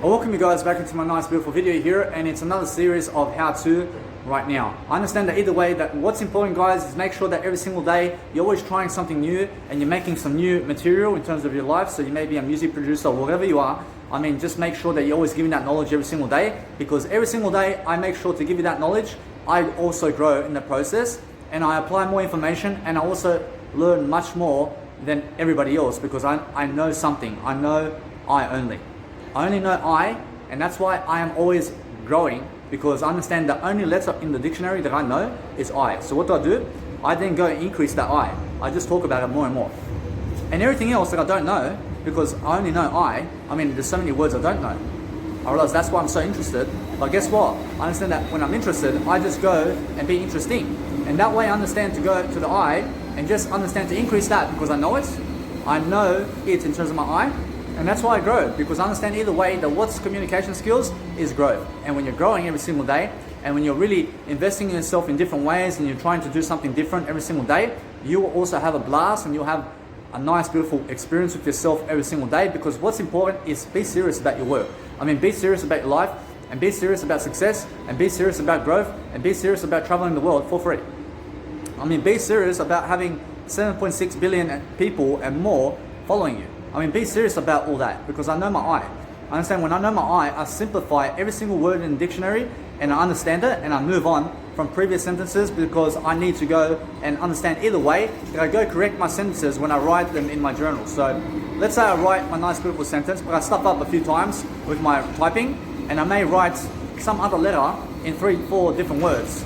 Welcome you guys back into my nice beautiful video here, and it's another series of how to right now. I understand that either way, that what's important guys is make sure that every single day you're always trying something new and you're making some new material in terms of your life. So you may be a music producer or whatever you are. I mean, just make sure that you're always giving that knowledge every single day, because every single day I make sure to give you that knowledge. I also grow in the process and I apply more information, and I also learn much more than everybody else, because I know something. I know I only know I, and that's why I am always growing, because I understand the only letter in the dictionary that I know is I. So what do? I then go and increase that I just talk about it more and more. And everything else that I don't know, because I only know I mean, there's so many words I don't know. I realize that's why I'm so interested. But guess what? I understand that when I'm interested, I just go and be interesting. And that way I understand to go to the I and just understand to increase that, because I know it. I know it in terms of my I. And that's why I grow, because I understand either way that what's communication skills is growth. And when you're growing every single day, and when you're really investing in yourself in different ways, and you're trying to do something different every single day, you will also have a blast, and you'll have a nice, beautiful experience with yourself every single day. Because what's important is be serious about your work. I mean, be serious about your life, and be serious about success, and be serious about growth, and be serious about traveling the world for free. I mean, be serious about having 7.6 billion people and more following you. I mean, be serious about all that, because I know my I. I understand when I know my I simplify every single word in the dictionary, and I understand it, and I move on from previous sentences, because I need to go and understand either way that I go correct my sentences when I write them in my journal. So let's say I write my nice beautiful sentence, but I stuff up a few times with my typing, and I may write some other letter in 3-4 different words.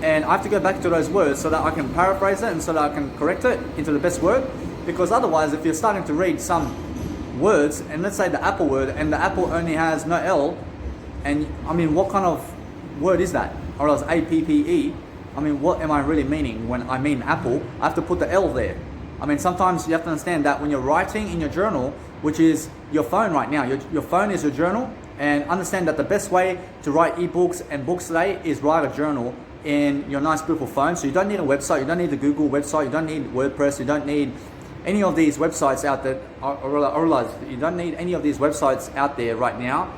And I have to go back to those words so that I can paraphrase it and so that I can correct it into the best word. Because otherwise, if you're starting to read some words, and let's say the apple word, and the apple only has no L, and I mean, what kind of word is that? Or else A-P-P-E, I mean, what am I really meaning when I mean apple? I have to put the L there. I mean, sometimes you have to understand that when you're writing in your journal, which is your phone right now, your phone is your journal, and understand that the best way to write ebooks and books today is write a journal in your nice beautiful phone. So you don't need a website, you don't need the Google website, you don't need WordPress, you don't need any of these websites out there. I realize you don't need any of these websites out there right now,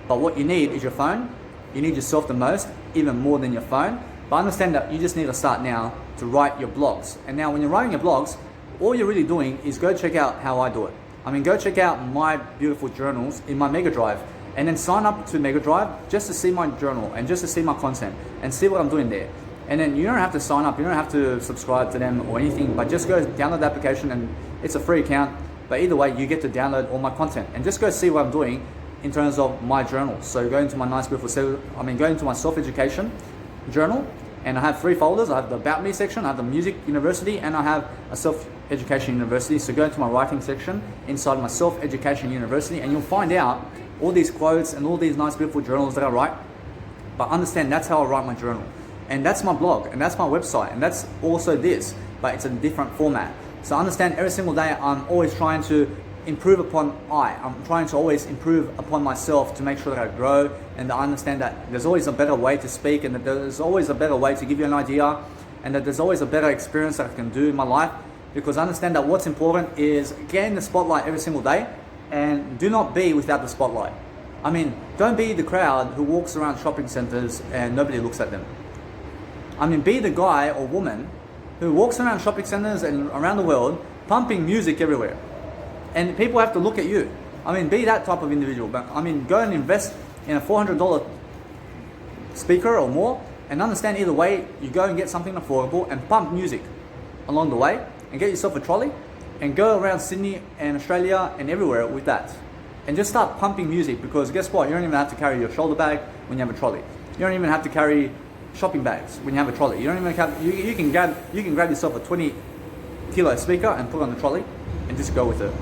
but what you need is your phone. You need yourself the most, even more than your phone. But understand that you just need to start now to write your blogs. And now when you're writing your blogs, all you're really doing is go check out how I do it. I mean, go check out my beautiful journals in my Mega Drive, and then sign up to Mega Drive just to see my journal and just to see my content and see what I'm doing there. And then you don't have to sign up, you don't have to subscribe to them or anything, but just go download the application, and it's a free account. But either way, you get to download all my content and just go see what I'm doing in terms of my journal. So go into my nice beautiful, go into my self-education journal, and I have 3 folders. I have the About Me section, I have the Music University, and I have a Self-Education University. So go into my writing section inside my Self-Education University, and you'll find out all these quotes and all these nice beautiful journals that I write. But understand, that's how I write my journal. And that's my blog, and that's my website, and that's also this, but it's a different format. So understand every single day I'm always trying to improve upon I'm trying to always improve upon myself to make sure that I grow, and that I understand that there's always a better way to speak, and that there's always a better way to give you an idea, and that there's always a better experience that I can do in my life. Because I understand that what's important is getting the spotlight every single day, and do not be without the spotlight. I mean, don't be the crowd who walks around shopping centers and nobody looks at them. I mean, be the guy or woman who walks around shopping centers and around the world pumping music everywhere, and people have to look at you. I mean, be that type of individual. But I mean, go and invest in a $400 speaker or more, and understand either way, you go and get something affordable and pump music along the way, and get yourself a trolley and go around Sydney and Australia and everywhere with that, and just start pumping music. Because guess what? You don't even have to carry your shoulder bag when you have a trolley. You don't even have to carry shopping bags when you have a trolley. You don't even have, you can grab yourself a 20-kilo speaker and put on the trolley and just go with it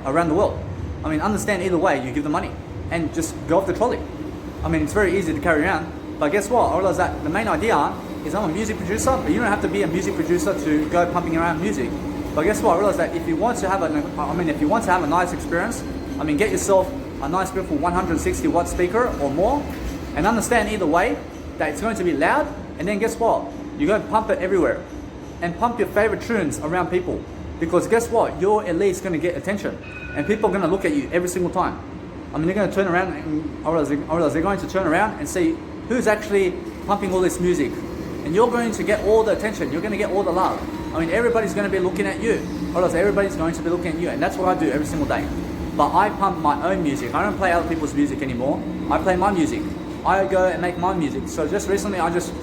around the world. I mean, understand either way, you give the money and just go off the trolley. I mean, it's very easy to carry around, but guess what? I realize that the main idea is I'm a music producer, but you don't have to be a music producer to go pumping around music. But guess what? I realize that if you want to have a nice experience, I mean, get yourself a nice beautiful 160 watt speaker or more, and understand either way that it's going to be loud. And then guess what? You're going to pump it everywhere, and pump your favorite tunes around people. Because guess what? You're at least going to get attention, and people are going to look at you every single time. I mean, they're going to turn around, or else they're going to turn around and see who's actually pumping all this music. And you're going to get all the attention, you're going to get all the love. I mean, everybody's going to be looking at you, or else everybody's going to be looking at you. And that's what I do every single day. But I pump my own music. I don't play other people's music anymore. I play my music. I go and make my music. So just recently, I just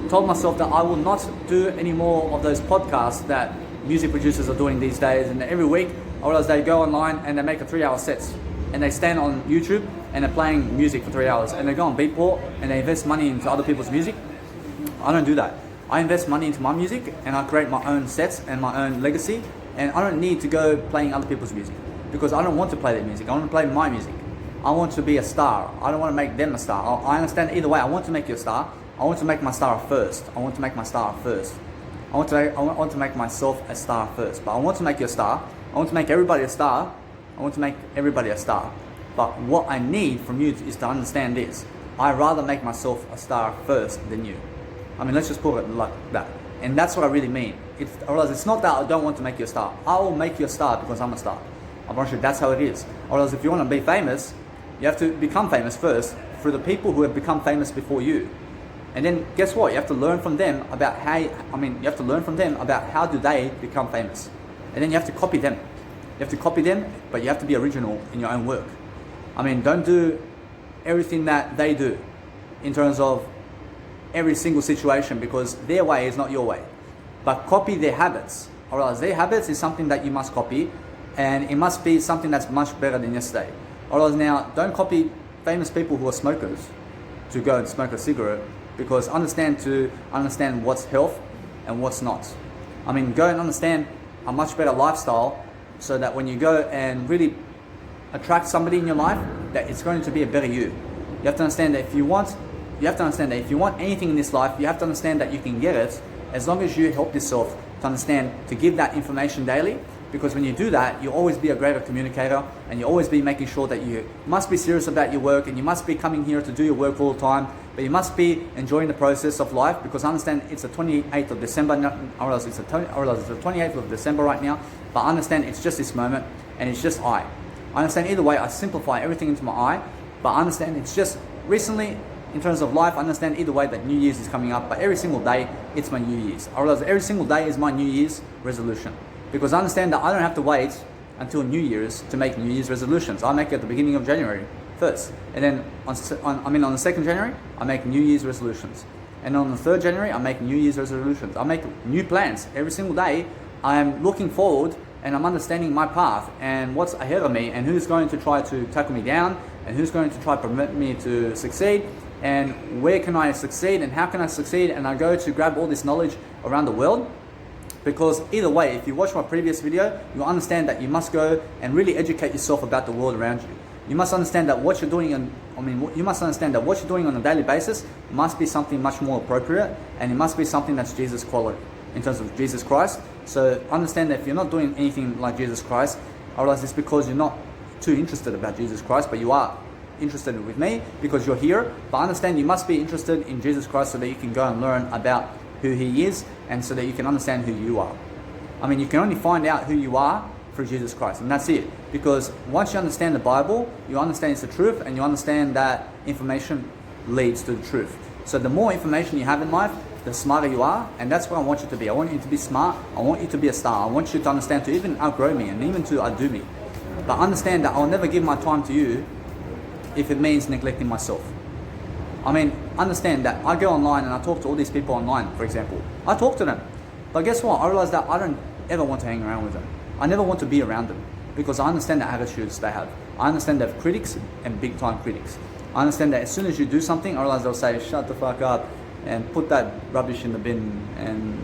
told myself that I will not do any more of those podcasts that music producers are doing these days. And every week, or else they go online and they make a 3-hour sets. And they stand on YouTube and they're playing music for 3 hours. And they go on Beatport and they invest money into other people's music. I don't do that. I invest money into my music and I create my own sets and my own legacy. And I don't need to go playing other people's music because I don't want to play their music. I want to play my music. I want to be a star. I don't want to make them a star. I understand either way. I want to make you a star. I want to make my star first. I want to make my star first. I want to make myself a star first. But I want to make you a star. I want to make everybody a star. I want to make everybody a star. But what I need from you is to understand this. I'd rather make myself a star first than you. I mean, let's just put it like that. And that's what I really mean. It's not that I don't want to make you a star. I will make you a star because I'm a star. I promise you, that's how it is. Or else if you want to be famous, you have to become famous first through the people who have become famous before you. And then guess what? You have to learn from them about how do they become famous. And then you have to copy them. You have to copy them, but you have to be original in your own work. I mean, don't do everything that they do in terms of every single situation because their way is not your way. But copy their habits. Or else their habits is something that you must copy and it must be something that's much better than yesterday. Or else now, don't copy famous people who are smokers to go and smoke a cigarette because understand what's health and what's not. I mean, go and understand a much better lifestyle so that when you go and really attract somebody in your life, that it's going to be a better you. You have to understand that if you want anything in this life, you have to understand that you can get it as long as you help yourself to understand, to give that information daily. Because when you do that, you'll always be a greater communicator and you'll always be making sure that you must be serious about your work and you must be coming here to do your work all the time, but you must be enjoying the process of life because I understand it's the 28th of December, or else it's the 28th of December right now, but I understand it's just this moment and it's just I understand either way, I simplify everything into my I, but I understand it's just recently in terms of life, I understand either way that New Year's is coming up, but every single day it's my New Year's. I realize every single day is my New Year's resolution. Because I understand that I don't have to wait until New Year's to make New Year's resolutions. I make it at the beginning of January first. And then on the 2nd January, I make New Year's resolutions. And on the 3rd January, I make New Year's resolutions. I make new plans. Every single day, I'm looking forward and I'm understanding my path and what's ahead of me and who's going to try to tackle me down and who's going to try to prevent me to succeed and where can I succeed and how can I succeed. And I go to grab all this knowledge around the world. Because either way, if you watch my previous video, you'll understand that you must go and really educate yourself about the world around you. You must understand that what you're doing on a daily basis must be something much more appropriate and it must be something that's Jesus quality in terms of Jesus Christ. So understand that if you're not doing anything like Jesus Christ, I realize it's because you're not too interested about Jesus Christ, but you are interested with me because you're here. But understand you must be interested in Jesus Christ so that you can go and learn about who He is and so that you can understand who you are. I mean, you can only find out who you are through Jesus Christ, and that's it. Because once you understand the Bible, you understand it's the truth and you understand that information leads to the truth. So the more information you have in life, the smarter you are, and that's what I want you to be. I want you to be smart. I want you to be a star. I want you to understand to even outgrow me and even to outdo me. But understand that I'll never give my time to you if it means neglecting myself. I mean, understand that I go online and I talk to all these people online, for example. I talk to them. But guess what? I realize that I don't ever want to hang around with them. I never want to be around them because I understand the attitudes they have. I understand they have critics and big time critics. I understand that as soon as you do something, I realize they'll say, shut the fuck up and put that rubbish in the bin and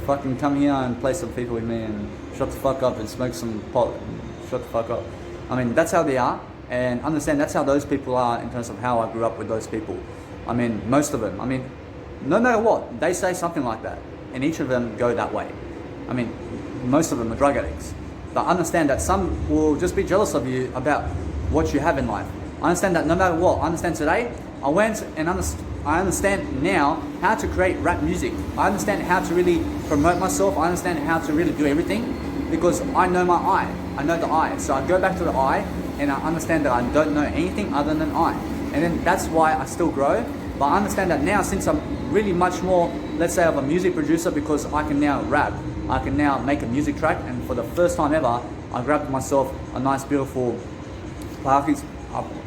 fucking come here and play some FIFA with me and shut the fuck up and smoke some pot and shut the fuck up. I mean, that's how they are. And understand that's how those people are in terms of how I grew up with those people. I mean, most of them. I mean, no matter what, they say something like that. And each of them go that way. I mean, most of them are drug addicts. But understand that some will just be jealous of you about what you have in life. I understand that no matter what. I understand today, I went and I understand now how to create rap music. I understand how to really promote myself. I understand how to really do everything because I know my I. I know the I. So I go back to the I and I understand that I don't know anything other than I. And then that's why I still grow. But I understand that now, since I'm really much more, let's say, of a music producer, because I can now rap, I can now make a music track, and for the first time ever, I grabbed myself a nice beautiful party.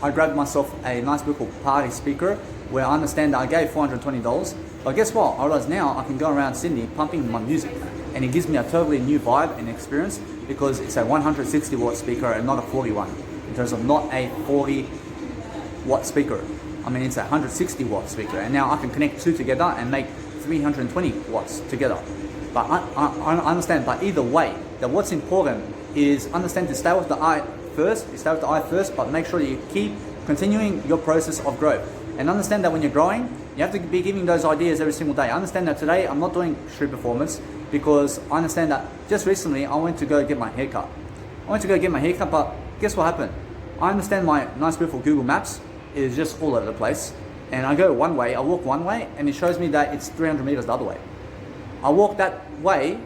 I grabbed myself a nice beautiful party speaker where I understand that I gave $420. But guess what? I realize now I can go around Sydney pumping my music, and it gives me a totally new vibe and experience because it's a 160 watt speaker and not a 41. In terms of not a 40 watt speaker. I mean, it's a 160 watt speaker, and now I can connect two together and make 320 watts together. But I understand, but either way, that what's important is understand to stay with the eye first, but make sure you keep continuing your process of growth. And understand that when you're growing, you have to be giving those ideas every single day. I understand that today I'm not doing street performance because I understand that just recently I went to go get my haircut. But guess what happened? I understand my nice beautiful Google Maps is just all over the place, and I go one way, I walk one way, and it shows me that it's 300 meters the other way. I walk that way,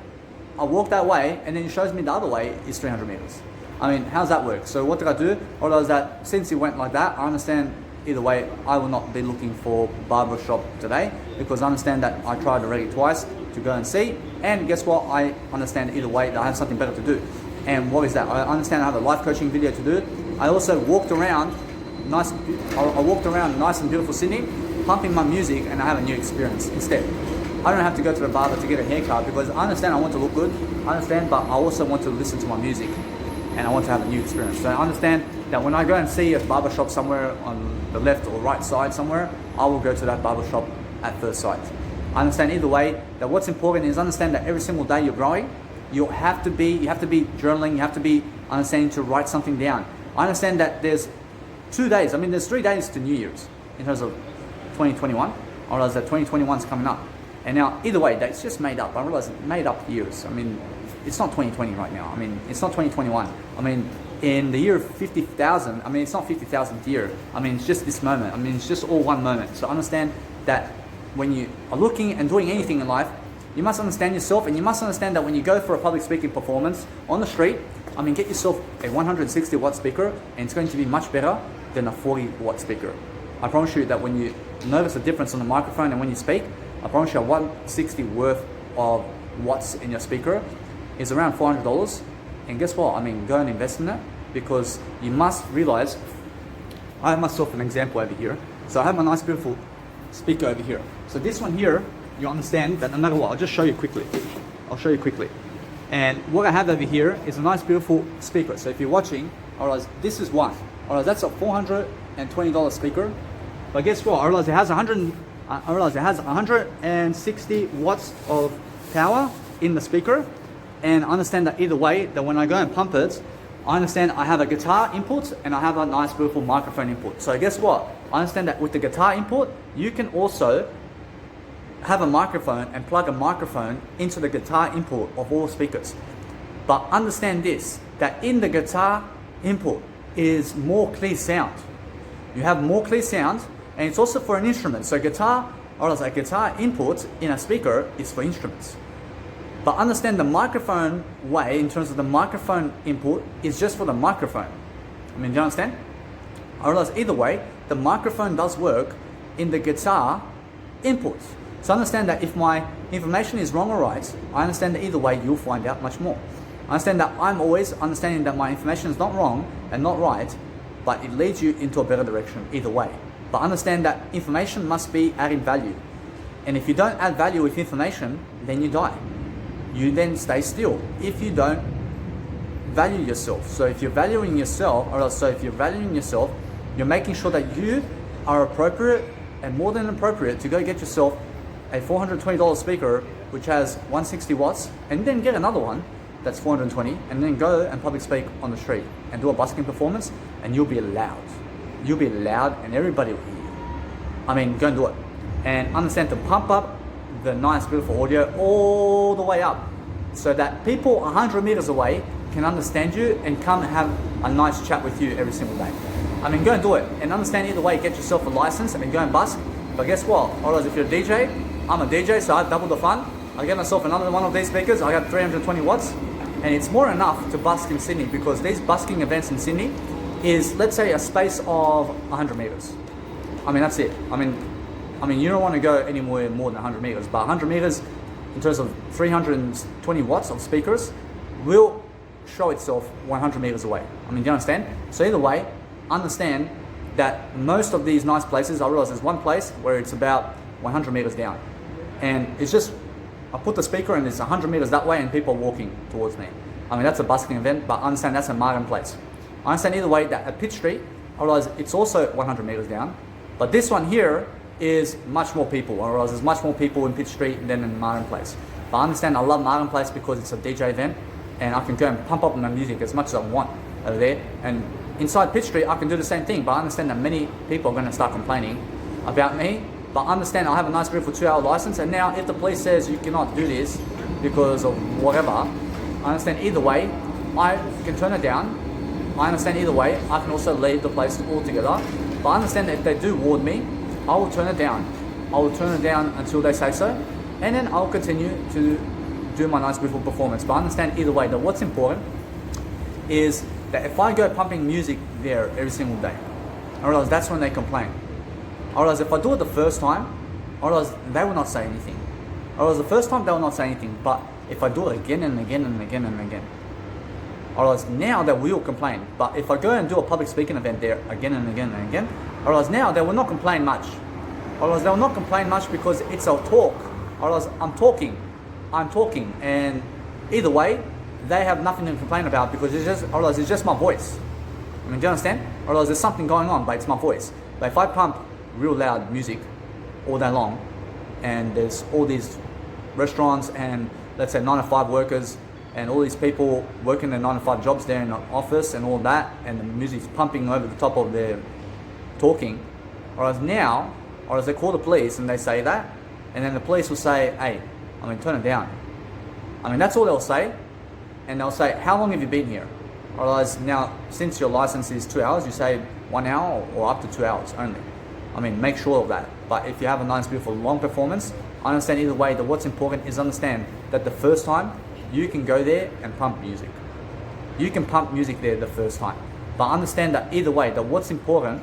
and then it shows me the other way is 300 meters. I mean, how's that work? So what did I do? What was that? Since it went like that, I understand either way, I will not be looking for barbershop today because I understand that I tried already twice to go and see, and guess what? I understand either way that I have something better to do. And what is that? I understand I have a life coaching video to do. I also walked around nice and beautiful Sydney, pumping my music, and I have a new experience instead. I don't have to go to the barber to get a haircut because I understand I want to look good, but I also want to listen to my music, and I want to have a new experience. So I understand that when I go and see a barbershop somewhere on the left or right side somewhere, I will go to that barbershop at first sight. I understand either way that what's important is understand that every single day you're growing, you have to be journaling, you have to be understanding to write something down. I understand that there's 2 days, there's 3 days to New Year's in terms of 2021. I realize that 2021 is coming up. And now, either way, that's just made up. I realize made up years. It's not 2020 right now. It's not 2021. In the year 50,000, it's not 50,000th year. It's just this moment. It's just all one moment. So understand that when you are looking and doing anything in life, you must understand yourself, and you must understand that when you go for a public speaking performance on the street, get yourself a 160 watt speaker, and it's going to be much better than a 40 watt speaker. I promise you that when you notice the difference on the microphone and when you speak, I promise you a 160 worth of watts in your speaker is around $400. And guess what? Go and invest in that, because you must realize, I have myself an example over here. So I have my nice beautiful speaker over here. So this one here, you understand that no matter what, I'll just show you quickly. And what I have over here is a nice beautiful speaker. So if you're watching, I realize this is one. I realize that's a $420 speaker. But guess what? I realize it has 160 watts of power in the speaker. And I understand that either way, that when I go and pump it, I understand I have a guitar input and I have a nice beautiful microphone input. So guess what? I understand that with the guitar input, you can also have a microphone and plug a microphone into the guitar input of all speakers. But understand this, that in the guitar input is more clear sound. You have more clear sound, and it's also for an instrument. So guitar input in a speaker is for instruments. But understand the microphone way, in terms of the microphone input, is just for the microphone. Do you understand? I realize either way, the microphone does work in the guitar inputs. So understand that if my information is wrong or right, I understand that either way you'll find out much more. I understand that I'm always understanding that my information is not wrong and not right, but it leads you into a better direction either way. But understand that information must be adding value. And if you don't add value with information, then you die. You then stay still if you don't value yourself. So if you're valuing yourself, you're making sure that you are appropriate and more than appropriate to go get yourself a $420 speaker which has 160 watts, and then get another one that's 420, and then go and public speak on the street and do a busking performance, and you'll be loud. You'll be loud and everybody will hear you. Go and do it. And understand to pump up the nice beautiful audio all the way up so that people 100 meters away can understand you and come and have a nice chat with you every single day. Go and do it, and understand either way, get yourself a license and go and busk. But guess what? Otherwise, if you're a DJ, I'm a DJ, so I've doubled the fun. I get myself another one of these speakers. I got 320 watts, and it's more enough to busk in Sydney, because these busking events in Sydney, is, let's say, a space of 100 meters. I mean, that's it. I mean, you don't want to go anywhere more than 100 meters, but 100 meters in terms of 320 watts of speakers will show itself 100 meters away. I mean, do you understand? So either way, understand that most of these nice places, I realize there's one place where it's about 100 meters down. And it's just, I put the speaker and it's 100 meters that way and people are walking towards me. I mean, that's a busking event, but I understand that's a marketplace. I understand either way that at Pitt Street, I realize it's also 100 meters down, but this one here is much more people. I realize there's much more people in Pitt Street than in Martin Place. But I understand I love Martin Place because it's a DJ event and I can go and pump up my music as much as I want over there. And inside Pitt Street, I can do the same thing, but I understand that many people are going to start complaining about me. But I understand I have a nice beautiful 2-hour license, and now if the police says you cannot do this because of whatever, I understand either way, I can turn it down. I understand either way, I can also leave the place altogether. But I understand that if they do warn me, I will turn it down. I will turn it down until they say so, and then I'll continue to do my nice beautiful performance. But I understand either way that what's important is that if I go pumping music there every single day, I realize that's when they complain. I realize if I do it the first time, I realize they will not say anything. I realize the first time they will not say anything, but if I do it again and again and again and again, I realize now they will complain. But if I go and do a public speaking event there again and again and again, I realize now they will not complain much. I realize they will not complain much because it's a talk. I realize I'm talking, and either way, they have nothing to complain about because I realize it's just my voice. I mean, do you understand? I realize there's something going on, but it's my voice. But if I pump real loud music all day long, and there's all these restaurants and let's say 9-to-5 workers and all these people working their 9-to-5 jobs there in the office and all that, and the music's pumping over the top of their talking, whereas now, or as they call the police and they say that, and then the police will say, hey, I mean, turn it down. I mean, that's all they'll say, and they'll say, how long have you been here? Whereas now, since your license is 2 hours, you say 1 hour or up to 2 hours only. I mean, make sure of that. But if you have a nice, beautiful, long performance, I understand either way that what's important is understand that the first time you can go there and pump music. You can pump music there the first time. But understand that either way, that what's important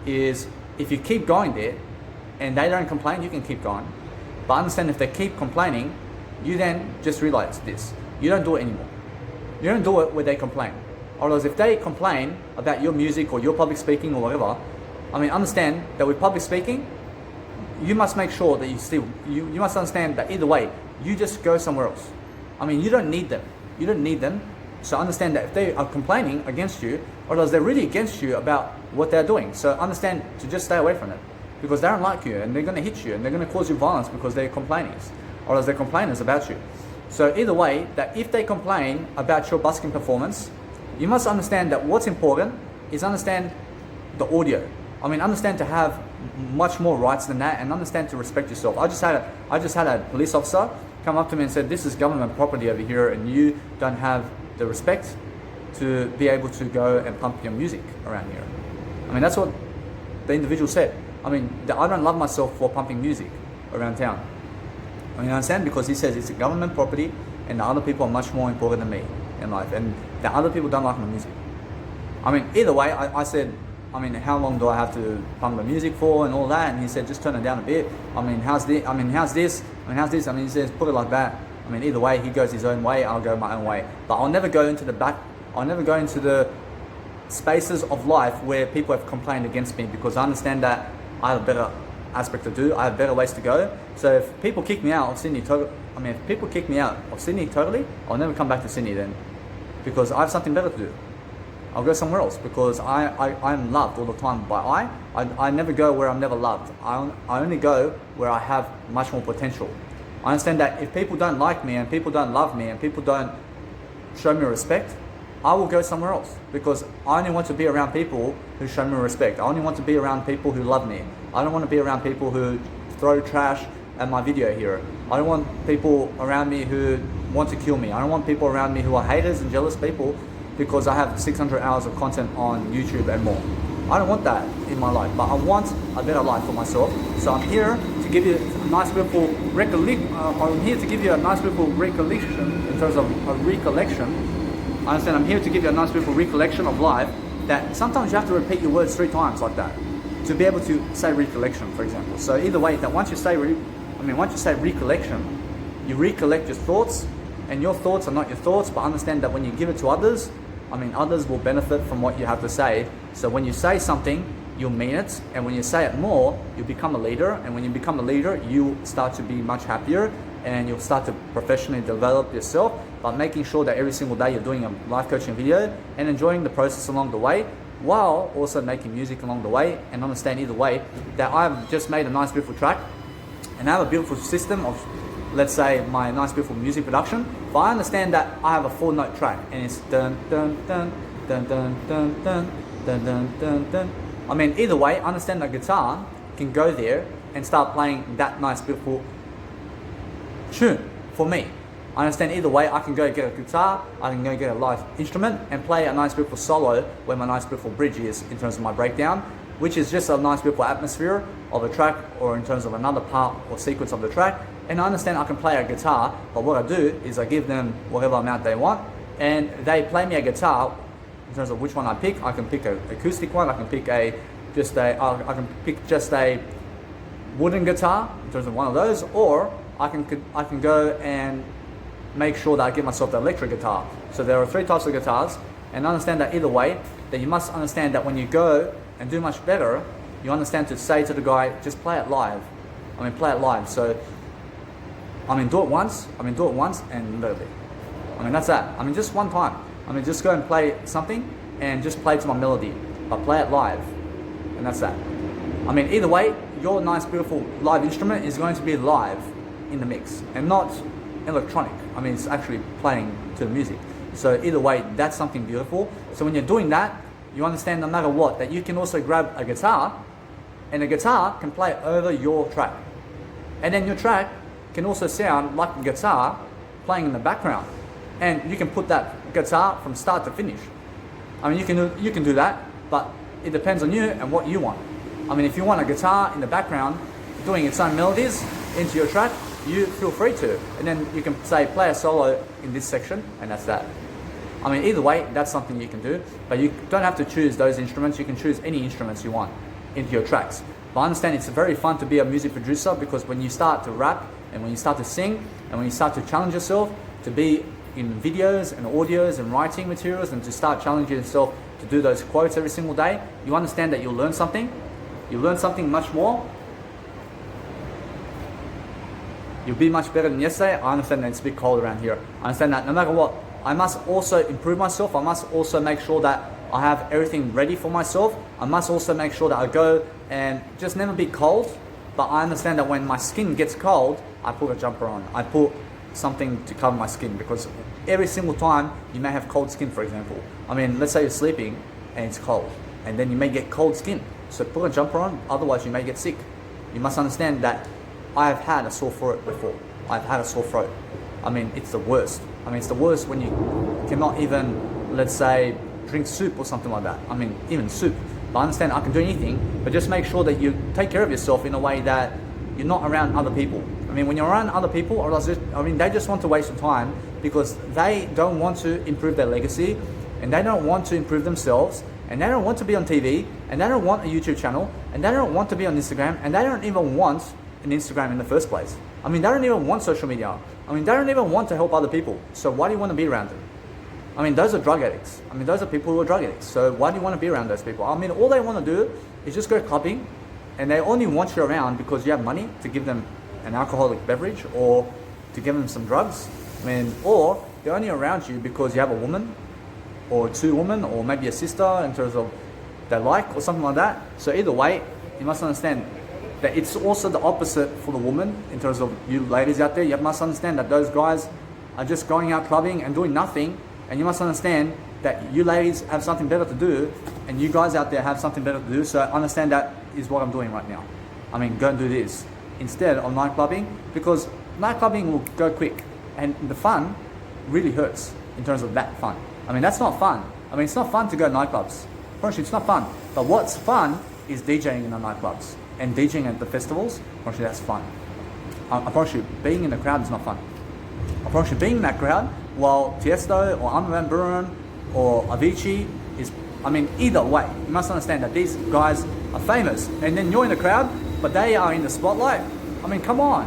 is if you keep going there and they don't complain, you can keep going. But understand if they keep complaining, you then just realize this. You don't do it anymore. You don't do it where they complain. Otherwise, if they complain about your music or your public speaking or whatever, I mean, understand that with public speaking, you must make sure that you must understand that either way, you just go somewhere else. I mean, you don't need them. You don't need them. So understand that if they are complaining against you, or else they're really against you about what they're doing. So understand to just stay away from it, because they don't like you and they're going to hit you and they're going to cause you violence because they're complainers, or else they're complainers about you. So either way, that if they complain about your busking performance, you must understand that what's important is understand the audio. I mean, understand to have much more rights than that, and understand to respect yourself. I just had a police officer come up to me and said, this is government property over here and you don't have the respect to be able to go and pump your music around here. I mean, that's what the individual said. I mean, I don't love myself for pumping music around town. I mean, you understand? Because he says it's a government property and the other people are much more important than me in life, and the other people don't like my music. I mean, either way, I said, I mean, how long do I have to pump the music for and all that? And he said, just turn it down a bit. I mean, how's this? I mean, how's this? I mean, how's this? I mean, he says, put it like that. I mean, either way, he goes his own way, I'll go my own way. But I'll never go into the spaces of life where people have complained against me, because I understand that I have a better aspect to do. I have better ways to go. So if people kick me out of Sydney totally, I'll never come back to Sydney then, because I have something better to do. I'll go somewhere else, because I'm loved all the time by I never go where I'm never loved. I only go where I have much more potential. I understand that if people don't like me and people don't love me and people don't show me respect, I will go somewhere else, because I only want to be around people who show me respect. I only want to be around people who love me. I don't want to be around people who throw trash at my video here. I don't want people around me who want to kill me. I don't want people around me who are haters and jealous people because I have 600 hours of content on YouTube and more. I don't want that in my life, but I want a better life for myself. So I'm here to give you a nice beautiful recollection. I'm here to give you a nice beautiful recollection in terms of a recollection. I understand I'm here to give you a nice beautiful recollection of life that sometimes you have to repeat your words 3 times like that to be able to say recollection, for example. So either way, that once you say recollection, you recollect your thoughts, and your thoughts are not your thoughts, but understand that when you give it to others, others will benefit from what you have to say. So when you say something, you'll mean it, and when you say it more, you become a leader, and when you become a leader, you start to be much happier, and you'll start to professionally develop yourself by making sure that every single day you're doing a life coaching video and enjoying the process along the way, while also making music along the way, and understand either way that I've just made a nice beautiful track, and I have a beautiful system of, let's say, my nice beautiful music production, but I understand that I have a 4-note track, and it's dun dun dun dun dun dun dun dun dun dun dun. Either way, I understand that guitar can go there and start playing that nice beautiful tune for me. I understand either way, I can go get a guitar, I can go get a live instrument and play a nice beautiful solo where my nice beautiful bridge is in terms of my breakdown, which is just a nice beautiful atmosphere of a track, or in terms of another part or sequence of the track. And I understand I can play a guitar, but what I do is I give them whatever amount they want, and they play me a guitar. In terms of which one I pick, I can pick an acoustic one, I can pick just a wooden guitar in terms of one of those, or I can go and make sure that I give myself the electric guitar. So there are 3 types of guitars, and understand that either way, that you must understand that when you go and do much better, you understand to say to the guy, just play it live. Play it live. So do it once, and let it be. That's that. Just one time. Just go and play something and just play to my melody, but play it live, and that's that. Either way, your nice beautiful live instrument is going to be live in the mix and not electronic. It's actually playing to the music. So either way, that's something beautiful. So when you're doing that, you understand no matter what, that you can also grab a guitar, and a guitar can play over your track, and then your track can also sound like a guitar playing in the background, and you can put that guitar from start to finish. You can do that, but it depends on you and what you want. If you want a guitar in the background doing its own melodies into your track, you feel free to, and then you can say play a solo in this section, and that's that. Either way, that's something you can do, but you don't have to choose those instruments. You can choose any instruments you want into your tracks. But I understand it's very fun to be a music producer, because when you start to rap, and when you start to sing, and when you start to challenge yourself to be in videos and audios and writing materials, and to start challenging yourself to do those quotes every single day, you understand that you'll learn something. You'll learn something much more. You'll be much better than yesterday. I understand that it's a bit cold around here. I understand that no matter what, I must also improve myself. I must also make sure that I have everything ready for myself. I must also make sure that I go and just never be cold. But I understand that when my skin gets cold, I put a jumper on. I put something to cover my skin, because every single time you may have cold skin, for example. Let's say you're sleeping and it's cold, and then you may get cold skin. So put a jumper on, otherwise you may get sick. You must understand that I have had a sore throat before. I've had a sore throat. It's the worst. It's the worst when you cannot even, let's say, drink soup or something like that. Even soup. But I understand I can do anything, but just make sure that you take care of yourself in a way that you're not around other people. When you're around other people, or they just want to waste your time, because they don't want to improve their legacy, and they don't want to improve themselves, and they don't want to be on TV, and they don't want a YouTube channel, and they don't want to be on Instagram, and they don't even want an Instagram in the first place. They don't even want social media. They don't even want to help other people. So why do you want to be around them? Those are drug addicts. Those are people who are drug addicts. So why do you want to be around those people? All they want to do is just go clubbing, and they only want you around because you have money to give them an alcoholic beverage, or to give them some drugs. Or they're only around you because you have a woman, or 2 women, or maybe a sister in terms of they like, or something like that. So either way, you must understand that it's also the opposite for the woman. In terms of you ladies out there, you must understand that those guys are just going out clubbing and doing nothing, and you must understand that you ladies have something better to do, and you guys out there have something better to do. So understand that is what I'm doing right now. Go and do this instead of night clubbing, because night clubbing will go quick, and the fun really hurts in terms of that fun. That's not fun. It's not fun to go to nightclubs. Honestly, it's not fun. But what's fun is DJing in the nightclubs and DJing at the festivals. Honestly, that's fun. I promise you, being in the crowd is not fun. I promise you, being in that crowd while Tiesto or Armin van Buuren or Avicii is I mean, either way, you must understand that these guys are famous, and then you're in the crowd, but they are in the spotlight. I mean, come on.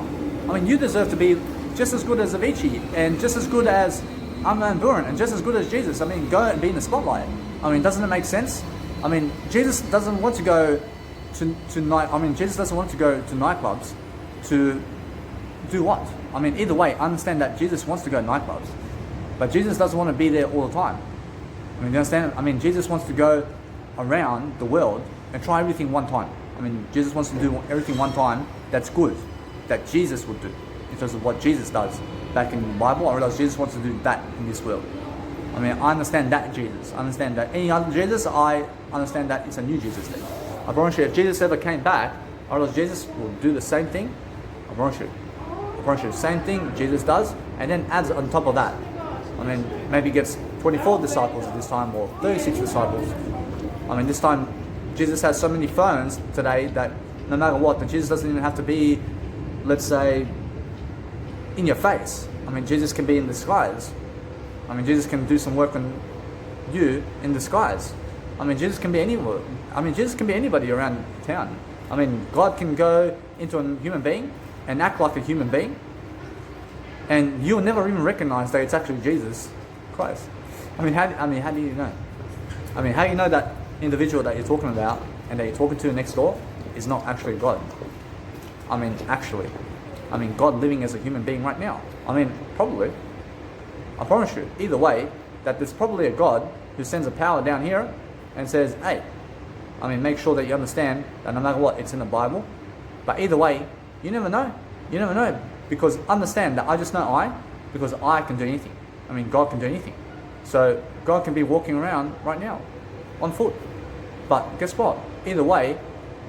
I mean, you deserve to be just as good as Avicii, and just as good as Armin van Buuren, and just as good as Jesus. I mean, go and be in the spotlight. I mean, doesn't it make sense? I mean, Jesus doesn't want to go to night. I mean, Jesus doesn't want to go to nightclubs to do what? I mean, either way, understand that Jesus wants to go to nightclubs, but Jesus doesn't want to be there all the time. I mean, you understand? I mean, Jesus wants to go around the world and try everything one time. I mean, Jesus wants to do everything one time that's good, that Jesus would do, in terms of what Jesus does back in the Bible. I realize Jesus wants to do that in this world. I mean, I understand that Jesus. I understand that any other Jesus, I understand that it's a new Jesus thing. I promise you, if Jesus ever came back, I realize Jesus will do the same thing. I promise you. I promise you, same thing Jesus does, and then adds on top of that. I mean, maybe gets 24 disciples at this time, or 36 disciples. I mean, this time, Jesus has so many phones today that no matter what, that Jesus doesn't even have to be, let's say, in your face. I mean, Jesus can be in disguise. I mean, Jesus can do some work on you in disguise. I mean, Jesus can be anywhere. I mean, Jesus can be anybody around town. I mean, God can go into a human being and act like a human being, and you'll never even recognize that it's actually Jesus Christ. I mean, how do you know? I mean, how do you know that individual that you're talking about and that you're talking to next door is not actually God? I mean, actually. I mean, God living as a human being right now. I mean, probably. I promise you, either way, that there's probably a God who sends a power down here and says, hey, I mean, make sure that you understand that no matter what, it's in the Bible. But either way, you never know. You never know. Because understand that I just know because I can do anything. I mean, God can do anything. So God can be walking around right now on foot. But guess what? Either way,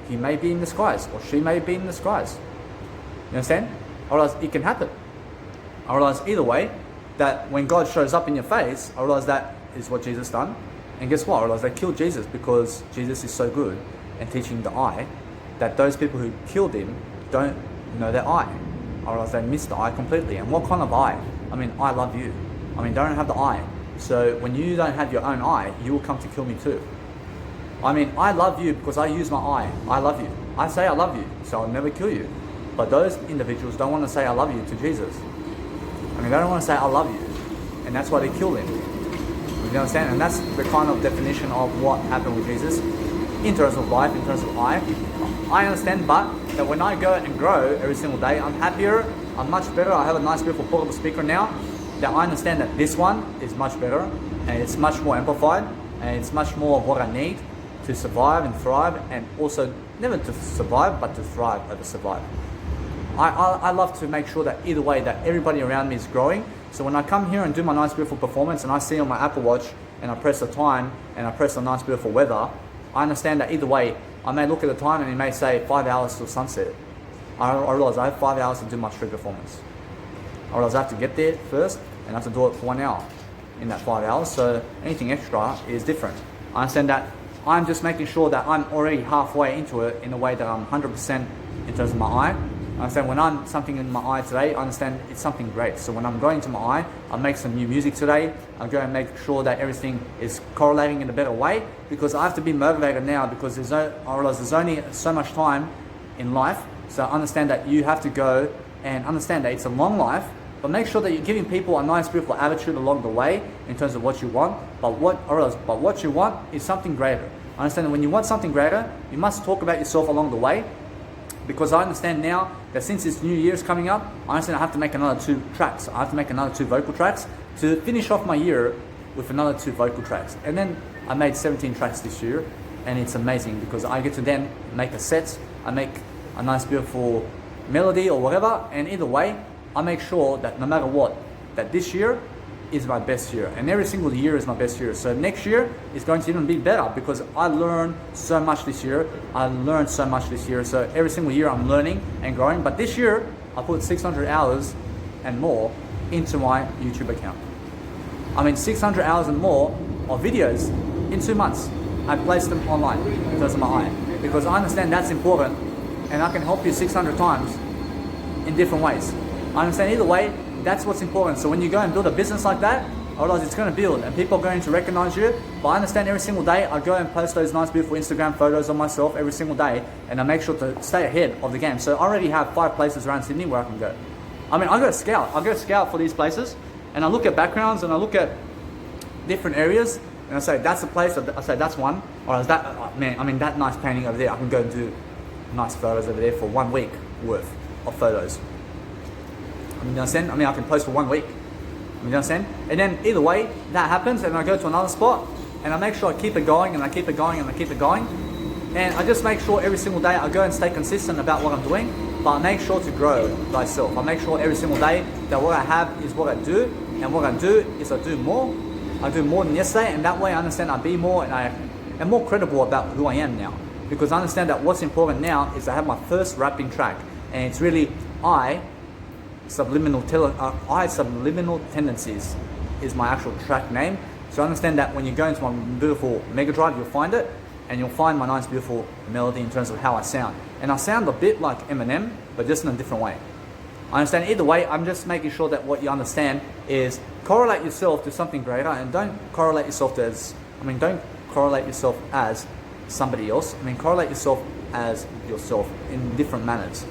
he may be in disguise, or she may be in disguise. You understand? I realize it can happen. I realize either way, that when God shows up in your face, I realize that is what Jesus done. And guess what? I realize they killed Jesus because Jesus is so good and teaching the eye that those people who killed him don't know their eye. I realize they missed the eye completely. And what kind of eye? I mean, I love you. I mean, don't have the eye. So when you don't have your own eye, you will come to kill me too. I mean, I love you because I use my eye. I love you. I say I love you, so I'll never kill you. But those individuals don't want to say I love you to Jesus. I mean, they don't want to say I love you. And that's why they kill him. You understand? And that's the kind of definition of what happened with Jesus in terms of life, in terms of I understand, but that when I go and grow every single day, I'm happier, I'm much better. I have a nice, beautiful portable speaker now, that I understand that this one is much better, and it's much more amplified, and it's much more of what I need to survive and thrive, and also never to survive, but to thrive over survive. I love to make sure that either way that everybody around me is growing. So when I come here and do my nice beautiful performance and I see on my Apple Watch and I press the time and I press the nice beautiful weather, I understand that either way, I may look at the time and it may say 5 hours till sunset. I realize I have 5 hours to do my street performance. I realize I have to get there first and I have to do it for 1 hour in that 5 hours. So anything extra is different. I understand that I'm just making sure that I'm already halfway into it in a way that I'm 100% in terms of my eye. I understand when I'm something in my eye today, I understand it's something great. So when I'm going to my eye, I'll make some new music today. I'll go and make sure that everything is correlating in a better way, because I have to be motivated now, because I realize there's only so much time in life. So I understand that you have to go and understand that it's a long life, but make sure that you're giving people a nice, beautiful attitude along the way in terms of what you want. But what you want is something greater. I understand that when you want something greater, you must talk about yourself along the way. Because I understand now that since this new year is coming up, I understand I have to make another 2 tracks. I have to make another 2 vocal tracks to finish off my year with another 2 vocal tracks. And then I made 17 tracks this year, and it's amazing because I get to then make a set. I make a nice beautiful melody or whatever, and either way, I make sure that no matter what, that this year is my best year, and every single year is my best year. So next year is going to even be better because I learned so much this year. So every single year I'm learning and growing. But this year I put 600 hours and more into my YouTube account. I mean 600 hours and more of videos in 2 months. I placed them online because of my eye, because I understand that's important, and I can help you 600 times in different ways. I understand either way, that's what's important. So when you go and build a business like that, Otherwise it's going to build and people are going to recognize you. But I understand every single day I go and post those nice beautiful Instagram photos of myself every single day, and I make sure to stay ahead of the game. So I already have 5 places around Sydney where I can go. I mean, I go scout for these places, and I look at backgrounds and I look at different areas, and I say that's the place. I say that's one, or is that man? I mean, that nice painting over there. I can go and do nice photos over there for 1 week worth of photos. I mean, you understand? I mean, I can post for 1 week. You understand? And then either way, that happens, and I go to another spot, and I make sure I keep it going, and I keep it going, and I keep it going. And I just make sure every single day I go and stay consistent about what I'm doing, but I make sure to grow thyself. I make sure every single day that what I have is what I do, and what I do is I do more. I do more than yesterday, and that way I understand I be more, and I am more credible about who I am now. Because I understand that what's important now is I have my first rapping track, and it's really Subliminal Tendencies is my actual track name. So understand that when you go into my beautiful Mega Drive, you'll find it, and you'll find my nice beautiful melody in terms of how I sound. And I sound a bit like Eminem, but just in a different way. I understand either way, I'm just making sure that what you understand is correlate yourself to something greater, and don't correlate yourself don't correlate yourself as somebody else. I mean, correlate yourself as yourself in different manners.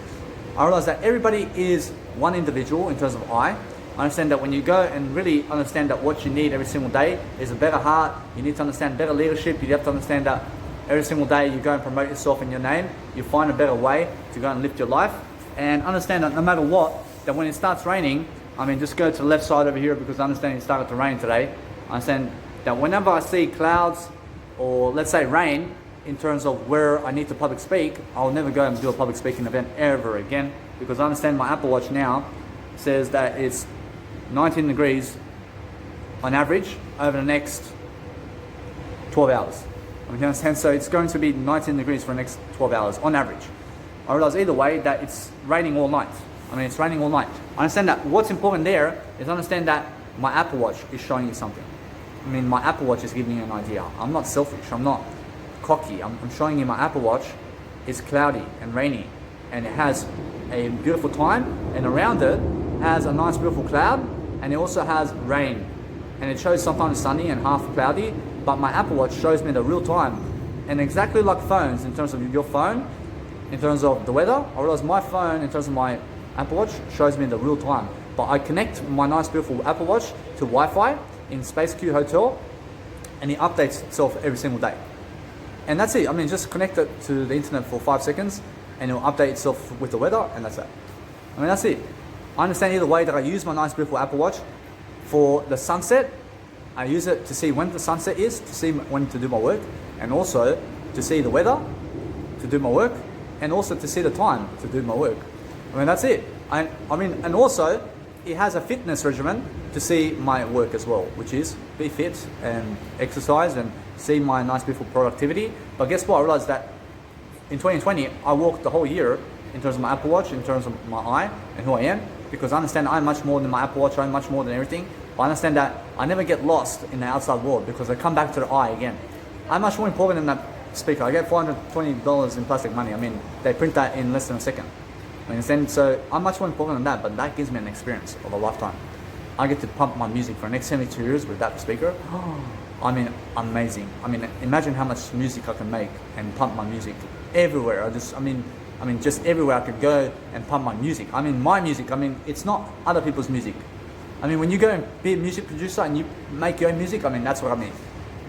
I realize that everybody is one individual in terms of I understand that when you go and really understand that what you need every single day is a better heart, you need to understand better leadership, you have to understand that every single day you go and promote yourself in your name, you find a better way to go and lift your life, and understand that no matter what, that when it starts raining, I mean, just go to the left side over here because I understand it started to rain today. I understand that whenever I see clouds or let's say rain, in terms of where I need to public speak, I'll never go and do a public speaking event ever again, because I understand my Apple Watch now says that it's 19 degrees on average over the next 12 hours. I mean, you understand? So it's going to be 19 degrees for the next 12 hours on average. I realize either way that it's raining all night. I mean, it's raining all night. I understand that what's important there is understand that my Apple Watch is showing you something. I mean, my Apple Watch is giving you an idea. I'm not selfish. I'm not cocky. I'm showing you my Apple Watch is cloudy and rainy, and it has a beautiful time, and around it has a nice beautiful cloud, and it also has rain, and it shows sometimes sunny and half cloudy, but my Apple Watch shows me the real time. And exactly like phones, in terms of your phone, in terms of the weather, I realize my phone, in terms of my Apple Watch, shows me the real time. But I connect my nice beautiful Apple Watch to Wi-Fi in Space Q Hotel, and it updates itself every single day. And that's it. I mean, just connect it to the internet for 5 seconds, and it'll update itself with the weather, and that's it. I mean, that's it. I understand either way that I use my nice beautiful Apple Watch for the sunset. I use it to see when the sunset is, to see when to do my work, and also to see the weather, to do my work, and also to see the time to do my work. I mean, that's it. I mean, and also it has a fitness regimen to see my work as well, which is be fit and exercise and see my nice beautiful productivity. But guess what? I realized that in 2020 I walked the whole year in terms of my Apple Watch, in terms of my eye and who I am, because I understand I'm much more than my Apple Watch, I'm much more than everything. But I understand that I never get lost in the outside world because I come back to the eye again. I'm much more important than that speaker. I get $420 in plastic money. I mean, they print that in less than a second. I understand? So I'm much more important than that, but that gives me an experience of a lifetime. I get to pump my music for the next 72 years with that speaker. I mean, amazing. I mean, imagine how much music I can make and pump my music everywhere. I mean, just everywhere I could go and pump my music. I mean, my music. I mean, it's not other people's music. I mean, when you go and be a music producer and you make your own music, I mean, that's what I mean.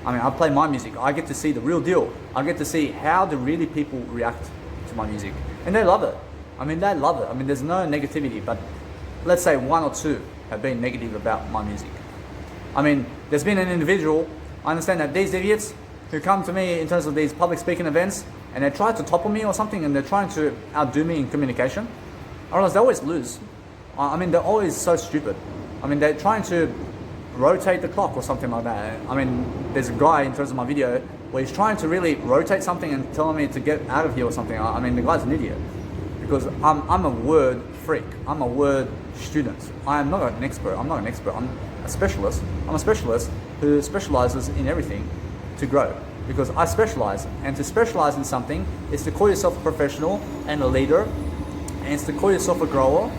I mean, I play my music. I get to see the real deal. I get to see how the really people react to my music, and they love it. I mean, they love it. I mean, there's no negativity, but let's say 1 or 2 have been negative about my music. I mean, there's been an individual, I understand that these idiots who come to me in terms of these public speaking events, and they try to topple me or something, and they're trying to outdo me in communication, I realize they always lose. I mean, they're always so stupid. I mean, they're trying to rotate the clock or something like that. I mean, there's a guy in terms of my video where he's trying to really rotate something and telling me to get out of here or something. I mean, the guy's an idiot. Because I'm a word freak. I'm a word student. I am not an expert. I'm not an expert. I'm a specialist. I'm a specialist who specializes in everything to grow. Because I specialize. And to specialize in something is to call yourself a professional and a leader. And it's to call yourself a grower.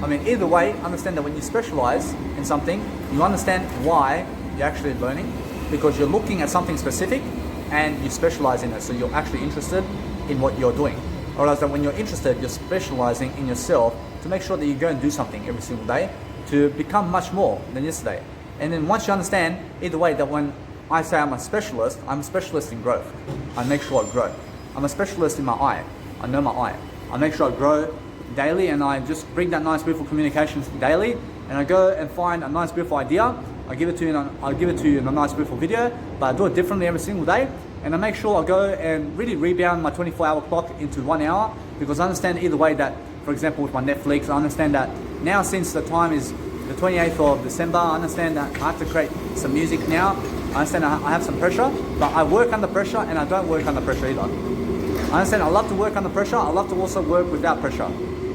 I mean, either way, understand that when you specialize in something, you understand why you're actually learning, because you're looking at something specific and you specialize in it. So you're actually interested in what you're doing. Or else that when you're interested, you're specializing in yourself to make sure that you go and do something every single day to become much more than yesterday. And then once you understand, either way, that when I say I'm a specialist in growth. I make sure I grow. I'm a specialist in my eye. I know my eye. I make sure I grow daily, and I just bring that nice, beautiful communications daily, and I go and find a nice, beautiful idea. I give it to you in a nice, beautiful video, but I do it differently every single day. And I make sure I go and really rebound my 24-hour clock into 1 hour, because I understand either way that, for example, with my Netflix, I understand that now, since the time is the 28th of December, I understand that I have to create some music now. I understand I have some pressure, but I work under pressure and I don't work under pressure either. I understand I love to work under pressure. I love to also work without pressure.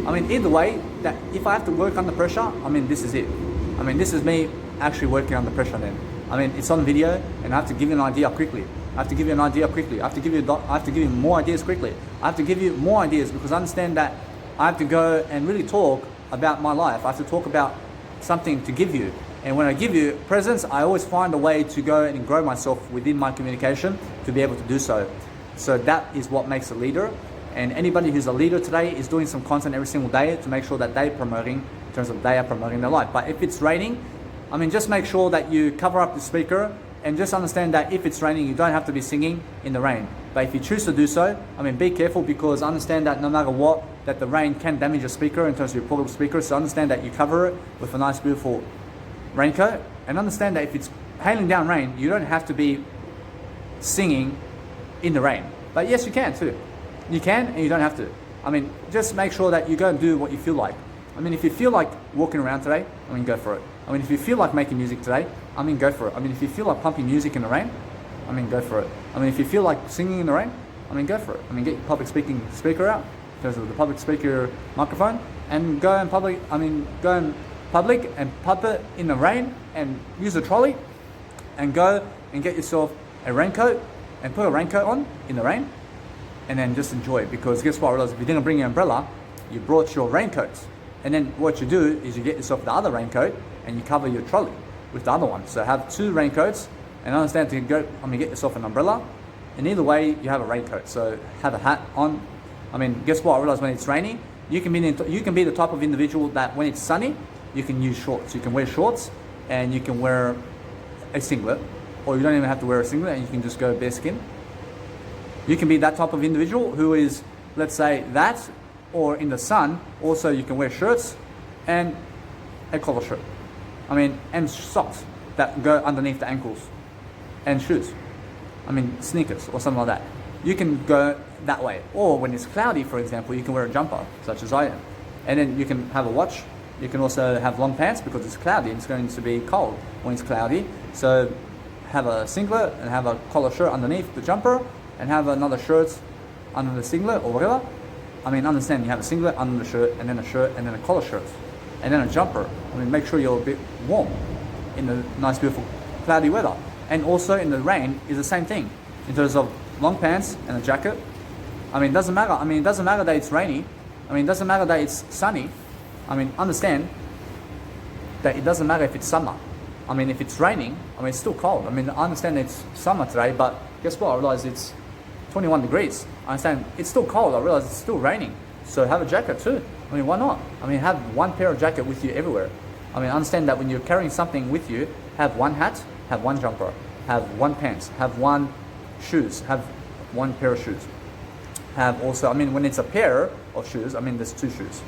I mean, either way, that if I have to work under pressure, I mean, this is it. I mean, this is me actually working under pressure then. I mean, it's on video and I have to give you an idea quickly. I have to give you an idea quickly. I have to give you more ideas quickly. I have to give you more ideas because I understand that I have to go and really talk about my life. I have to talk about something to give you. And when I give you presents, I always find a way to go and grow myself within my communication to be able to do so. So that is what makes a leader. And anybody who's a leader today is doing some content every single day to make sure that they are promoting their life. But if it's raining, I mean, just make sure that you cover up the speaker and just understand that if it's raining, you don't have to be singing in the rain. But if you choose to do so, I mean, be careful, because understand that no matter what, that the rain can damage your speaker in terms of your portable speaker. So understand that you cover it with a nice, beautiful raincoat, and understand that if it's hailing down rain, you don't have to be singing in the rain. But yes, you can too. You can and you don't have to. I mean, just make sure that you go and do what you feel like. I mean, if you feel like walking around today, I mean, go for it. I mean, if you feel like making music today, I mean, go for it. I mean, if you feel like pumping music in the rain, I mean, go for it. I mean, if you feel like singing in the rain, I mean, go for it. I mean, get your public speaking speaker out, because of the public speaker microphone, and go and public and pump it in the rain, and use a trolley, and go and get yourself a raincoat and put a raincoat on in the rain, and then just enjoy it. Because guess what? I realized if you didn't bring your umbrella, you brought your raincoats. And then what you do is you get yourself the other raincoat and you cover your trolley with the other one. So have two raincoats, and understand to get yourself an umbrella, and either way you have a raincoat. So have a hat on. I mean, guess what? I realized when it's raining, you can be the type of individual that when it's sunny, you can use shorts. You can wear shorts and you can wear a singlet, or you don't even have to wear a singlet and you can just go bare skin. You can be that type of individual who is, let's say, that, or in the sun, also you can wear shirts and a collar shirt. I mean, and socks that go underneath the ankles, and shoes. I mean, sneakers or something like that. You can go that way. Or when it's cloudy, for example, you can wear a jumper, such as I am. And then you can have a watch. You can also have long pants because it's cloudy and it's going to be cold when it's cloudy. So have a singlet and have a collar shirt underneath the jumper, and have another shirt under the singlet or whatever. I mean, understand, you have a singlet under the shirt, and then a collar shirt, and then a jumper. I mean, make sure you're a bit warm in the nice, beautiful, cloudy weather. And also in the rain is the same thing in terms of long pants and a jacket. I mean, it doesn't matter. I mean, it doesn't matter that it's rainy. I mean, it doesn't matter that it's sunny. I mean, understand that it doesn't matter if it's summer. I mean, if it's raining, I mean, it's still cold. I mean, I understand it's summer today, but guess what? I realize it's 21 degrees. I understand it's still cold. I realize it's still raining. So have a jacket too. I mean, why not? I mean, have one pair of jacket with you everywhere. I mean, understand that when you're carrying something with you, have one hat, have one jumper, have one pants, have one shoes, have one pair of shoes. Have also, I mean, when it's a pair of shoes, I mean, there's two shoes.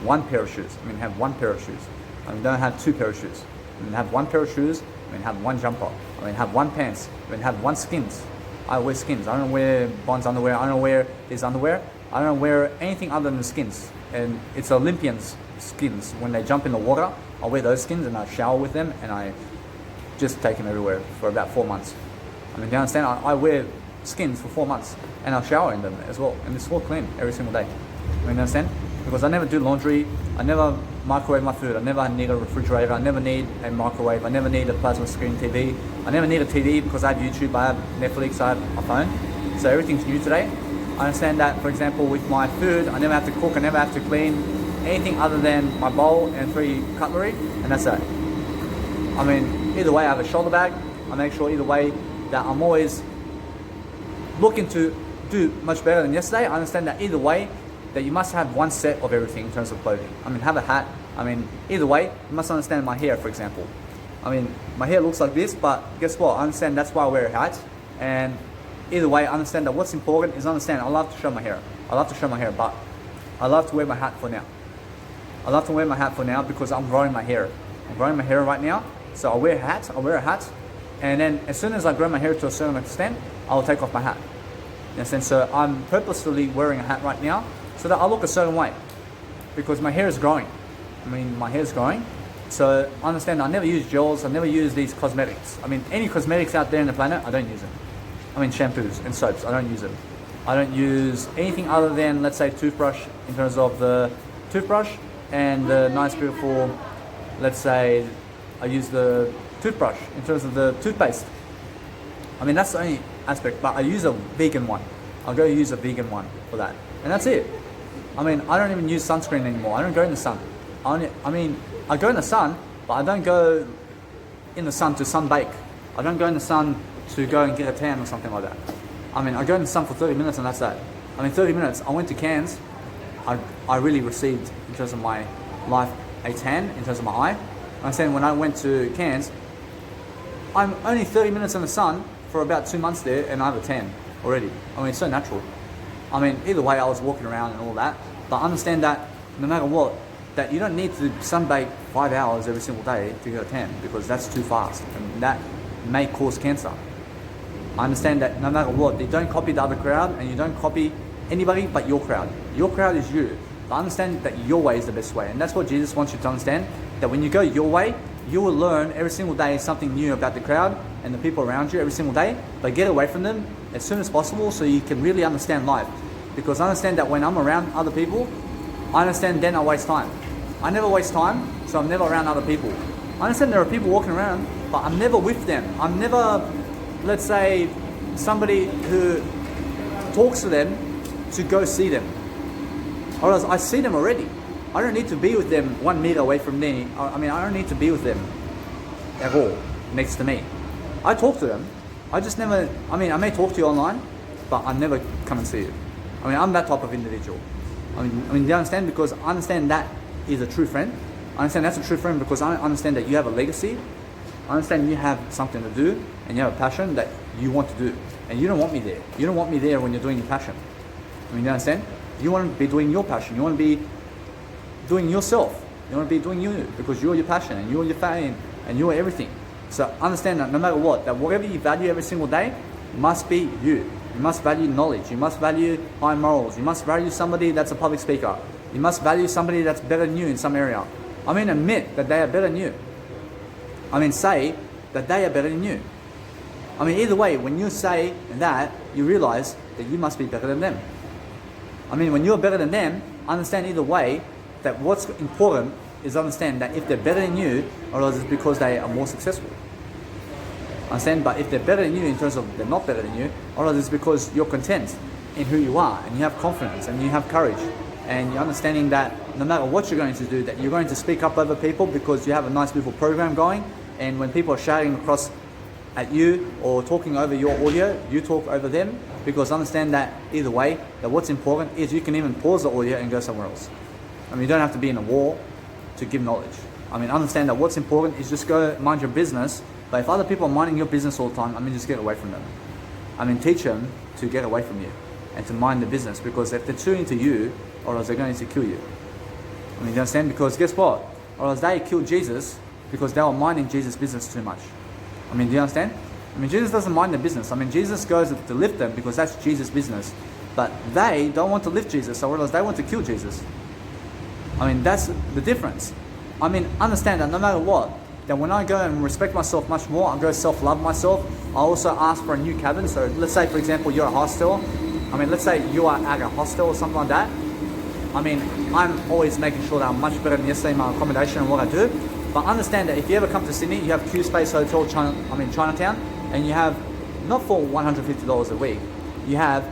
One pair of shoes. I mean, have one pair of shoes. I mean, don't have two pair of shoes. I mean, have one pair of shoes. I mean, have one jumper. I mean, have one pants. I mean, have one skins. I wear skins. I don't wear Bond's underwear. I don't wear his underwear. I don't wear anything other than skins. And it's Olympians' skins. When they jump in the water, I wear those skins and I shower with them, and I just take them everywhere for about 4 months. I mean, do you understand? I wear skins for 4 months and I'll shower in them as well. And it's all clean every single day. I mean, you understand? Because I never do laundry. I never microwave my food. I never need a refrigerator. I never need a microwave. I never need a plasma screen TV. I never need a TV because I have YouTube, I have Netflix, I have a phone. So everything's new today. I understand that, for example, with my food, I never have to cook, I never have to clean. anything other than my bowl and 3 cutlery, and that's it. I mean, either way, I have a shoulder bag. I make sure either way that I'm always looking to do much better than yesterday. I understand that either way, that you must have one set of everything in terms of clothing. I mean, have a hat. I mean, either way, you must understand my hair, for example. I mean, my hair looks like this, but guess what? I understand that's why I wear a hat. And either way, I understand that what's important is understand I love to show my hair. I love to show my hair, but I love to wear my hat for now. I love to wear my hat for now because I'm growing my hair. I'm growing my hair right now. So I wear a hat. And then as soon as I grow my hair to a certain extent, I'll take off my hat. In a sense, so I'm purposefully wearing a hat right now so that I look a certain way because my hair is growing. I mean, my hair is growing. So understand, I never use gels, I never use these cosmetics. I mean, any cosmetics out there in the planet, I don't use them. I mean, shampoos and soaps, I don't use them. I don't use anything other than, let's say, toothbrush in terms of the toothbrush and the nice, beautiful, let's say, I use the toothbrush in terms of the toothpaste. I mean, that's the only aspect, but I use a vegan one. I'll go use a vegan one for that. And that's it. I mean, I don't even use sunscreen anymore. I don't go in the sun. I go in the sun, but I don't go in the sun to sunbake. I don't go in the sun to go and get a tan or something like that. I mean, I go in the sun for 30 minutes and that's that. I mean, 30 minutes. I went to Cairns. I really received, in terms of my life, a tan in terms of my eye. I'm saying when I went to Cairns, I'm only 30 minutes in the sun for about 2 months there and I have a tan already. I mean, it's so natural. I mean, either way, I was walking around and all that. But understand that no matter what, that you don't need to sunbake 5 hours every single day to get a tan because that's too fast and that may cause cancer. I understand that no matter what, you don't copy the other crowd and you don't copy anybody but your crowd. Your crowd is you. But understand that your way is the best way. And that's what Jesus wants you to understand, that when you go your way, you will learn every single day something new about the crowd and the people around you every single day, but get away from them as soon as possible so you can really understand life. Because I understand that when I'm around other people, I understand then I waste time. I never waste time, so I'm never around other people. I understand there are people walking around, but I'm never with them. I'm never, let's say, somebody who talks to them to go see them. Or else I see them already. I don't need to be with them 1 meter away from me. I mean, I don't need to be with them at all next to me. I talk to them. I just never, I mean, I may talk to you online, but I never come and see you. I mean, I'm that type of individual. I mean, do you understand? Because I understand that is a true friend. I understand that's a true friend because I understand that you have a legacy. I understand you have something to do and you have a passion that you want to do. And you don't want me there. You don't want me there when you're doing your passion. I mean, you understand? You want to be doing your passion. You want to be doing yourself. You want to be doing you because you're your passion and you're your fame and you're everything. So understand that no matter what, that whatever you value every single day must be you. You must value knowledge. You must value high morals. You must value somebody that's a public speaker. You must value somebody that's better than you in some area. I mean, admit that they are better than you. I mean, say that they are better than you. I mean, either way, when you say that, you realize that you must be better than them. I mean, when you're better than them, understand either way that what's important is understand that if they're better than you, or else it's because they are more successful. Understand? But if they're better than you in terms of they're not better than you, or else it's because you're content in who you are, and you have confidence, and you have courage, and you're understanding that no matter what you're going to do, that you're going to speak up over people because you have a nice, beautiful program going, and when people are shouting across at you or talking over your audio, you talk over them, because understand that either way, that what's important is you can even pause the audio and go somewhere else. I mean, you don't have to be in a war to give knowledge. I mean, understand that what's important is just go mind your business, but if other people are minding your business all the time, I mean, just get away from them. I mean, teach them to get away from you and to mind the business, because if they're too into you, or else they're going to kill you. I mean, you understand? Because guess what? Or else they killed Jesus because they were minding Jesus' business too much. I mean, do you understand? I mean, Jesus doesn't mind the business. I mean, Jesus goes to lift them because that's Jesus' business. But they don't want to lift Jesus, or else they want to kill Jesus. I mean, that's the difference. I mean, understand that no matter what, that when I go and respect myself much more, I go self-love myself, I also ask for a new cabin. So let's say, for example, you're a hostel. I mean, let's say you are at a hostel or something like that. I mean, I'm always making sure that I'm much better than yesterday in my accommodation and what I do. But understand that if you ever come to Sydney, you have Q Space Hotel, Chinatown, and you have, not for $150 a week, you have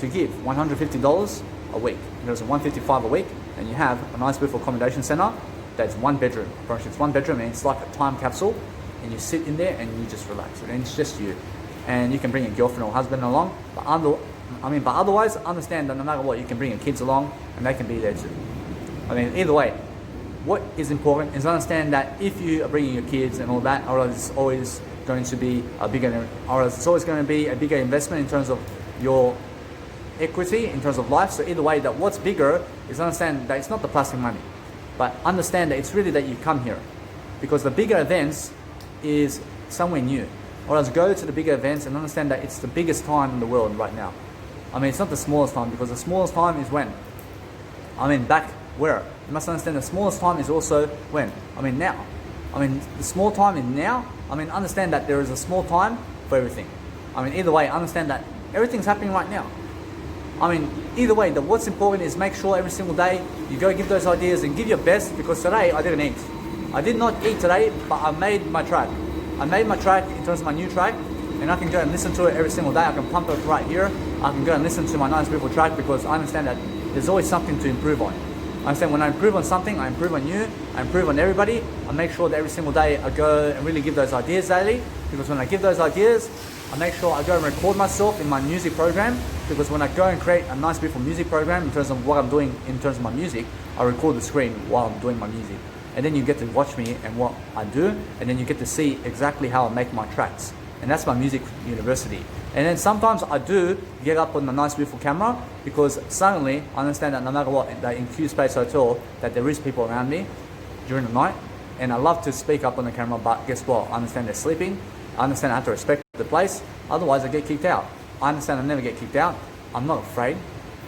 to give $150 a week. It goes to $155 a week, and you have a nice beautiful accommodation center that's one bedroom. It's one bedroom, and it's like a time capsule, and you sit in there and you just relax, and it's just you. And you can bring your girlfriend or husband along, but otherwise, understand that no matter what, you can bring your kids along, and they can be there too. I mean, either way, what is important is understand that if you are bringing your kids and all that, or it's always going to be a bigger investment in terms of your equity, in terms of life. So either way, that what's bigger is understand that it's not the plastic money, but understand that it's really that you come here, because the bigger events is somewhere new. Or else go to the bigger events and understand that it's the biggest time in the world right now. I mean, it's not the smallest time, because the smallest time is when? I mean, back where? You must understand the smallest time is also when? I mean, now. I mean, the small time is now. I mean, understand that there is a small time for everything. I mean, either way, understand that everything's happening right now. I mean, either way, what's important is make sure every single day you go give those ideas and give your best, because today I didn't eat. I did not eat today, but I made my track. I made my track in terms of my new track, and I can go and listen to it every single day. I can pump it right here. I can go and listen to my nice beautiful track, because I understand that there's always something to improve on. I understand when I improve on something, I improve on you, I improve on everybody. I make sure that every single day I go and really give those ideas daily, because when I give those ideas, I make sure I go and record myself in my music program, because when I go and create a nice beautiful music program in terms of what I'm doing in terms of my music, I record the screen while I'm doing my music. And then you get to watch me and what I do, and then you get to see exactly how I make my tracks. And that's my music university. And then sometimes I do get up on a nice beautiful camera, because suddenly I understand that no matter what, that in Q Space Hotel, that there is people around me during the night, and I love to speak up on the camera, but guess what? I understand they're sleeping. I understand I have to respect the place, otherwise I get kicked out. I understand I never get kicked out. I'm not afraid,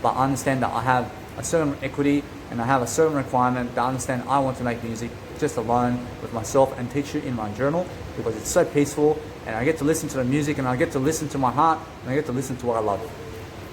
but I understand that I have a certain equity and I have a certain requirement that I understand I want to make music just alone with myself and teach you in my journal, because it's so peaceful, and I get to listen to the music, and I get to listen to my heart, and I get to listen to what I love.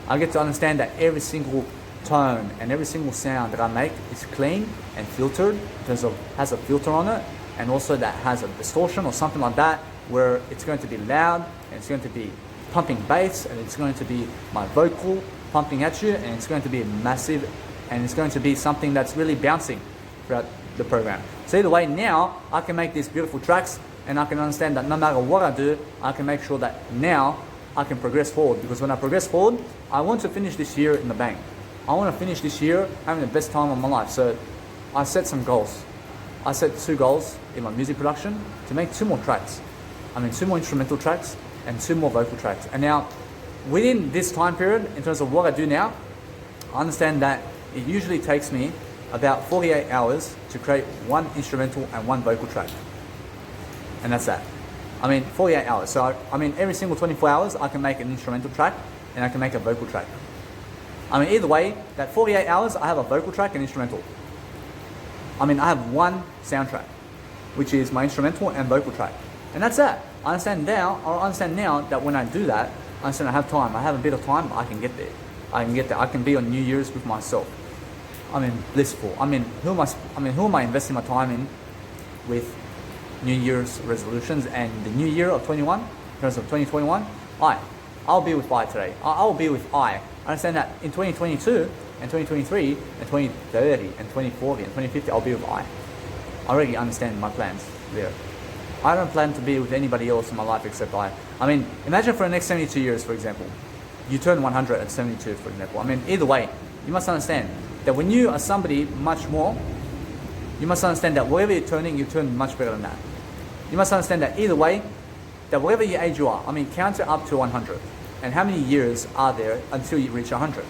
I get to understand that every single tone and every single sound that I make is clean and filtered, in terms of has a filter on it, and also that has a distortion or something like that, where it's going to be loud, and it's going to be pumping bass, and it's going to be my vocal pumping at you, and it's going to be massive, and it's going to be something that's really bouncing throughout the program. So either way, now I can make these beautiful tracks, and I can understand that no matter what I do, I can make sure that now I can progress forward, because when I progress forward, I want to finish this year in the bank. I want to finish this year having the best time of my life. So I set some goals. I set 2 goals in my music production to make 2 more tracks. I mean 2 more instrumental tracks and 2 more vocal tracks. And now within this time period, in terms of what I do now, I understand that it usually takes me about 48 hours to create 1 instrumental and 1 vocal track. And that's that. I mean 48 hours. So I mean every single 24 hours I can make an instrumental track and I can make a vocal track. I mean either way, that 48 hours I have a vocal track and instrumental. I mean I have 1 soundtrack, which is my instrumental and vocal track. And that's that. I understand now that when I do that, I understand I have time. I have a bit of time, but I can get there. I can be on New Year's with myself. I mean, blissful. I mean, who am I investing my time in with New Year's resolutions and the new year of 21, in terms of 2021? I'll be with I today. I'll be with I. I understand that in 2022 and 2023 and 2030 and 2040 and 2050, I'll be with I. I already understand my plans there. I don't plan to be with anybody else in my life except I. I mean, imagine for the next 72 years, for example. You turn 100 at 72, for example. I mean, either way, you must understand that when you are somebody much more, you must understand that whatever you're turning, you turn much better than that. You must understand that either way, that whatever your age you are, I mean, count it up to 100. And how many years are there until you reach 100?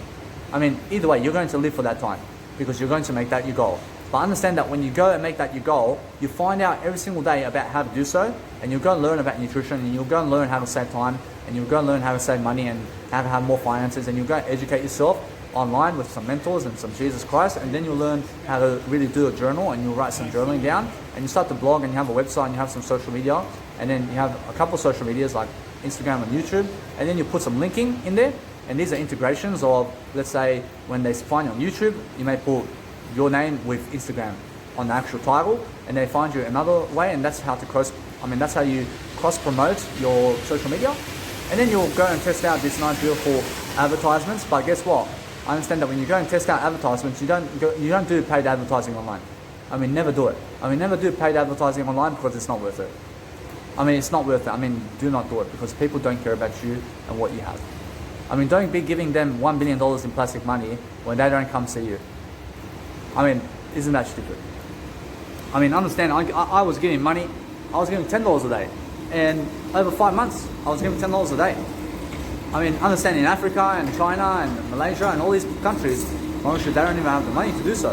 I mean, either way, you're going to live for that time, because you're going to make that your goal. But understand that when you go and make that your goal, you find out every single day about how to do so, and you'll go and learn about nutrition, and you'll go and learn how to save time, and you'll go and learn how to save money and how to have more finances, and you'll go and educate yourself online with some mentors and some Jesus Christ, and then you'll learn how to really do a journal, and you'll write some journaling down, and you start to blog, and you have a website, and you have some social media, and then you have a couple of social medias like Instagram and YouTube, and then you put some linking in there, and these are integrations of, let's say, when they find you on YouTube, you may put your name with Instagram on the actual title, and they find you another way, and that's how that's how you cross promote your social media. And then you'll go and test out this nice beautiful advertisements, but guess what? I understand that when you go and test out advertisements, you don't do paid advertising online. I mean, never do it. I mean, never do paid advertising online because it's not worth it. I mean, it's not worth it. I mean, do not do it because people don't care about you and what you have. I mean, don't be giving them $1 billion in plastic money when they don't come see you. I mean, isn't that stupid? I mean, understand, I was getting money, I was getting $10 a day. And over 5 months, I was getting $10 a day. I mean, understand in Africa and China and Malaysia and all these countries, honestly, they don't even have the money to do so.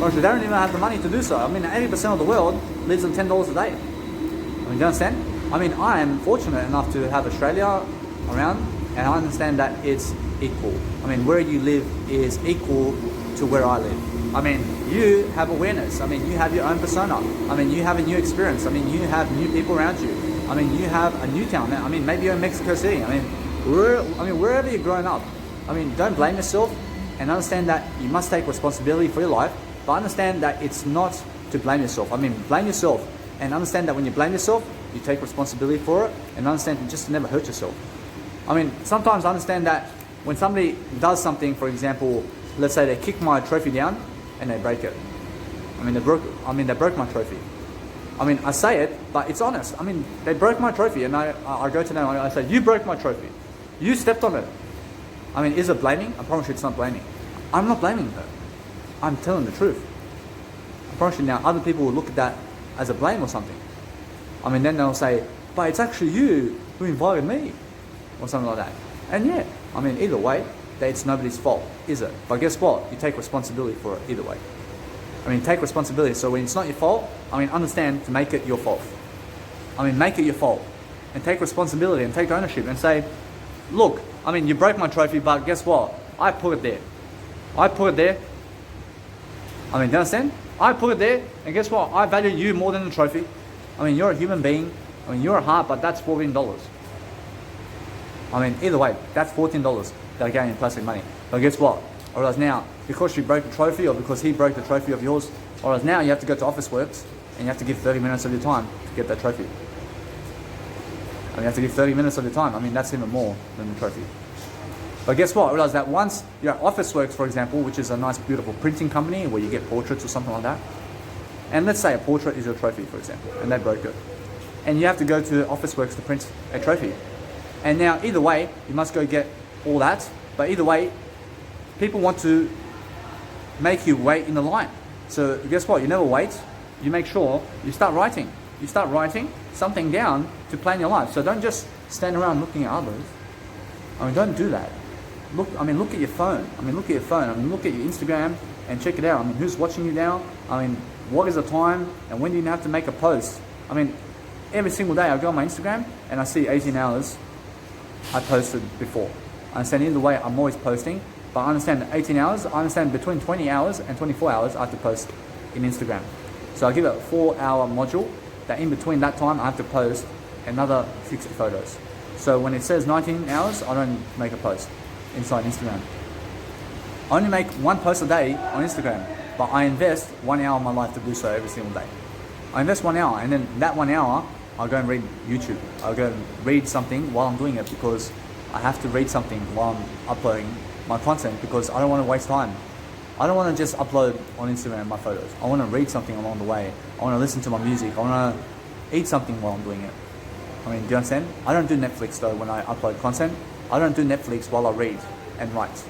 Honestly, they don't even have the money to do so. I mean, 80% of the world lives on $10 a day. I mean, do you understand? I mean, I am fortunate enough to have Australia around, and I understand that it's equal. I mean, where you live is equal to where I live. I mean, you have awareness. I mean, you have your own persona. I mean, you have a new experience. I mean, you have new people around you. I mean, you have a new town. I mean, maybe you're in Mexico City. I mean, wherever you're growing up. I mean, don't blame yourself and understand that you must take responsibility for your life, but understand that it's not to blame yourself. I mean, blame yourself and understand that when you blame yourself, you take responsibility for it and understand just to never hurt yourself. I mean, sometimes I understand that when somebody does something, for example, let's say they kick my trophy down and they break it. I mean, they broke my trophy. I mean, I say it, but it's honest. I mean, they broke my trophy and I go to them and I say, you broke my trophy. You stepped on it. I mean, is it blaming? I promise you it's not blaming. I'm not blaming her. I'm telling the truth. I promise you now, other people will look at that as a blame or something. I mean, then they'll say, but it's actually you who invited me. Or something like that. And yeah, I mean, either way, it's nobody's fault, is it? But guess what? You take responsibility for it either way. I mean, take responsibility. So when it's not your fault, I mean, understand to make it your fault. I mean, make it your fault. And take responsibility and take ownership and say, look, I mean, you broke my trophy, but guess what? I put it there. I put it there. I mean, do you understand? I put it there, and guess what? I value you more than the trophy. I mean, you're a human being. I mean, you're a heart, but that's $14. I mean, either way, that's $14 that I gain in plastic money. But guess what? I realize now, because you broke the trophy or because he broke the trophy of yours, I realize now you have to go to Officeworks and you have to give 30 minutes of your time to get that trophy. I mean, you have to give 30 minutes of your time. I mean, that's even more than the trophy. But guess what? I realize that once you're at Officeworks, for example, which is a nice, beautiful printing company where you get portraits or something like that. And let's say a portrait is your trophy, for example, and they broke it. And you have to go to Officeworks to print a trophy. And now, either way, you must go get all that. But either way, people want to make you wait in the line. So guess what? You never wait. You make sure you start writing. You start writing something down to plan your life. So don't just stand around looking at others. I mean, don't do that. Look at your phone. Look at your Instagram and check it out. I mean, who's watching you now? I mean, what is the time and when do you have to make a post? I mean, every single day I go on my Instagram and I see 18 hours I posted before. I understand either way I'm always posting, but I understand 18 hours, I understand between 20 hours and 24 hours I have to post in Instagram. So I give it a 4-hour module that in between that time I have to post another 60 photos. So when it says 19 hours, I don't make a post inside Instagram. I only make one post a day on Instagram, but I invest 1 hour of my life to do so every single day. I invest 1 hour, and then that 1 hour I'll go and read YouTube. I'll go and read something while I'm doing it because I have to read something while I'm uploading my content because I don't want to waste time. I don't want to just upload on Instagram my photos. I want to read something along the way. I want to listen to my music. I want to eat something while I'm doing it. I mean, do you understand? I don't do Netflix though when I upload content. I don't do Netflix while I read and write.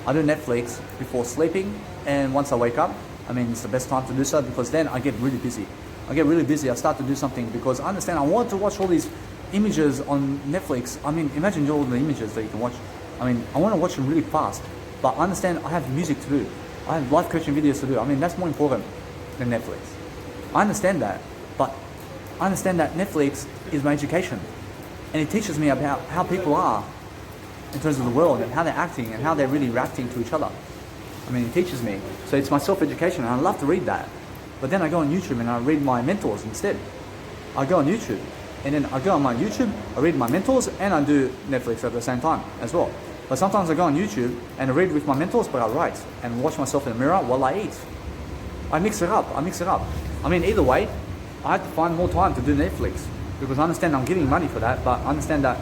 I do Netflix before sleeping and once I wake up. I mean, it's the best time to do so because then I get really busy. I start to do something because I understand I want to watch all these images on Netflix. I mean, imagine all the images that you can watch. I mean, I want to watch them really fast, but I understand I have music to do. I have life coaching videos to do. I mean, that's more important than Netflix. I understand that, but I understand that Netflix is my education and it teaches me about how people are in terms of the world and how they're acting and how they're really reacting to each other. I mean, it teaches me. So it's my self-education and I love to read that. But then I go on YouTube and I read my mentors instead. I go on YouTube and then I go on my YouTube, I read my mentors and I do Netflix at the same time as well. But sometimes I go on YouTube and I read with my mentors, but I write and watch myself in the mirror while I eat. I mix it up. I mean, either way, I have to find more time to do Netflix because I understand I'm giving money for that, but I understand that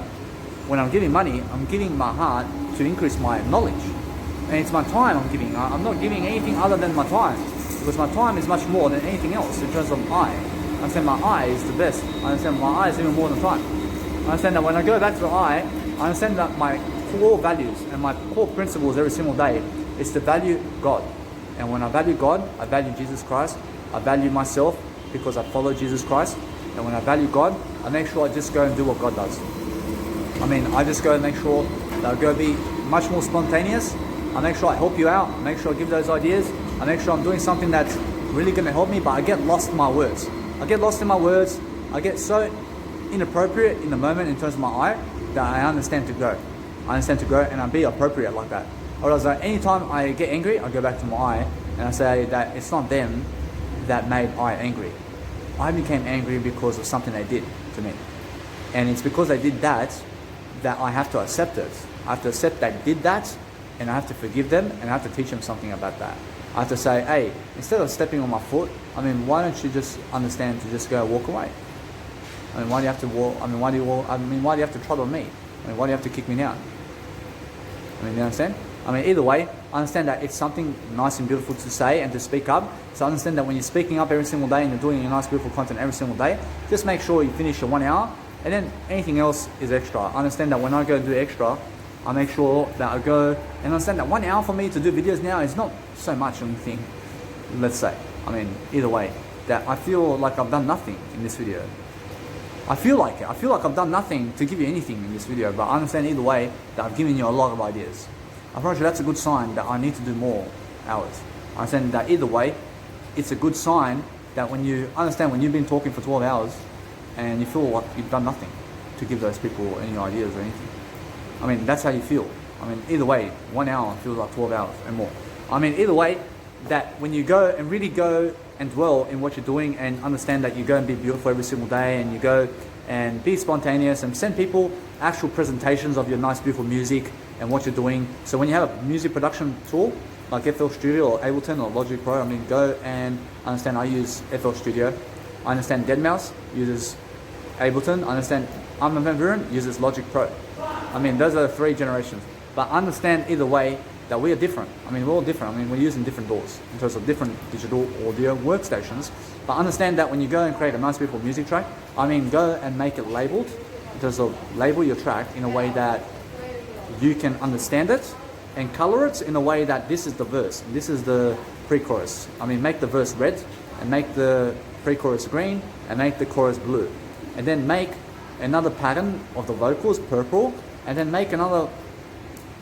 when I'm giving money, I'm giving my heart to increase my knowledge. And it's my time I'm giving. I'm not giving anything other than my time. Because my time is much more than anything else in terms of I understand my I is the best. I understand my I is even more than time. I understand that when I go back to the I understand that my core values and my core principles every single day is to value God. And when I value God, I value Jesus Christ. I value myself because I follow Jesus Christ. And when I value God, I make sure I just go and do what God does. I mean, I just go and make sure that I go be much more spontaneous. I make sure I help you out. I make sure I give those ideas. I make sure I'm doing something that's really going to help me, but I get lost in my words. I get lost in my words. I get so inappropriate in the moment in terms of my I that I understand to go. I understand to go and I be appropriate like that. Otherwise, like, anytime I get angry, I go back to my I and I say that it's not them that made I angry. I became angry because of something they did to me. And it's because they did that I have to accept it. I have to accept they did that, and I have to forgive them, and I have to teach them something about that. I have to say, hey, instead of stepping on my foot, I mean, why don't you just understand to just go walk away? I mean, why do you have to walk? I mean, why do you have to trot on me? I mean, why do you have to kick me down? I mean, you understand? I mean, either way, I understand that it's something nice and beautiful to say and to speak up. So I understand that when you're speaking up every single day and you're doing your nice, beautiful content every single day, just make sure you finish your 1 hour, and then anything else is extra. I understand that when I go do extra, I make sure that I go and understand that 1 hour for me to do videos now is not so much or anything, let's say. I mean, either way, that I feel like I've done nothing in this video. I feel like it. I feel like I've done nothing to give you anything in this video, but I understand either way that I've given you a lot of ideas. I promise you that's a good sign that I need to do more hours. I understand that either way, it's a good sign that when you understand when you've been talking for 12 hours and you feel like you've done nothing to give those people any ideas or anything. I mean, that's how you feel. I mean, either way, 1 hour feels like 12 hours and more. I mean, either way, that when you go and really go and dwell in what you're doing and understand that you go and be beautiful every single day and you go and be spontaneous and send people actual presentations of your nice, beautiful music and what you're doing. So when you have a music production tool like FL Studio or Ableton or Logic Pro, I mean, go and understand I use FL Studio. I understand Deadmau5 uses Ableton. I understand Armin van Buuren uses Logic Pro. I mean, those are the 3 generations. But understand either way that we are different. I mean, we're all different. I mean, we're using different DAWs in terms of different digital audio workstations. But understand that when you go and create a nice, beautiful music track, I mean, go and make it labeled in terms of label your track in a way that you can understand it and color it in a way that this is the verse, this is the pre-chorus. I mean, make the verse red and make the pre-chorus green and make the chorus blue. And then make another pattern of the vocals purple and then make another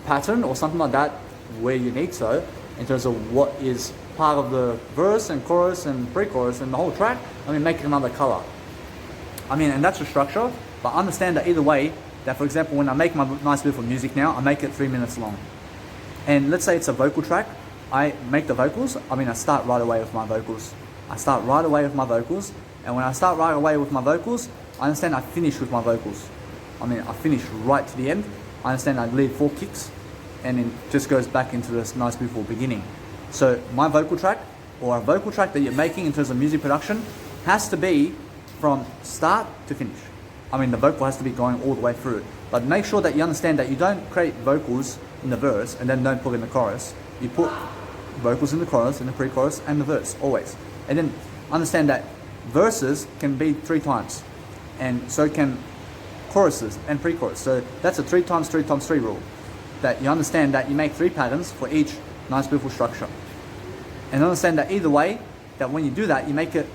pattern or something like that where you need so in terms of what is part of the verse and chorus and pre-chorus and the whole track. I mean, make another color. I mean, and that's the structure, but understand that either way, that for example, when I make my nice beautiful music now, I make it 3 minutes long. And let's say it's a vocal track, I make the vocals, I mean, I start right away with my vocals. I start right away with my vocals, and when I start right away with my vocals, I understand I finish with my vocals. I mean, I finish right to the end. I understand I leave 4 kicks, and then just goes back into this nice beautiful beginning. So my vocal track, or a vocal track that you're making in terms of music production, has to be from start to finish. I mean, the vocal has to be going all the way through. But make sure that you understand that you don't create vocals in the verse and then don't put in the chorus. You put vocals in the chorus, in the pre-chorus, and the verse, always. And then understand that verses can be 3 times. And so can choruses and pre-chorus. So that's a 3 times 3 times 3 rule. That you understand that you make 3 patterns for each nice, beautiful structure. And understand that either way, that when you do that, you make it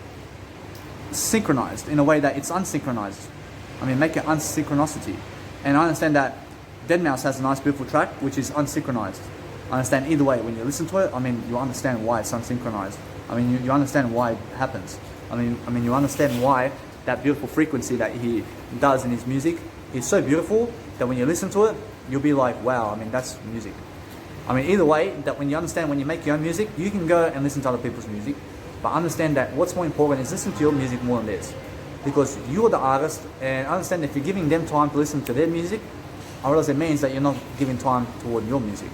synchronized in a way that it's unsynchronized. I mean, make it unsynchronicity. And I understand that Deadmau5 has a nice, beautiful track, which is unsynchronized. I understand either way, when you listen to it, I mean, you understand why it's unsynchronized. I mean, you understand why it happens. I mean, you understand why that beautiful frequency that he does in his music is so beautiful that when you listen to it, you'll be like, wow, I mean, that's music. I mean, either way, that when you understand when you make your own music, you can go and listen to other people's music, but understand that what's more important is listen to your music more than theirs. Because you're the artist, and understand if you're giving them time to listen to their music, I realize it means that you're not giving time toward your music.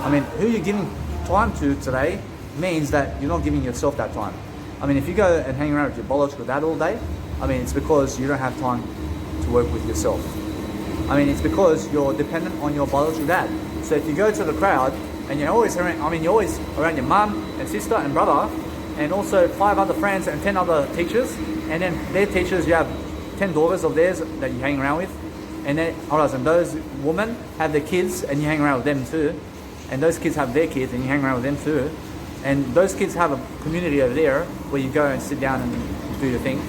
I mean, who you're giving time to today means that you're not giving yourself that time. I mean, if you go and hang around with your biological dad all day, I mean, it's because you don't have time to work with yourself. I mean, it's because you're dependent on your biological dad. So if you go to the crowd and you're always around, you're always around your mum and sister and brother, and also 5 other friends and 10 other teachers, and then their teachers, you have 10 daughters of theirs that you hang around with, and then and those women have their kids and you hang around with them too, and those kids have their kids and you hang around with them too, and those kids have a community over there where you go and sit down and do your thing.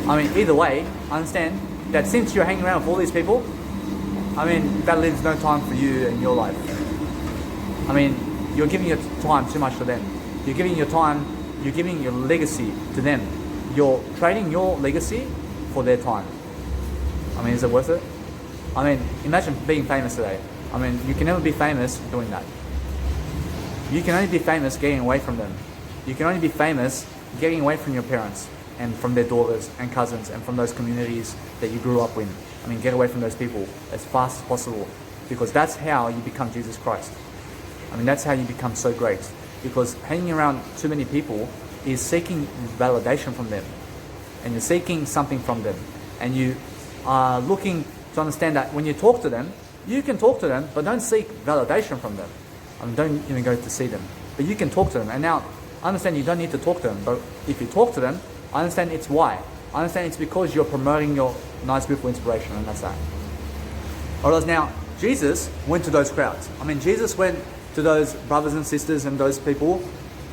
I mean, either way, understand that since you're hanging around with all these people, I mean, that leaves no time for you in your life. I mean, you're giving your time too much to them. You're giving your time, you're giving your legacy to them. You're trading your legacy for their time. I mean, is it worth it? I mean, imagine being famous today. I mean, you can never be famous doing that. You can only be famous getting away from them. You can only be famous getting away from your parents and from their daughters and cousins and from those communities that you grew up in. I mean, get away from those people as fast as possible, because that's how you become Jesus Christ. I mean, that's how you become so great, because hanging around too many people is seeking validation from them, and you're seeking something from them, and you are looking to understand that when you talk to them, you can talk to them, but don't seek validation from them. I mean, don't even go to see them, but you can talk to them. And now, I understand you don't need to talk to them, but if you talk to them, I understand it's why. I understand it's because you're promoting your nice, beautiful inspiration, and that's that. Whereas now, Jesus went to those crowds. I mean, Jesus went to those brothers and sisters and those people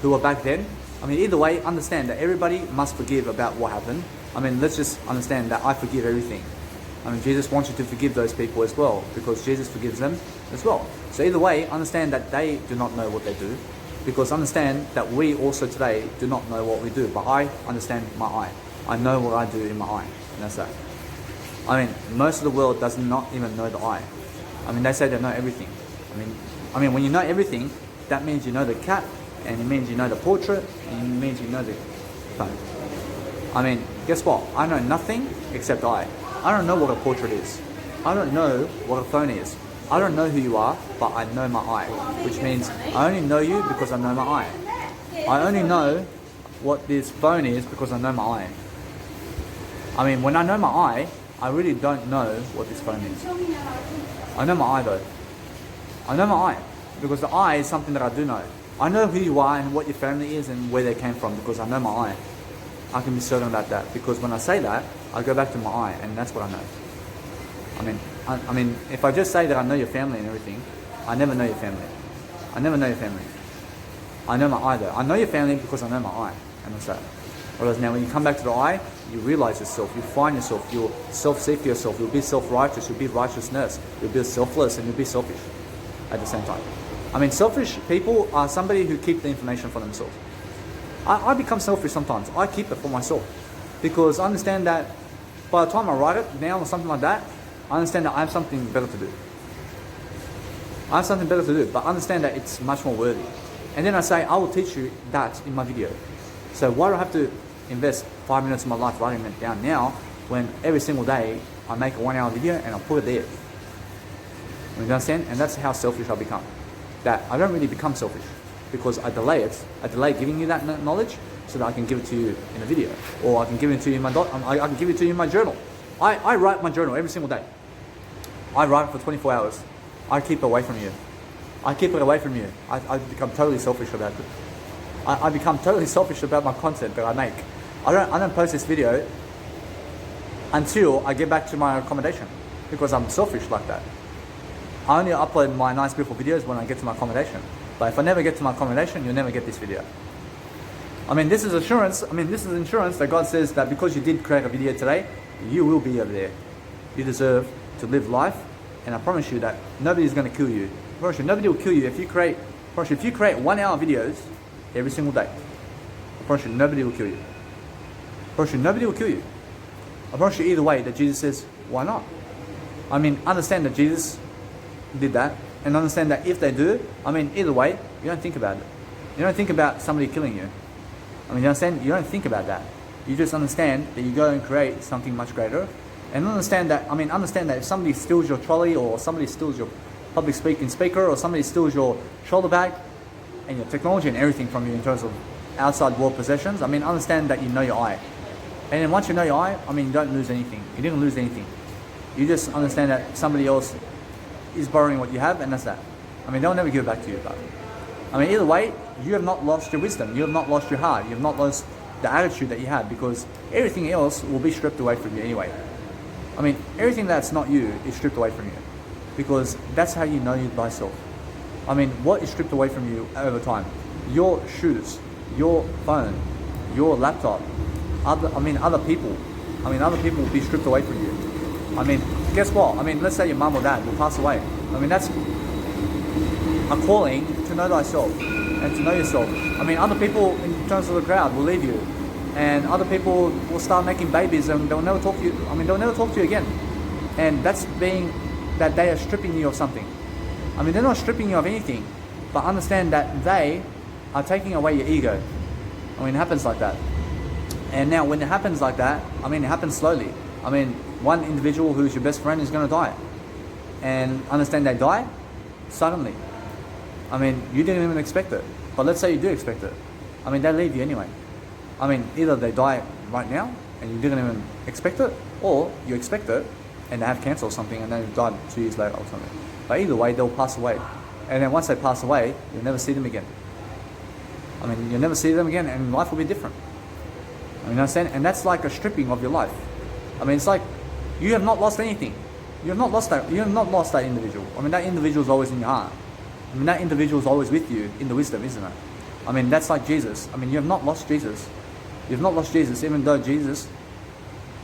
who were back then. I mean, either way, understand that everybody must forgive about what happened. I mean, let's just understand that I forgive everything. I mean, Jesus wants you to forgive those people as well, because Jesus forgives them as well. So either way, understand that they do not know what they do, because understand that we also today do not know what we do. But I understand my eye. I know what I do in my eye, and that's that. I mean, most of the world does not even know the eye. I mean, they say they know everything. I mean, when you know everything, that means you know the cat, and it means you know the portrait, and it means you know the phone. I mean, guess what? I know nothing except eye. I don't know what a portrait is. I don't know what a phone is. I don't know who you are, but I know my eye, which means I only know you because I know my eye. I only know what this phone is because I know my eye. I mean, when I know my eye, I really don't know what this phone is. I know my eye though. I know my eye, because the eye is something that I do know. I know who you are and what your family is and where they came from, because I know my eye. I can be certain about that, because when I say that, I go back to my eye, and that's what I know. I mean, if I just say that I know your family and everything, I never know your family. I never know your family. I know my eye though. I know your family because I know my eye, and that's that. Whereas now when you come back to the eye, you realize yourself, you find yourself, you'll self-seek yourself, you'll be self-righteous, you'll be righteousness, you'll be selfless, and you'll be selfish at the same time. I mean, selfish people are somebody who keep the information for themselves. I become selfish sometimes. I keep it for myself, because I understand that by the time I write it down or something like that, I understand that I have something better to do. I have something better to do, but I understand that it's much more worthy. And then I say, I will teach you that in my video. So why do I have to invest 5 minutes of my life writing it down now, when every single day I make a 1 hour video and I put it there? You understand? And that's how selfish I become. That I don't really become selfish, because I delay it. I delay giving you that knowledge so that I can give it to you in a video, or I can give it to you in my I can give it to you in my journal. I write my journal every single day. I write it for 24 hours. I keep it away from you. I keep it away from you. I become totally selfish about it. I become totally selfish about my content that I make. I don't post this video until I get back to my accommodation, because I'm selfish like that. I only upload my nice beautiful videos when I get to my accommodation. But if I never get to my accommodation, you'll never get this video. I mean, this is assurance. I mean, this is insurance that God says that because you did create a video today, you will be over there. You deserve to live life, and I promise you that nobody's going to kill you. I promise you, nobody will kill you if you create 1 hour videos every single day. I promise you, nobody will kill you. I promise you, nobody will kill you. I promise you either way that Jesus says, why not? I mean, understand that Jesus did that, and understand that if they do, I mean, either way, you don't think about it. You don't think about somebody killing you. I mean, you understand? You don't think about that. You just understand that you go and create something much greater, and understand that if somebody steals your trolley, or somebody steals your public speaking speaker, or somebody steals your shoulder bag and your technology and everything from you in terms of outside world possessions, I mean, understand that you know your eye. And then once you know your eye, I mean, you don't lose anything. You didn't lose anything. You just understand that somebody else is borrowing what you have, and that's that. I mean, they'll never give it back to you. But I mean, either way, you have not lost your wisdom. You have not lost your heart. You have not lost the attitude that you had, because everything else will be stripped away from you anyway. I mean, everything that's not you is stripped away from you, because that's how you know you thyself. I mean, what is stripped away from you over time? Your shoes, your phone, your laptop, other people. I mean, other people will be stripped away from you. I mean, guess what? I mean, let's say your mum or dad will pass away. I mean, that's a calling to know thyself and to know yourself. I mean, other people in terms of the crowd will leave you, and other people will start making babies, and they'll never talk to you. I mean, they'll never talk to you again. And that's being that they are stripping you of something. I mean, they're not stripping you of anything, but understand that they are taking away your ego. I mean, it happens like that. And now when it happens like that, I mean, it happens slowly. I mean, one individual who's your best friend is going to die. And understand they die suddenly. I mean, you didn't even expect it. But let's say you do expect it. I mean, they leave you anyway. I mean, either they die right now and you didn't even expect it, or you expect it and they have cancer or something and then died 2 years later or something. But either way, they'll pass away. And then once they pass away, you'll never see them again. I mean, you'll never see them again, and life will be different. I mean, understand? And that's like a stripping of your life. I mean, it's like you have not lost anything. You have not lost that. You have not lost that individual. I mean, that individual is always in your heart. I mean, that individual is always with you in the wisdom, isn't it? I mean, that's like Jesus. I mean, you have not lost Jesus. You have not lost Jesus, even though Jesus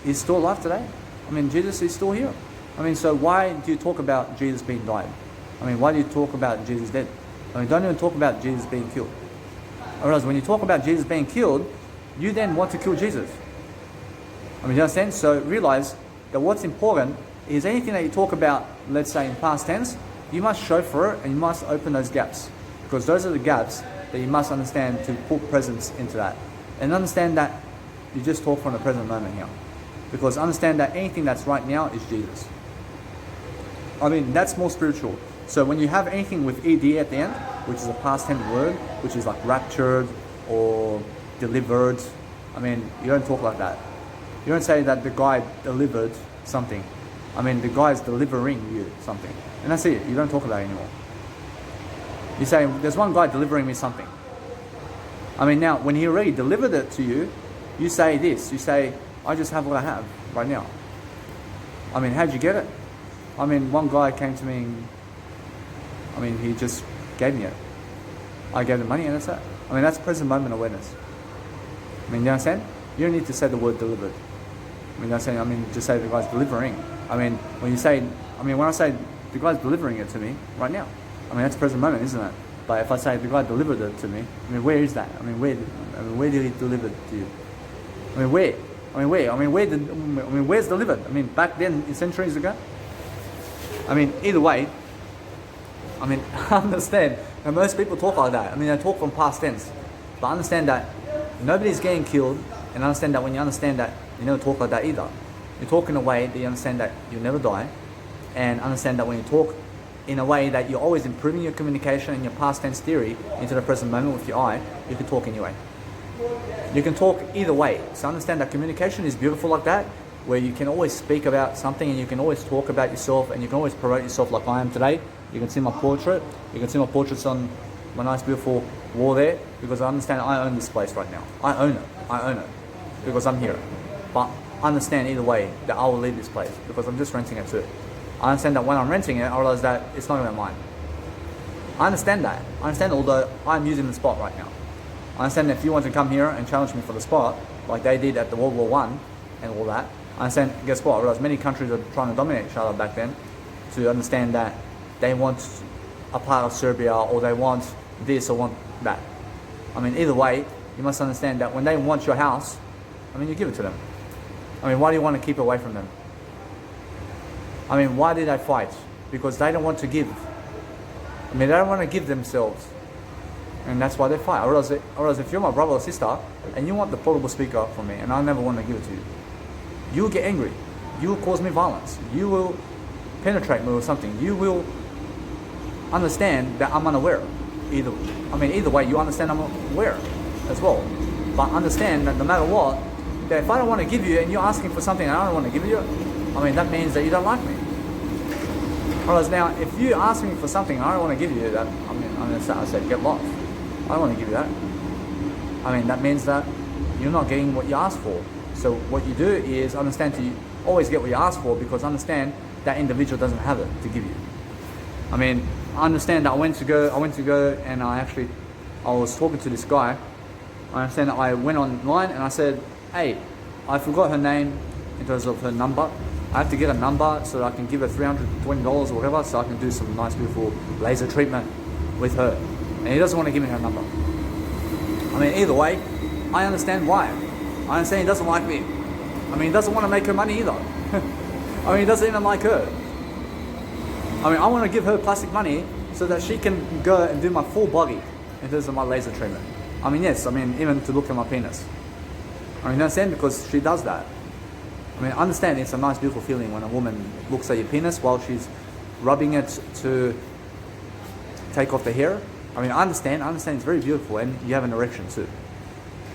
is still alive today. I mean, Jesus is still here. I mean, so why do you talk about Jesus being died? I mean, why do you talk about Jesus dead? I mean, don't even talk about Jesus being killed. Whereas when you talk about Jesus being killed, you then want to kill Jesus. I mean, you understand? So realize that what's important is anything that you talk about, let's say in past tense, you must show for it and you must open those gaps. Because those are the gaps that you must understand to put presence into that. And understand that you just talk from the present moment here. Because understand that anything that's right now is Jesus. I mean, that's more spiritual. So when you have anything with ed at the end, which is a past tense word, which is like raptured or delivered, I mean, you don't talk like that. You don't say that the guy delivered something. I mean, the guy is delivering you something. And that's it. You don't talk about it anymore. You say, there's one guy delivering me something. I mean, now, when he already delivered it to you, you say this. You say, I just have what I have right now. I mean, how'd you get it? I mean, one guy came to me and, I mean, he just gave me it. I gave him money and that's it. I mean, that's present moment awareness. I mean, you understand? You don't need to say the word delivered. I mean, I mean, just say the guy's delivering. I mean, when you say, I mean, when I say the guy's delivering it to me right now, I mean, that's present moment, isn't it? But if I say the guy delivered it to me, I mean, where is that? I mean, where did he deliver it to you? I mean, where? Where's delivered? I mean, back then, centuries ago? I mean, either way, I mean, understand, and most people talk like that. I mean, they talk from past tense. But understand that nobody's getting killed, and understand that when you understand that, you never talk like that either. You talk in a way that you understand that you'll never die, and understand that when you talk in a way that you're always improving your communication and your past tense theory into the present moment with your eye, you can talk anyway. You can talk either way. So understand that communication is beautiful like that, where you can always speak about something and you can always talk about yourself and you can always promote yourself like I am today. You can see my portrait. You can see my portraits on my nice beautiful wall there, because I understand I own this place right now. I own it because I'm here. But understand either way that I will leave this place because I'm just renting it too. I understand that when I'm renting it, I realize that it's not even mine. I understand that. I understand, although I'm using the spot right now. I understand that if you want to come here and challenge me for the spot, like they did at the World War I and all that, I understand, guess what? I realize many countries are trying to dominate each other back then, to understand that they want a part of Serbia, or they want this or want that. I mean, either way, you must understand that when they want your house, I mean, you give it to them. I mean, why do you want to keep away from them? I mean, why did they fight? Because they don't want to give. I mean, they don't want to give themselves. And that's why they fight. Or else if you're my brother or sister, and you want the portable speaker from me, and I never want to give it to you, you will get angry. You will cause me violence. You will penetrate me or something. You will understand that I'm unaware. Either way, you understand I'm aware as well. But understand that no matter what, that if I don't want to give you and you're asking for something and I don't want to give you, I mean, that means that you don't like me. Whereas now, if you ask me for something and I don't want to give you that, I mean, I'm going to say, get lost. I don't want to give you that. I mean, that means that you're not getting what you asked for. So what you do is understand to always get what you ask for, because understand that individual doesn't have it to give you. I mean, I understand that I went to go and I was talking to this guy. I understand that I went online and I said, hey, I forgot her name in terms of her number. I have to get a number so that I can give her $320 or whatever, so I can do some nice beautiful laser treatment with her. And he doesn't want to give me her number. I mean, either way, I understand why. I understand he doesn't like me. I mean, he doesn't want to make her money either. I mean, he doesn't even like her. I mean, I want to give her plastic money so that she can go and do my full body in terms of my laser treatment. I mean, yes, I mean, even to look at my penis. I mean, you understand? Because she does that. I mean, understand it's a nice, beautiful feeling when a woman looks at your penis while she's rubbing it to take off the hair. I mean, I understand it's very beautiful, and you have an erection too.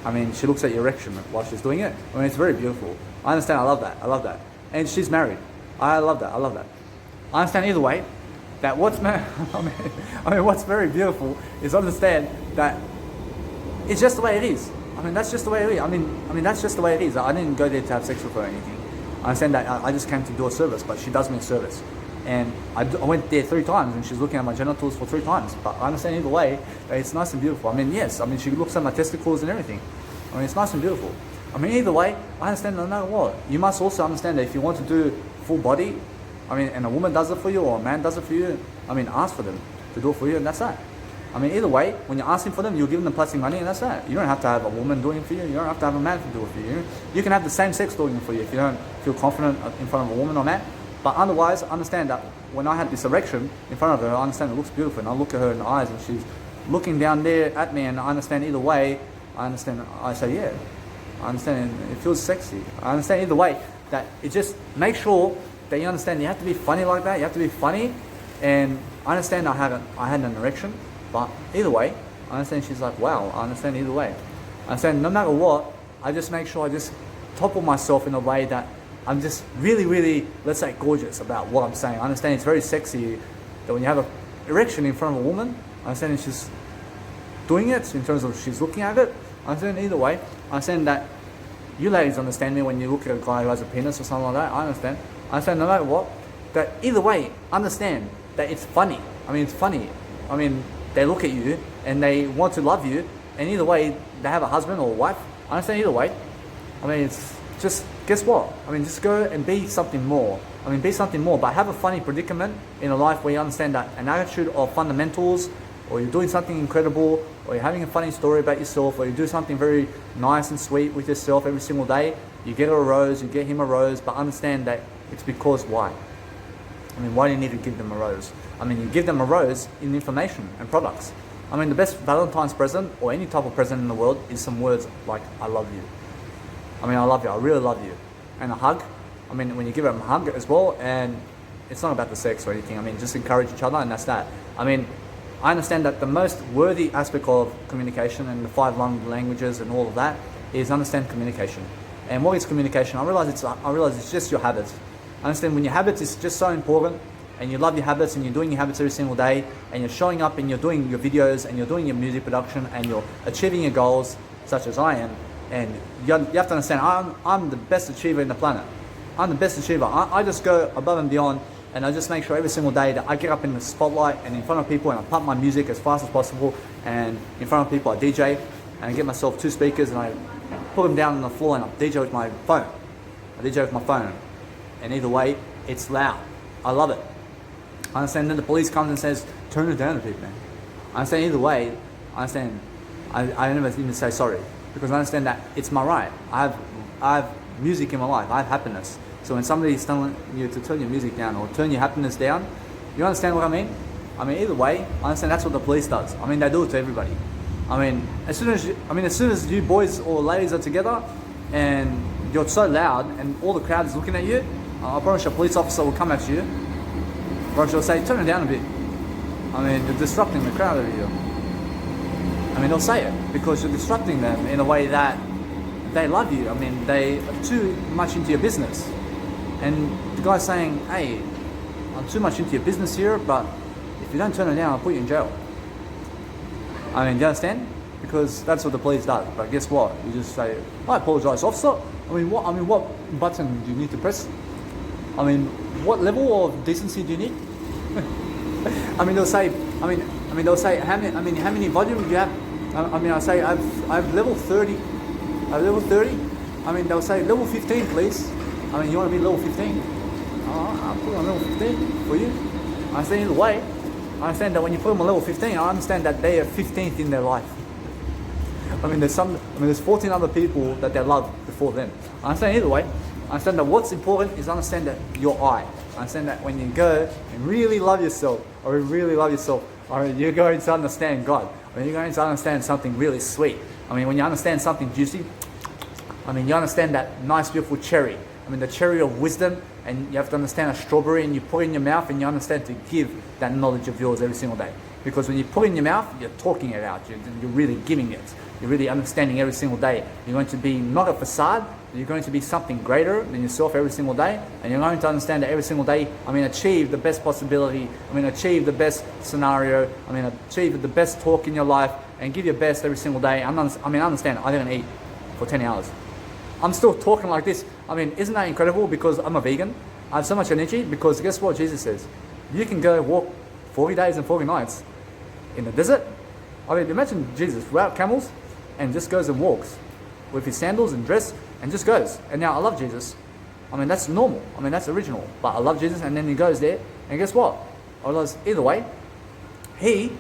I mean, she looks at your erection while she's doing it. I mean, it's very beautiful. I understand, I love that. And she's married. I love that. I understand either way that what's very beautiful is understand that it's just the way it is. I mean, that's just the way it is. I mean, that's just the way it is. I didn't go there to have sex with her or anything. I understand that I just came to do a service, but she does me a service. And I went there 3 times and she's looking at my genitals for 3 times. But I understand either way that it's nice and beautiful. I mean, yes, I mean, she looks at my testicles and everything. I mean, it's nice and beautiful. I mean, either way, I understand no matter what. You must also understand that if you want to do full body, I mean, and a woman does it for you or a man does it for you, I mean, ask for them to do it for you, and that's that. I mean, either way, when you're asking for them, you're giving them plastic money, and that's that. You don't have to have a woman doing it for you. You don't have to have a man to do it for you. You can have the same sex doing it for you if you don't feel confident in front of a woman or man. But otherwise, understand that when I had this erection in front of her, I understand it looks beautiful, and I look at her in the eyes and she's looking down there at me, and I understand either way, I say, yeah, I understand, and it feels sexy. I understand either way that it just make sure that you understand you have to be funny like that, you have to be funny, and I understand I had an erection, but either way, I understand she's like, wow, I understand either way. I understand no matter what, I just make sure I just topple myself in a way that I'm just really, really, let's say, gorgeous about what I'm saying. I understand it's very sexy that when you have an erection in front of a woman, I understand she's doing it in terms of she's looking at it. I understand either way. I understand that you ladies understand me when you look at a guy who has a penis or something like that. I understand. I understand no matter what, that either way, understand that it's funny. I mean, it's funny. I mean, they look at you and they want to love you, and either way, they have a husband or a wife. I understand either way. I mean, it's just, guess what? I mean, just go and be something more. I mean, be something more, but have a funny predicament in a life where you understand that an attitude of fundamentals, or you're doing something incredible, or you're having a funny story about yourself, or you do something very nice and sweet with yourself every single day. You get her a rose, you get him a rose, but understand that it's because why? I mean, why do you need to give them a rose? I mean, you give them a rose in information and products. I mean, the best Valentine's present, or any type of present in the world, is some words like, I love you. I mean, I love you, I really love you. And a hug, I mean, when you give them a hug as well, and it's not about the sex or anything, I mean, just encourage each other, and that's that. I mean, I understand that the most worthy aspect of communication and the 5 love languages and all of that is understand communication. And what is communication? I realize it's just your habits. I understand when your habits is just so important, and you love your habits, and you're doing your habits every single day, and you're showing up and you're doing your videos and you're doing your music production and you're achieving your goals, such as I am. And you have to understand, I'm the best achiever in the planet. I'm the best achiever. I just go above and beyond, and I just make sure every single day that I get up in the spotlight and in front of people, and I pump my music as fast as possible, and in front of people I DJ, and I get myself 2 speakers and I put them down on the floor and I DJ with my phone. I DJ with my phone. And either way, it's loud. I love it. I understand that the police comes and says, turn it down a bit, man. I understand either way, I understand, I never even say sorry, because I understand that it's my right. I have music in my life, I have happiness. So when somebody is telling you to turn your music down or turn your happiness down, you understand what I mean? I mean, either way, I understand that's what the police does. I mean, they do it to everybody. I mean, as soon as you boys or ladies are together and you're so loud and all the crowd is looking at you, I promise you a police officer will come at you. I promise you'll say, turn it down a bit. I mean, you're disrupting the crowd over here. I mean, they'll say it because you're disrupting them in a way that they love you. I mean, they are too much into your business. And the guy's saying, hey, I'm too much into your business here, but if you don't turn it down, I'll put you in jail. I mean, do you understand? Because that's what the police does. But guess what? You just say, I apologise, officer. I mean, what button do you need to press? I mean, what level of decency do you need? I mean, they'll say, they'll say, how many volume do you have? I say, I've level 30. I level 30. I mean, they'll say, level 15, please. I mean, you want to be level 15? I'll put on level 15 for you. I understand either way. I understand that when you put them on level 15, I understand that they are 15th in their life. I mean, there's 14 other people that they love before them. I understand either way. I understand that what's important is understand that your I. I understand that when you go and really love yourself, or you're going to understand God. When you're going to understand something really sweet. I mean, when you understand something juicy, I mean, you understand that nice, beautiful cherry. I mean, the cherry of wisdom, and you have to understand a strawberry, and you put it in your mouth, and you understand to give that knowledge of yours every single day. Because when you put it in your mouth, you're talking it out. You're really giving it. You're really understanding every single day. You're going to be not a facade. You're going to be something greater than yourself every single day. And you're going to understand that every single day, achieve the best possibility. Achieve the best scenario. Achieve the best talk in your life. And give your best every single day. Understand, I didn't eat for 10 hours. I'm still talking like this. Isn't that incredible? Because I'm a vegan. I have so much energy because guess what Jesus says? You can go walk 40 days and 40 nights in the desert. Imagine Jesus without camels and just goes and walks with his sandals and dress and just goes. And now I love Jesus. That's normal. That's original. But I love Jesus, and then he goes there, and guess what? I realize either way, he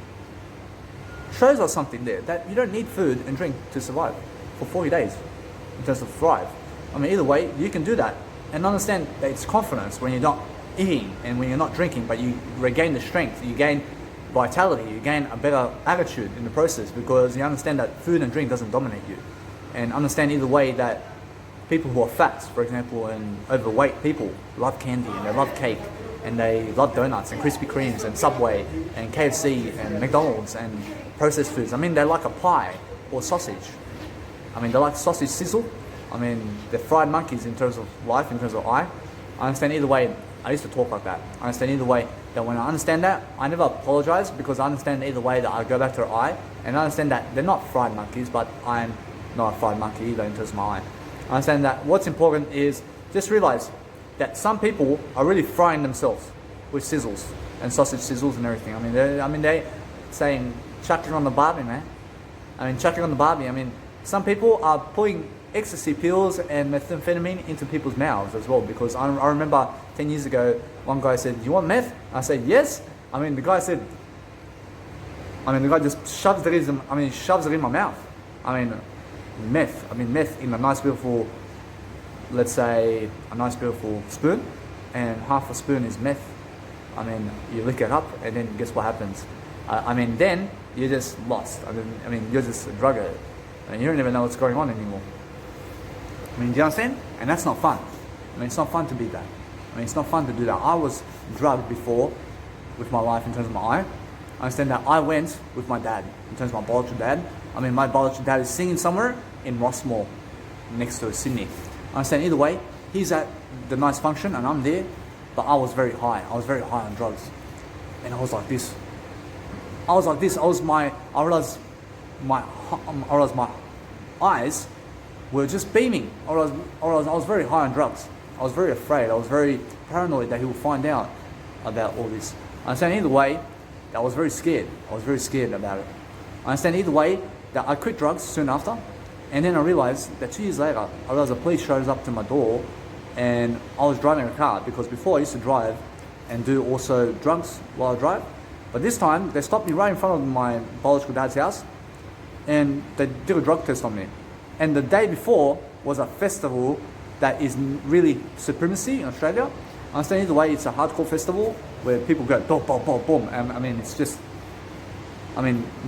shows us something there that you don't need food and drink to survive for 40 days in terms of thrive. Either way, you can do that and understand that it's confidence when you're not eating and when you're not drinking, but you regain the strength, you gain vitality, you gain a better attitude in the process because you understand that food and drink doesn't dominate you. And understand either way that people who are fat, for example, and overweight people love candy and they love cake and they love donuts and Krispy Kremes and Subway and KFC and McDonald's and processed foods. They like a pie or sausage. They like sausage sizzle. They're fried monkeys in terms of life, in terms of I understand either way. I used to talk like that. I understand either way that when I understand that, I never apologize because I understand either way that I go back to I and I understand that they're not fried monkeys, but I'm not a fried monkey either in terms of my I. I understand that what's important is just realize that some people are really frying themselves with sizzles and sausage sizzles and everything. They're saying chuck it on the barbie, man. Chuck it on the barbie. Some people are putting ecstasy pills and methamphetamine into people's mouths as well because I remember 10 years ago one guy said, "You want meth?" I said, "Yes." The guy said, the guy just shoves it in my mouth. Meth. Meth in a nice beautiful, let's say a nice beautiful spoon, and half a spoon is meth. You lick it up and then guess what happens? Then you're just lost. You're just a drug addict. You don't even know what's going on anymore. Do you understand? And that's not fun. It's not fun to be that. It's not fun to do that. I was drugged before with my life in terms of my I. I understand that I went with my dad in terms of my biological dad. My biological dad is singing somewhere in Rossmore next to Sydney. I understand either way, he's at the nice function and I'm there, but I was very high. I was very high on drugs. And I was like this. I realized my eyes were just beaming. I was very high on drugs. I was very afraid. I was very paranoid that he would find out about all this. I understand either way that I was very scared. I was very scared about it. I understand either way that I quit drugs soon after. And then I realized that 2 years later, I realized the police shows up to my door and I was driving a car because before I used to drive and do also drugs while I drive. But this time they stopped me right in front of my biological dad's house and they did a drug test on me. And the day before was a festival that is really supremacy in Australia. I understand either way, it's a hardcore festival where people go boom, boom, boom, boom. It's just,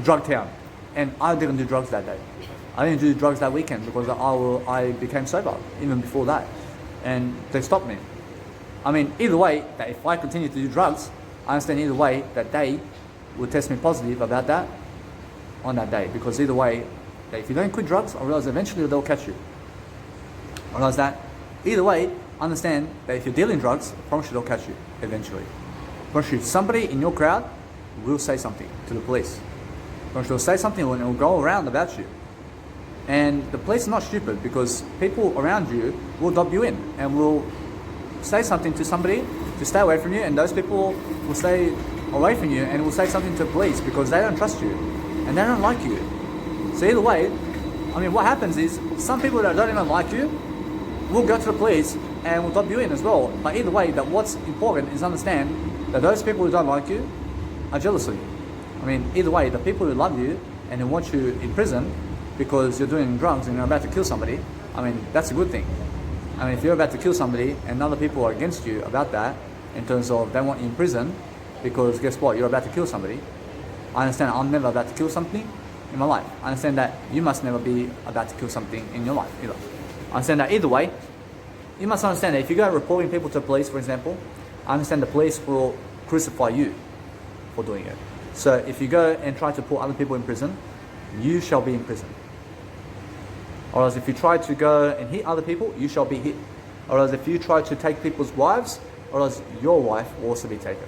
drug town. And I didn't do drugs that day. I didn't do drugs that weekend because I became sober even before that. And they stopped me. Either way, that if I continue to do drugs, I understand either way that they will test me positive about that on that day. Because either way, that if you don't quit drugs, I realize eventually they'll catch you. I realize that either way, understand that if you're dealing drugs, I promise you they'll catch you eventually. I promise you somebody in your crowd will say something to the police. I promise they'll say something and it will go around about you. And the police are not stupid, because people around you will dob you in and will say something to somebody to stay away from you, and those people will stay away from you and will say something to the police because they don't trust you and they don't like you. So either way, I mean, what happens is some people that don't even like you will go to the police and will dob you in as well. But either way, that what's important is understand that those people who don't like you are jealous of you. I mean, either way, the people who love you and who want you in prison because you're doing drugs and you're about to kill somebody, I mean, that's a good thing. I mean, if you're about to kill somebody and other people are against you about that, in terms of they want you in prison because guess what, you're about to kill somebody. I understand I'm never about to kill something in my life. I understand that you must never be about to kill something in your life either. I understand that either way, you must understand that if you go reporting people to the police, for example, I understand the police will crucify you for doing it. So if you go and try to put other people in prison, you shall be in prison. Or else if you try to go and hit other people, you shall be hit. Or else if you try to take people's wives, or else your wife will also be taken.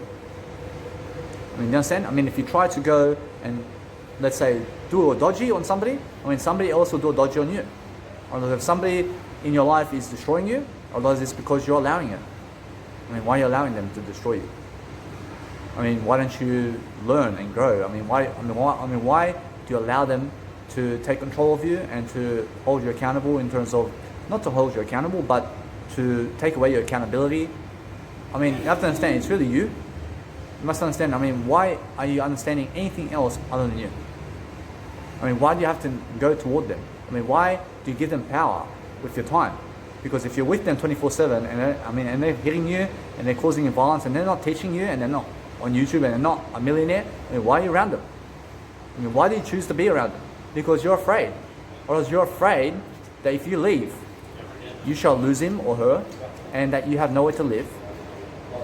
I mean, you understand? I mean, if you try to go and, let's say, do a dodgy on somebody, I mean, somebody else will do a dodgy on you. Or else if somebody in your life is destroying you, or else it's because you're allowing it. I mean, why are you allowing them to destroy you? I mean, why don't you learn and grow? I mean, why do you allow them to take control of you and to hold you accountable in terms of, not to hold you accountable, but to take away your accountability? I mean, you have to understand, it's really you. You must understand, I mean, why are you understanding anything else other than you? I mean, why do you have to go toward them? I mean, why do you give them power with your time? Because if you're with them 24/7 and they're hitting you and they're causing you violence and they're not teaching you and they're not on YouTube and they're not a millionaire, I mean, why are you around them? I mean, why do you choose to be around them? Because you're afraid. Or else you're afraid that if you leave, you shall lose him or her, and that you have nowhere to live,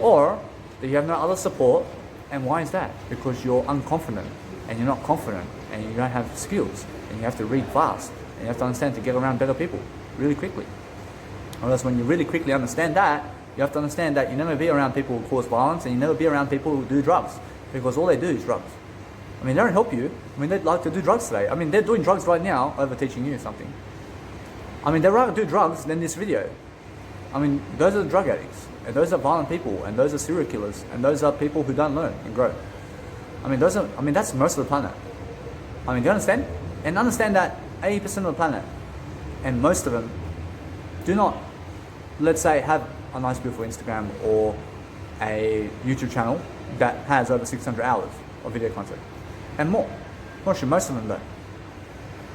or that you have no other support. And why is that? Because you're unconfident and you're not confident and you don't have skills and you have to read fast and you have to understand to get around better people really quickly. Or else when you really quickly understand that, you have to understand that you never be around people who cause violence and you never be around people who do drugs, because all they do is drugs. I mean, they don't help you. I mean, they'd like to do drugs today. I mean, they're doing drugs right now over teaching you something. I mean, they'd rather do drugs than this video. I mean, those are the drug addicts, and those are violent people, and those are serial killers, and those are people who don't learn and grow. I mean, that's most of the planet. I mean, do you understand? And understand that 80% of the planet, and most of them, do not, let's say, have a nice, beautiful Instagram or a YouTube channel that has over 600 hours of video content and more. Actually, most of them don't.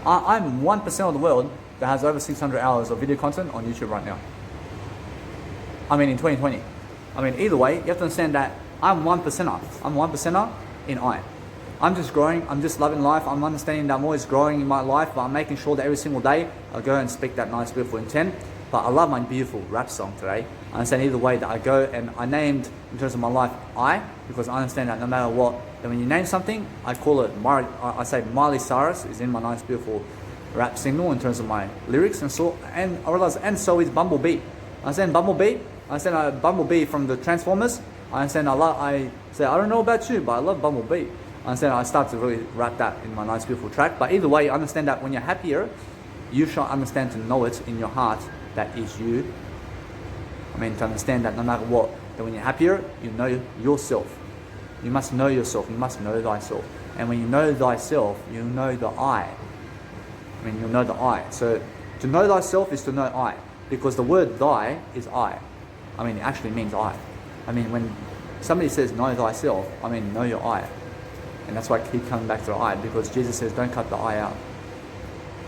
I'm 1% of the world that has over 600 hours of video content on YouTube right now. I mean, in 2020. I mean, either way, you have to understand that I'm 1%er. I'm 1%er in I. I'm just growing. I'm just loving life. I'm understanding that I'm always growing in my life, but I'm making sure that every single day I go and speak that nice, beautiful intent. But I love my beautiful rap song today. I understand either way that I go and I named, in terms of my life, I, because I understand that no matter what, that when you name something, I call it, I say Miley Cyrus is in my nice, beautiful rap signal in terms of my lyrics, and I realize, and so is Bumblebee. I understand Bumblebee. I understand Bumblebee from the Transformers. I understand I say, I don't know about you, but I love Bumblebee. I understand I start to really rap that in my nice, beautiful track. But either way, understand that when you're happier, you shall understand to know it in your heart that is you. I mean, to understand that no matter what, that when you're happier, you know yourself. You must know yourself. You must know thyself. And when you know thyself, you know the I. I mean, you'll know the I. So to know thyself is to know I. Because the word thy is I. I mean, it actually means I. I mean, when somebody says know thyself, I mean, know your I. And that's why I keep coming back to the I. Because Jesus says, don't cut the I out.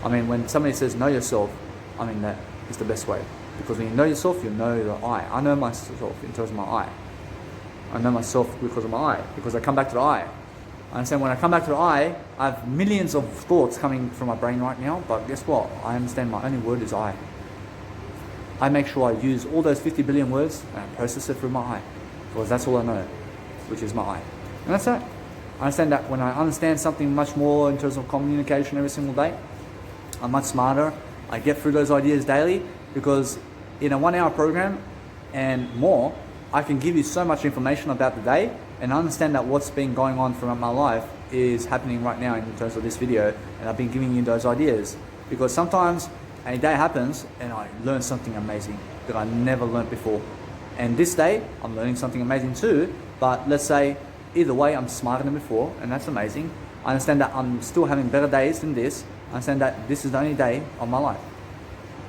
I mean, when somebody says know yourself, I mean, that is the best way. Because when you know yourself, you know the I. I know myself in terms of my I. I know myself because of my I. Because I come back to the I. I understand when I come back to the I have millions of thoughts coming from my brain right now. But guess what? I understand my only word is I. I make sure I use all those 50 billion words and I process it through my I. Because that's all I know, which is my I. And that's it. I understand that when I understand something much more in terms of communication every single day, I'm much smarter. I get through those ideas daily, because in a 1 hour program, and more, I can give you so much information about the day and understand that what's been going on throughout my life is happening right now in terms of this video, and I've been giving you those ideas. Because sometimes a day happens and I learn something amazing that I never learned before. And this day, I'm learning something amazing too, but let's say either way, I'm smarter than before, and that's amazing. I understand that I'm still having better days than this. I understand that this is the only day of my life.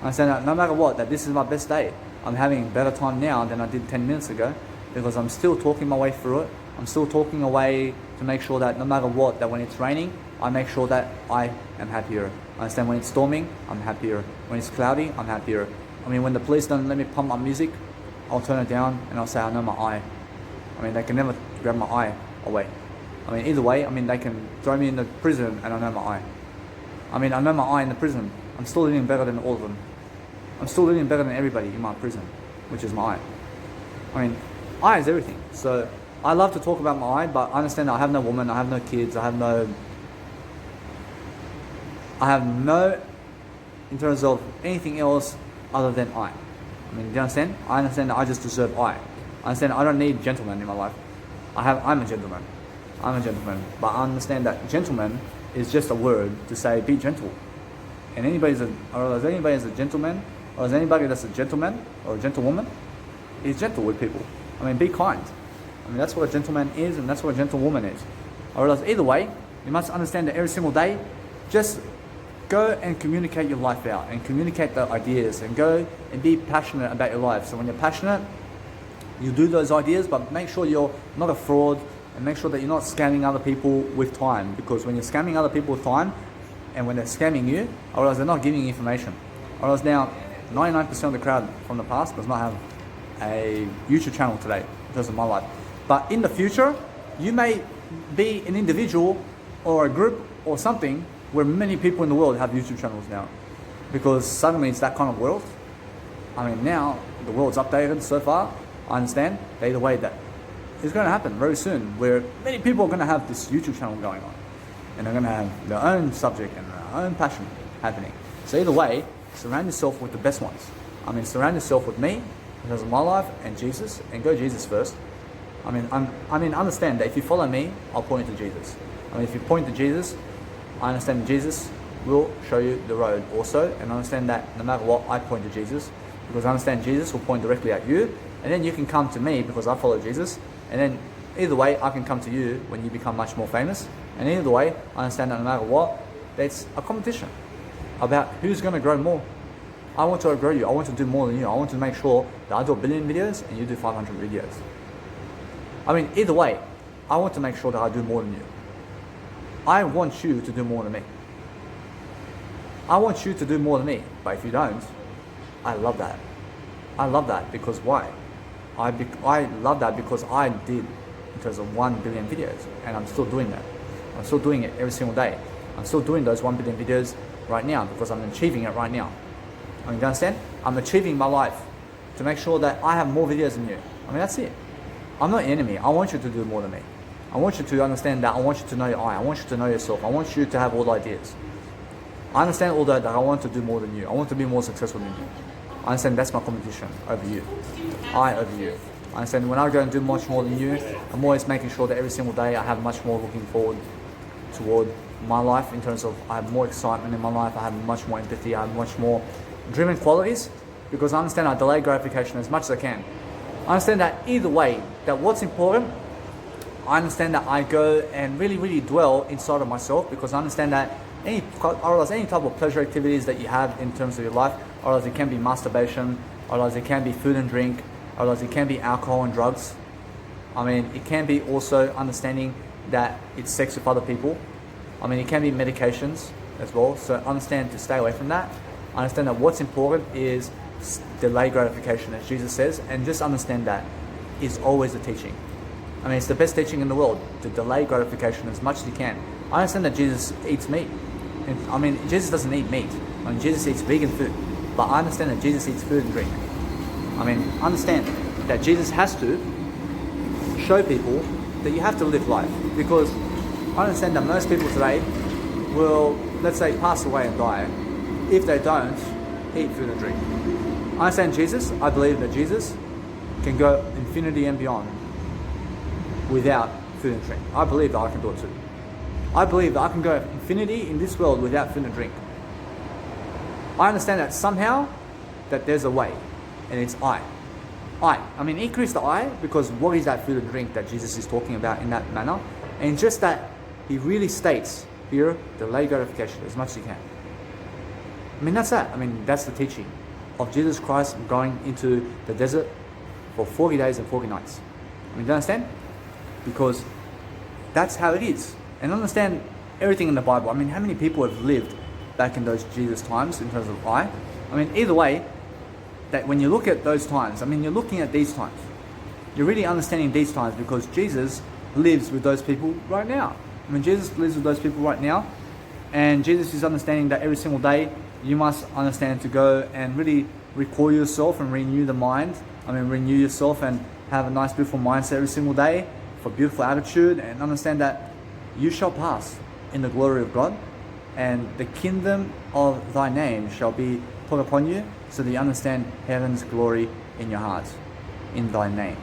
I understand that no matter what, that this is my best day. I'm having better time now than I did 10 minutes ago because I'm still talking my way through it. I'm still talking away to make sure that no matter what, that when it's raining, I make sure that I am happier. I understand when it's storming, I'm happier. When it's cloudy, I'm happier. I mean, when the police don't let me pump my music, I'll turn it down and I'll say, I know my eye. I mean, they can never grab my eye away. I mean, either way, I mean, they can throw me in the prison and I know my eye. I mean, I know my eye in the prison. I'm still living better than all of them. I'm still living better than everybody in my prison, which is my eye. I mean, eye is everything. So I love to talk about my eye, but I understand that I have no woman, I have no kids, I have no, in terms of anything else other than eye. I mean, do you understand? I understand that I just deserve eye. I understand I don't need gentlemen in my life. I'm a gentleman. I'm a gentleman. But I understand that gentleman is just a word to say be gentle. And anybody is a gentleman, or is anybody that's a gentleman or a gentlewoman, is gentle with people. I mean, be kind. I mean, that's what a gentleman is, and that's what a gentlewoman is. I realize either way, you must understand that every single day, just go and communicate your life out, and communicate the ideas, and go and be passionate about your life. So when you're passionate, you do those ideas, but make sure you're not a fraud, and make sure that you're not scamming other people with time. Because when you're scamming other people with time, and when they're scamming you, I realize they're not giving you information. I realize now 99% of the crowd from the past does not have a YouTube channel today in terms of my life. But in the future, you may be an individual or a group or something where many people in the world have YouTube channels now. Because suddenly it's that kind of world. I mean, now the world's updated so far. I understand that either way that it's going to happen very soon, where many people are going to have this YouTube channel going on. And they're going to have their own subject and their own passion happening. So either way, surround yourself with the best ones. I mean, surround yourself with me, in terms of my life, and Jesus, and go Jesus first. I mean, understand that if you follow me, I'll point to Jesus. I mean, if you point to Jesus, I understand Jesus will show you the road also, and understand that no matter what, I point to Jesus, because I understand Jesus will point directly at you, and then you can come to me because I follow Jesus, and then either way, I can come to you when you become much more famous, and either way, I understand that no matter what, it's a competition about who's going to grow more. I want to outgrow you. I want to do more than you. I want to make sure that I do 1 billion videos and you do 500 videos. I mean, either way, I want to make sure that I do more than you. I want you to do more than me. I want you to do more than me. But if you don't, I love that. I love that because why? I love that because I did in terms of 1 billion videos, and I'm still doing that. I'm still doing it every single day. I'm still doing those 1 billion videos right now because I'm achieving it right now. I mean, you understand? I'm achieving my life to make sure that I have more videos than you. I mean, that's it. I'm not an enemy. I want you to do more than me. I want you to understand that. I want you to know your eye. I want you to know yourself. I want you to have all the ideas. I understand all that I want to do more than you. I want to be more successful than you. I understand that's my competition over you. I over you. I understand when I go and do much more than you, I'm always making sure that every single day I have much more looking forward toward my life in terms of I have more excitement in my life, I have much more empathy, I have much more driven qualities, because I understand I delay gratification as much as I can. I understand that either way, that what's important, I understand that I go and really dwell inside of myself, because I understand that any type of pleasure activities that you have in terms of your life, or it can be masturbation, or it can be food and drink, or it can be alcohol and drugs. I mean, it can be also understanding that it's sex with other people. I mean, it can be medications as well. So understand to stay away from that. Understand that what's important is delay gratification, as Jesus says, and just understand that is always the teaching. I mean, it's the best teaching in the world, to delay gratification as much as you can. I understand that Jesus eats meat. And, I mean, Jesus doesn't eat meat. I mean, Jesus eats vegan food. But I understand that Jesus eats food and drink. I mean, understand that Jesus has to show people that you have to live life. Because I understand that most people today will, let's say, pass away and die if they don't eat food and drink. I understand Jesus. I believe that Jesus can go infinity and beyond without food and drink. I believe that I can do it too. I believe that I can go infinity in this world without food and drink. I understand that somehow that there's a way, and it's I mean, increase the I, because what is that food and drink that Jesus is talking about in that manner? And just that he really states here, delay gratification as much as you can. I mean, that's that. I mean, that's the teaching of Jesus Christ going into the desert for 40 days and 40 nights. I mean, do you understand? Because that's how it is. And understand everything in the Bible. I mean, how many people have lived back in those Jesus times in terms of I mean, either way, that when you look at those times, I mean, you're looking at these times. You're really understanding these times because Jesus lives with those people right now. I mean, Jesus lives with those people right now. And Jesus is understanding that every single day you must understand to go and really recall yourself and renew the mind. I mean, renew yourself and have a nice, beautiful mindset every single day for beautiful attitude, and understand that you shall pass in the glory of God, and the kingdom of thy name shall be put upon you, so that you understand heaven's glory in your heart, in thy name.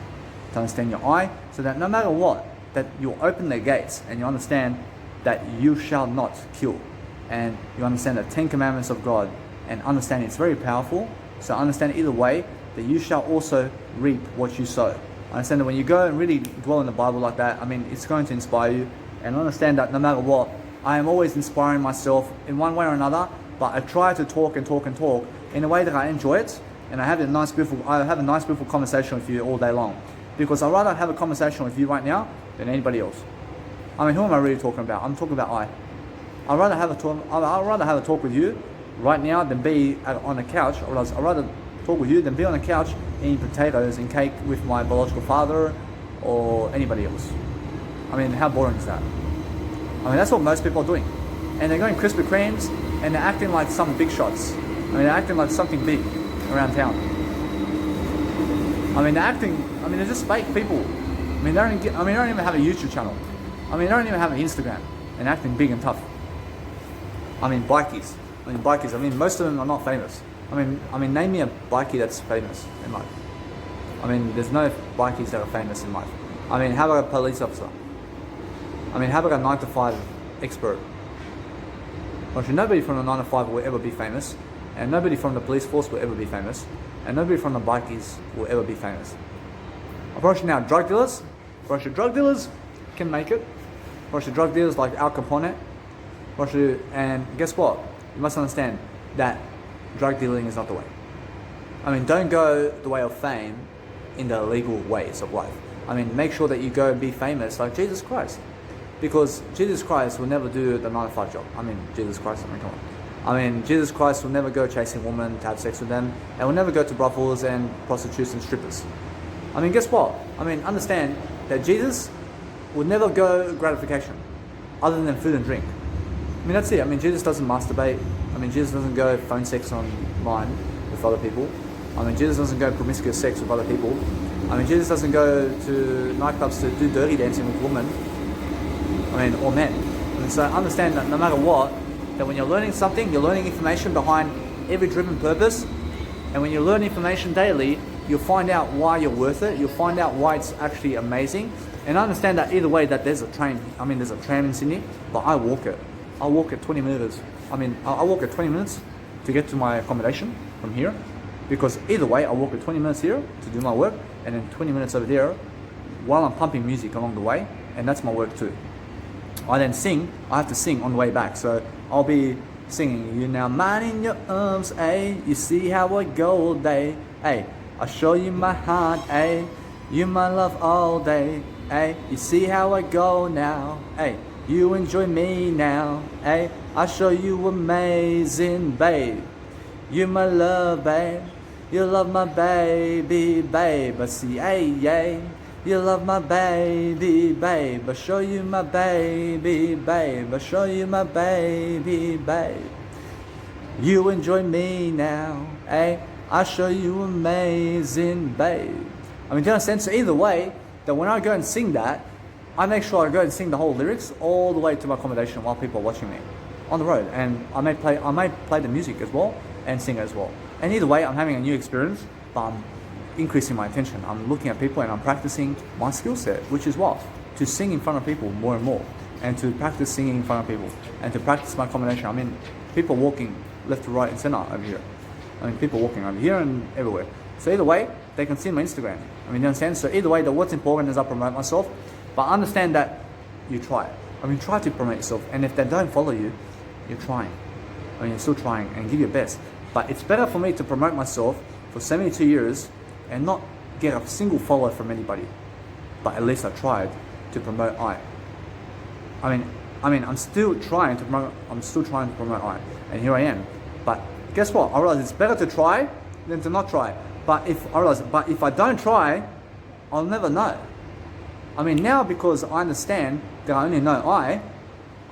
To understand your I, so that no matter what, that you open the gates and you understand that you shall not kill. And you understand the 10 commandments of God, and understand it's very powerful. So understand either way that you shall also reap what you sow. Understand that when you go and really dwell in the Bible like that, I mean, it's going to inspire you. And understand that no matter what, I am always inspiring myself in one way or another, but I try to talk and talk and talk in a way that I enjoy it, and I have a nice, beautiful conversation with you all day long. Because I'd rather have a conversation with you right now than anybody else. I mean, who am I really talking about? I'm talking about I. I'd rather have a talk with you right now than be on a couch, or else I'd rather talk with you than be on a couch eating potatoes and cake with my biological father or anybody else. I mean, how boring is that? I mean, that's what most people are doing. And they're going Krispy Kremes and they're acting like some big shots. I mean, they're acting like something big around town. I mean, they're just fake people. I mean, they don't even have a YouTube channel. I mean, they don't even have an Instagram, and acting big and tough. I mean, bikies. I mean, most of them are not famous. I mean, name me a bikie that's famous in life. I mean, there's no bikies that are famous in life. I mean, how about a police officer? I mean, how about a 9 to 5 expert? Actually, nobody from the 9 to 5 will ever be famous, and nobody from the police force will ever be famous, and nobody from the bikies will ever be famous. Approaching now, drug dealers can make it. Approaching drug dealers like Al Capone. And guess what? You must understand that drug dealing is not the way. I mean, don't go the way of fame in the illegal ways of life. I mean, make sure that you go and be famous like Jesus Christ. Because Jesus Christ will never do the 9 to 5 job. I mean, Jesus Christ, come on. I mean, Jesus Christ will never go chasing women to have sex with them, and will never go to brothels and prostitutes and strippers. I mean, guess what? I mean, understand that Jesus would never go gratification other than food and drink. I mean, that's it. I mean, Jesus doesn't masturbate. I mean, Jesus doesn't go phone sex online with other people. I mean, Jesus doesn't go promiscuous sex with other people. I mean, Jesus doesn't go to nightclubs to do dirty dancing with women. I mean, or men. And so understand that no matter what, that when you're learning something, you're learning information behind every driven purpose. And when you learn information daily, you'll find out why you're worth it. You'll find out why it's actually amazing. And I understand that either way that there's a train. I mean, there's a tram in Sydney, but I walk it. I walk at 20 minutes. I mean, I walk at 20 minutes to get to my accommodation from here. Because either way, I walk at 20 minutes here to do my work, and then 20 minutes over there while I'm pumping music along the way, and that's my work too. I then sing. I have to sing on the way back, so I'll be singing. You now mine in your arms, ayy. You see how I go all day, ayy. I show you my heart, ayy. You my love all day, ayy. You see how I go now, ayy. You enjoy me now, ayy. I show you amazing, babe. You my love, babe. You love my baby, babe. I see, ayy, ayy. You love my baby, babe. I show you my baby, babe. I show you my baby, babe. You enjoy me now, eh? I show you amazing, babe. I mean, do you understand? So either way, that when I go and sing that, I make sure I go and sing the whole lyrics all the way to my accommodation while people are watching me on the road. And I may play the music as well and sing as well. And either way, I'm having a new experience, but I'm increasing my attention. I'm looking at people and I'm practicing my skill set, which is what? To sing in front of people more and more, and to practice singing in front of people, and to practice my combination. I mean, people walking left to right and center over here. I mean, people walking over here and everywhere. So either way, they can see my Instagram. I mean, you understand? So either way, what's important is I promote myself, but understand that you try. I mean, try to promote yourself, and if they don't follow you, you're trying. I mean, you're still trying and give your best. But it's better for me to promote myself for 72 years and not get a single follower from anybody. But at least I tried to promote I. I'm still trying to promote I. And here I am. But guess what? I realize it's better to try than to not try. But if I don't try, I'll never know. I mean, now because I understand that I only know I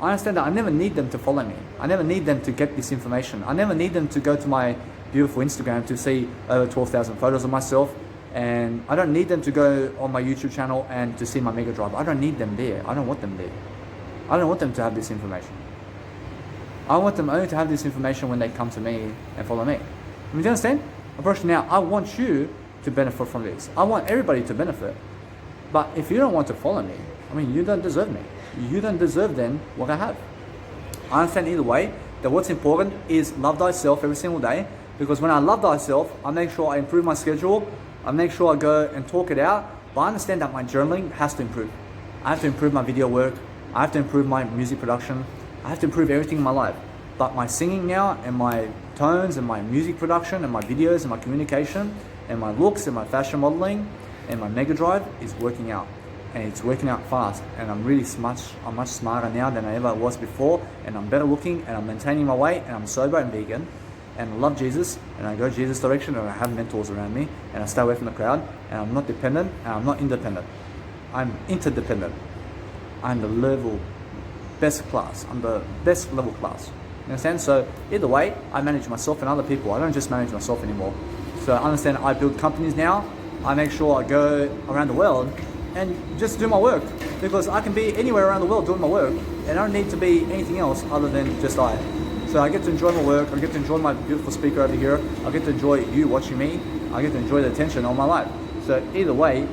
understand that I never need them to follow me. I never need them to get this information. I never need them to go to my beautiful Instagram to see over 12,000 photos of myself. And I don't need them to go on my YouTube channel and to see my Mega Drive. I don't need them there. I don't want them there. I don't want them to have this information. I want them only to have this information when they come to me and follow me. I mean, do you understand? Approach now, I want you to benefit from this. I want everybody to benefit. But if you don't want to follow me, I mean, you don't deserve me. You don't deserve then what I have. I understand either way that what's important is love thyself every single day, because when I love thyself, I make sure I improve my schedule. I make sure I go and talk it out, but I understand that my journaling has to improve. I have to improve my video work. I have to improve my music production. I have to improve everything in my life. But my singing now and my tones and my music production and my videos and my communication and my looks and my fashion modeling and my Mega Drive is working out. And it's working out fast. And I'm much smarter now than I ever was before. And I'm better looking and I'm maintaining my weight and I'm sober and vegan. And I love Jesus, and I go Jesus direction, and I have mentors around me, and I stay away from the crowd, and I'm not dependent, and I'm not independent. I'm interdependent. I'm the level best class. I'm the best level class. You understand? So either way, I manage myself and other people. I don't just manage myself anymore. So I understand I build companies now. I make sure I go around the world and just do my work, because I can be anywhere around the world doing my work, and I don't need to be anything else other than just I. So I get to enjoy my work, I get to enjoy my beautiful speaker over here, I get to enjoy you watching me, I get to enjoy the attention all my life. So either way,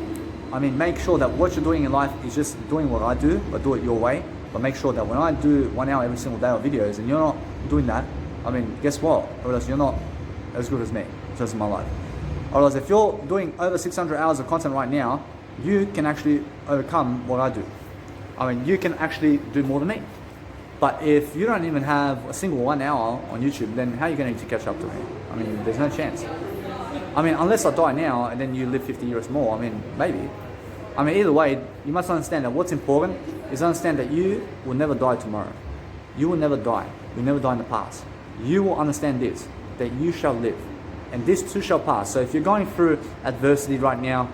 I mean, make sure that what you're doing in life is just doing what I do, but do it your way. But make sure that when I do 1 hour every single day of videos and you're not doing that, I mean, guess what? I realize you're not as good as me in terms of my life. I realize if you're doing over 600 hours of content right now, you can actually overcome what I do. I mean, you can actually do more than me. But if you don't even have a single 1 hour on YouTube, then how are you going to catch up to me? I mean, there's no chance. I mean, unless I die now and then you live 50 years more, I mean, maybe. I mean, either way, you must understand that what's important is understand that you will never die tomorrow. You will never die. You never die in the past. You will understand this, that you shall live. And this too shall pass. So if you're going through adversity right now,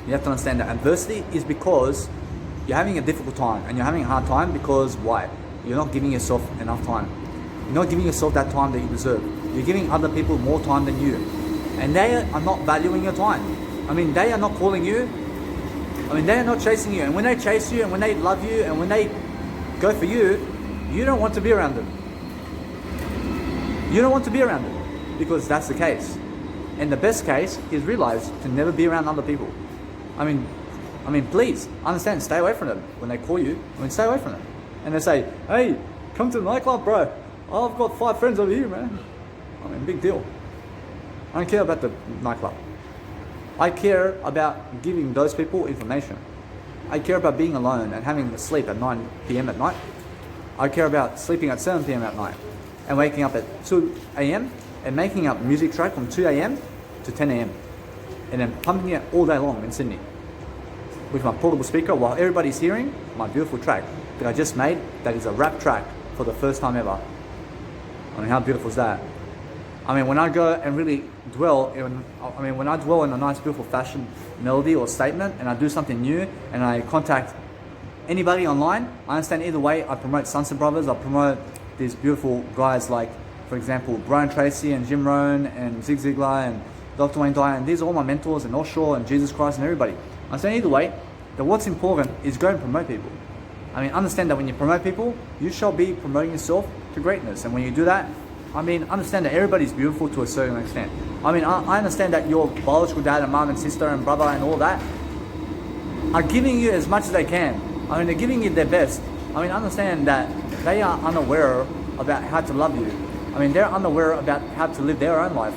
you have to understand that adversity is because you're having a difficult time, and you're having a hard time because why? You're not giving yourself enough time. You're not giving yourself that time that you deserve. You're giving other people more time than you. And they are not valuing your time. I mean, they are not calling you. I mean, they are not chasing you. And when they chase you and when they love you and when they go for you, you don't want to be around them. You don't want to be around them because that's the case. And the best case is realize to never be around other people. I mean, please understand, stay away from them. When they call you, stay away from them. And they say, hey, come to the nightclub, bro. I've got 5 friends over here, man. I mean, big deal. I don't care about the nightclub. I care about giving those people information. I care about being alone and having to sleep at 9 p.m. at night. I care about sleeping at 7 p.m. at night and waking up at 2 a.m. and making up music track from 2 a.m. to 10 a.m. and then pumping it all day long in Sydney with my portable speaker while everybody's hearing my beautiful track that I just made, that is a rap track for the first time ever. I mean, how beautiful is that? I mean, when I go and really dwell in, when I dwell in a nice, beautiful fashion melody or statement, and I do something new, and I contact anybody online, I understand either way. I promote Sunset Brothers, I promote these beautiful guys like, for example, Brian Tracy and Jim Rohn and Zig Ziglar and Dr. Wayne Dyer, and these are all my mentors, and Offshore and Jesus Christ and everybody. I understand either way that what's important is go and promote people. I mean, understand that when you promote people, you shall be promoting yourself to greatness. And when you do that, I mean, understand that everybody's beautiful to a certain extent. I mean, I understand that your biological dad and mom and sister and brother and all that are giving you as much as they can. I mean, they're giving you their best. I mean, understand that they are unaware about how to love you. I mean, they're unaware about how to live their own life.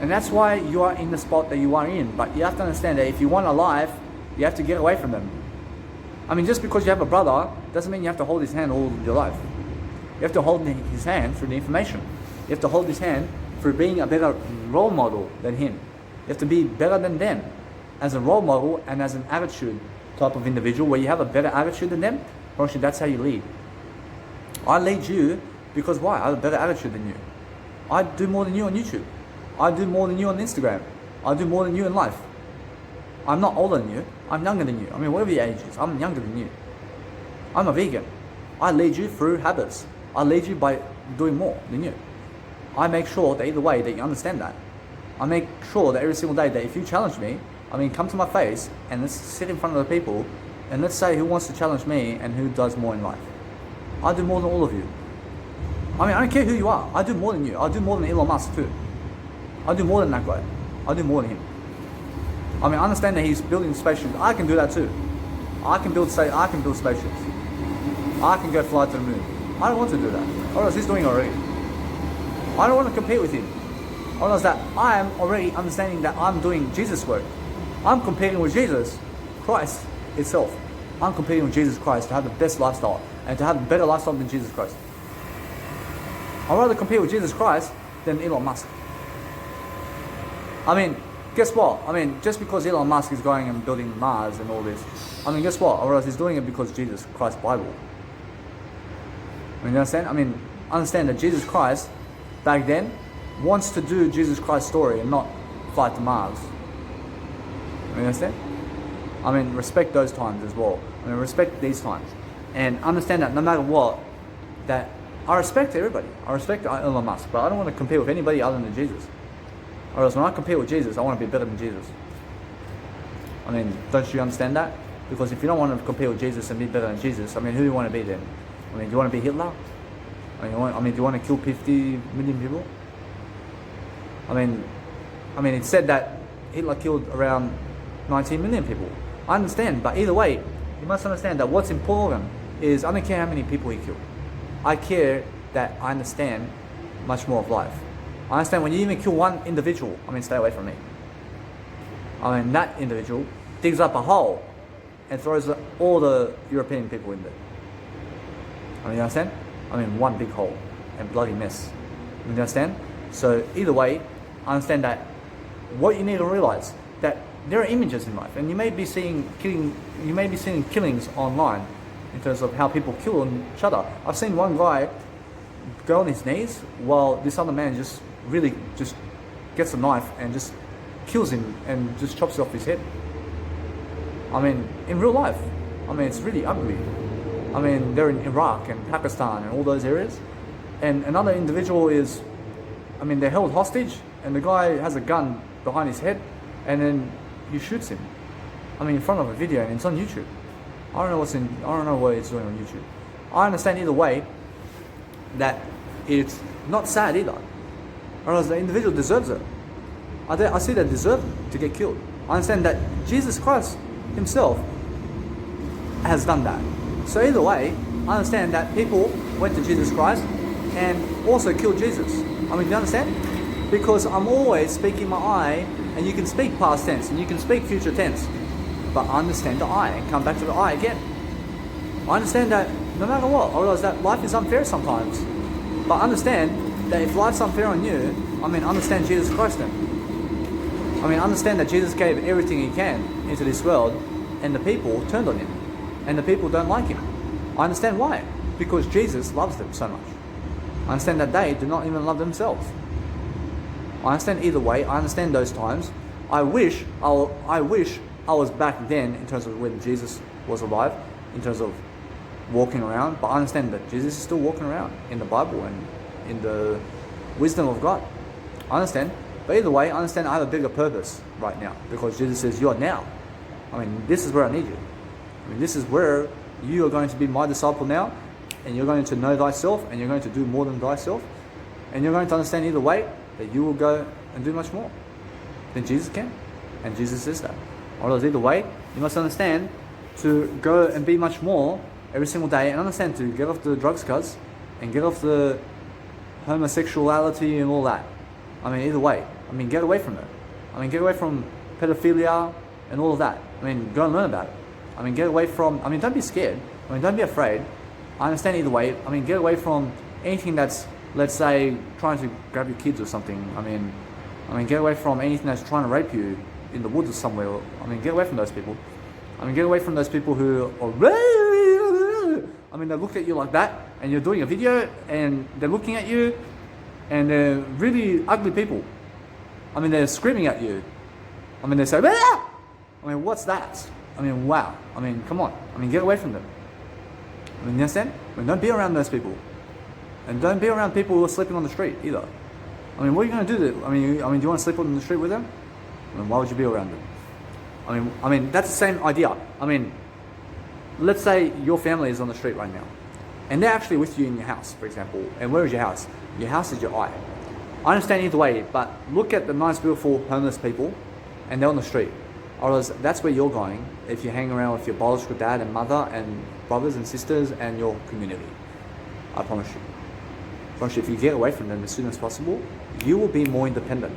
And that's why you are in the spot that you are in. But you have to understand that if you want a life, you have to get away from them. I mean, just because you have a brother doesn't mean you have to hold his hand all your life. You have to hold his hand through the information. You have to hold his hand through being a better role model than him. You have to be better than them as a role model and as an attitude type of individual where you have a better attitude than them. Actually, that's how you lead. I lead you because why? I have a better attitude than you. I do more than you on YouTube. I do more than you on Instagram. I do more than you in life. I'm not older than you. I'm younger than you. I mean, whatever your age is, I'm younger than you. I'm a vegan. I lead you through habits. I lead you by doing more than you. I make sure that either way that you understand that. I make sure that every single day that if you challenge me, I mean, come to my face and let's sit in front of the people and let's say who wants to challenge me and who does more in life. I do more than all of you. I mean, I don't care who you are. I do more than you. I do more than Elon Musk too. I do more than that guy. I do more than him. I mean, I understand that he's building spaceships. I can do that too. I can build spaceships. I can go fly to the moon. I don't want to do that. Or else he's doing it already. I don't want to compete with him. Or else that I am already understanding that I'm doing Jesus' work. I'm competing with Jesus Christ itself. I'm competing with Jesus Christ to have the best lifestyle and to have a better lifestyle than Jesus Christ. I'd rather compete with Jesus Christ than Elon Musk. I mean, guess what? I mean, just because Elon Musk is going and building Mars and all this, I mean, guess what? Or else he's doing it because Jesus Christ Bible. I mean, you understand? I mean, understand that Jesus Christ, back then, wants to do Jesus Christ's story and not fly to Mars. You understand? I mean, respect those times as well. I mean, respect these times. And understand that no matter what, that I respect everybody. I respect Elon Musk, but I don't want to compete with anybody other than Jesus. Or else when I compete with Jesus, I want to be better than Jesus. I mean, don't you understand that? Because if you don't want to compete with Jesus and be better than Jesus, I mean, who do you want to be then? I mean, do you want to be Hitler? Do you want to kill 50 million people? I mean, it said that Hitler killed around 19 million people. I understand, but either way, you must understand that what's important is I don't care how many people he killed. I care that I understand much more of life. I understand when you even kill one individual, I mean, stay away from me. I mean, that individual digs up a hole and throws all the European people in there. I mean, you understand? I mean, one big hole and bloody mess. You understand? So either way, I understand that what you need to realize that there are images in life, and you may be seeing killings online in terms of how people kill each other. I've seen one guy go on his knees while this other man just gets a knife and just kills him and just chops it off his head. I mean, in real life, I mean, it's really ugly. I mean, they're in Iraq and Pakistan and all those areas. And another individual is, I mean, they're held hostage and the guy has a gun behind his head and then he shoots him. I mean, in front of a video, and it's on YouTube. I don't know what it's doing on YouTube. I understand either way that it's not sad either. Or else the individual deserves it. I see they deserve to get killed. I understand that Jesus Christ himself has done that. So either way, I understand that people went to Jesus Christ and also killed Jesus. I mean, do you understand? Because I'm always speaking my I, and you can speak past tense and you can speak future tense, but understand the I and come back to the I again. I understand that no matter what, I realize that life is unfair sometimes, but understand that if life's unfair on you, I mean, understand Jesus Christ then. I mean, understand that Jesus gave everything he can into this world and the people turned on him and the people don't like him. I understand why. Because Jesus loves them so much. I understand that they do not even love themselves. I understand either way. I understand those times. I wish I was back then in terms of when Jesus was alive, in terms of walking around. But I understand that Jesus is still walking around in the Bible and in the wisdom of God. I understand. But either way, I understand I have a bigger purpose right now because Jesus says, "You are now." I mean, this is where I need you. I mean, this is where you are going to be my disciple now, and you're going to know thyself, and you're going to do more than thyself, and you're going to understand either way that you will go and do much more than Jesus can. And Jesus says that. Or either way, you must understand to go and be much more every single day, and understand to get off the drugs, cuz, and get off the homosexuality and all that. I mean, either way. I mean, get away from it. I mean, get away from pedophilia and all of that. I mean, go and learn about it. I mean, get away from, I mean, don't be scared. I mean, don't be afraid. I understand either way. I mean, get away from anything that's, let's say, trying to grab your kids or something. I mean, get away from anything that's trying to rape you in the woods or somewhere. I mean, get away from those people. I mean, get away from those people who are, I mean, they look at you like that, and you're doing a video, and they're looking at you, and they're really ugly people. I mean, they're screaming at you. I mean, they say, ah! I mean, what's that? I mean, wow. I mean, come on. I mean, get away from them. I mean, you understand? I mean, don't be around those people. And don't be around people who are sleeping on the street either. I mean, what are you going to do? I mean, do you want to sleep on the street with them? I mean, why would you be around them? I mean, that's the same idea. I mean, let's say your family is on the street right now, and they're actually with you in your house, for example. And where is your house? Your house is your eye. I understand either way, but look at the nice, beautiful homeless people, and they're on the street. Or that's where you're going if you hang around with your biological dad and mother and brothers and sisters and your community. I promise you. I promise you, if you get away from them as soon as possible, you will be more independent.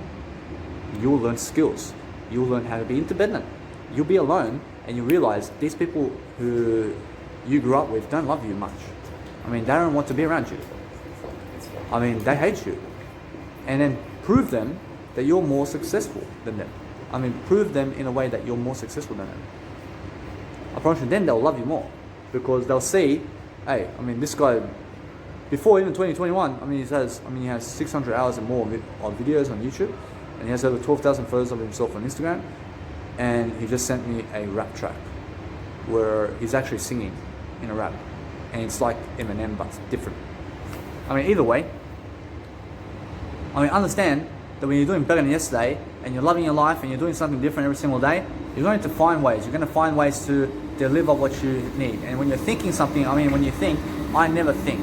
You will learn skills. You will learn how to be independent. You'll be alone, and you realize these people who you grew up with don't love you much. I mean, they don't want to be around you. I mean, they hate you. And then prove them that you're more successful than them. I mean, prove them in a way that you're more successful than them. I promise you, then they'll love you more. Because they'll see, hey, I mean, this guy, before even 2021, I mean, he has 600 hours and more of videos on YouTube. And he has over 12,000 photos of himself on Instagram. And he just sent me a rap track where he's actually singing in a rap. And it's like Eminem, but different. I mean, either way, I mean, understand that when you're doing better than yesterday, and you're loving your life, and you're doing something different every single day, you're going to find ways. You're going to find ways to deliver what you need. And when you're thinking something, I mean, when you think, I never think.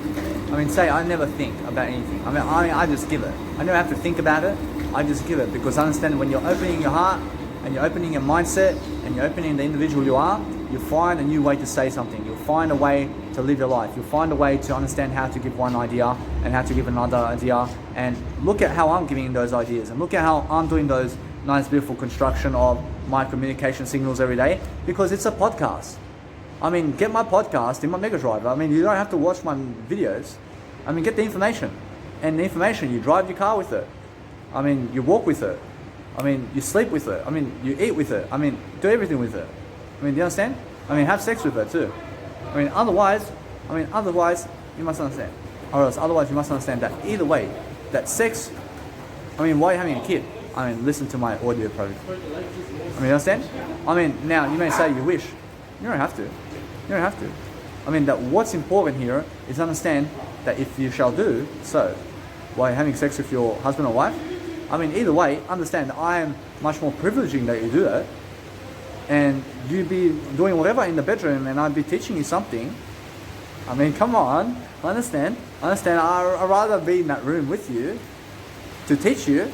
I mean, say, I never think about anything. I mean, I just give it. I never have to think about it. I just give it, because I understand when you're opening your heart, and you're opening your mindset, and you're opening the individual you are, you find a new way to say something. You'll find a way to live your life. You'll find a way to understand how to give one idea and how to give another idea. And look at how I'm giving those ideas, and look at how I'm doing those nice, beautiful construction of my communication signals every day, because it's a podcast. I mean, get my podcast in my Mega Drive. I mean, you don't have to watch my videos. I mean, get the information. And the information, you drive your car with it. I mean, you walk with it. I mean, you sleep with it. I mean, you eat with it. I mean, do everything with it. I mean, do you understand? I mean, have sex with it too. I mean, otherwise, you must understand. Or else, otherwise, you must understand that either way, that sex, I mean, why are you having a kid? I mean, listen to my audio project. I mean, you understand? I mean, now, you may say you wish. You don't have to. You don't have to. I mean, that what's important here is understand that if you shall do so, while you're having sex with your husband or wife, I mean, either way, understand that I am much more privileging that you do that. And you be doing whatever in the bedroom, and I'd be teaching you something. I mean, come on. I understand. I'd rather be in that room with you to teach you.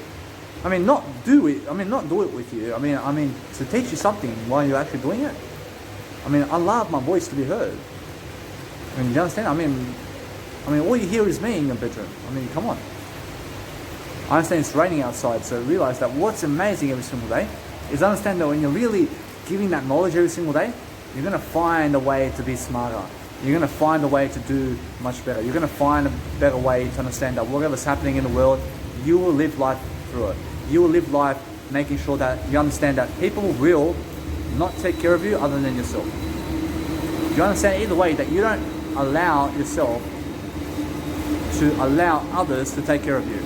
I mean, not do it with you. I mean, to teach you something while you're actually doing it. I mean, I love my voice to be heard. I mean, you understand? I mean, all you hear is me in the bedroom. I mean, come on. I understand it's raining outside, so realize that what's amazing every single day is understand that when you're really giving that knowledge every single day, you're going to find a way to be smarter. You're going to find a way to do much better. You're going to find a better way to understand that whatever's happening in the world, you will live life through it. You will live life making sure that you understand that people will not take care of you other than yourself. You understand either way that you don't allow yourself to allow others to take care of you.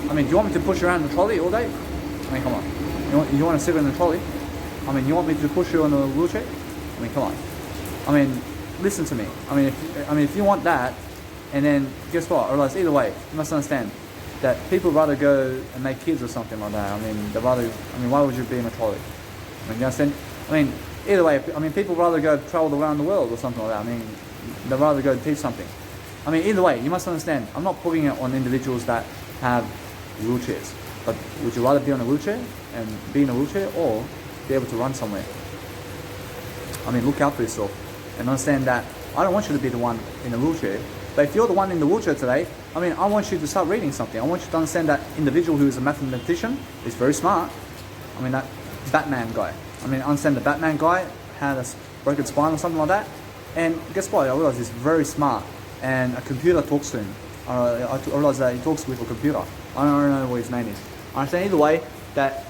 I mean, do you want me to push you around in the trolley all day? I mean, come on. You want to sit in the trolley? I mean, you want me to push you on a wheelchair? I mean, come on. I mean, listen to me. I mean, if you want that, and then guess what? Or else either way, you must understand that people rather go and make kids or something like that. I mean, why would you be in a trolley? I mean, you understand? I mean, either way, people rather go travel around the world or something like that. I mean, they'd rather go teach something. I mean, either way, you must understand, I'm not putting it on individuals that have wheelchairs. But would you rather be on a wheelchair and be in a wheelchair, or be able to run somewhere? I mean, look out for yourself and understand that I don't want you to be the one in a wheelchair. But if you're the one in the wheelchair today, I mean, I want you to start reading something. I want you to understand that individual who is a mathematician is very smart. I mean, that Batman guy. I mean, understand the Batman guy had a broken spine or something like that. And guess what? I realized he's very smart. And a computer talks to him. I realized that he talks with a computer. I don't know what his name is. I understand either way that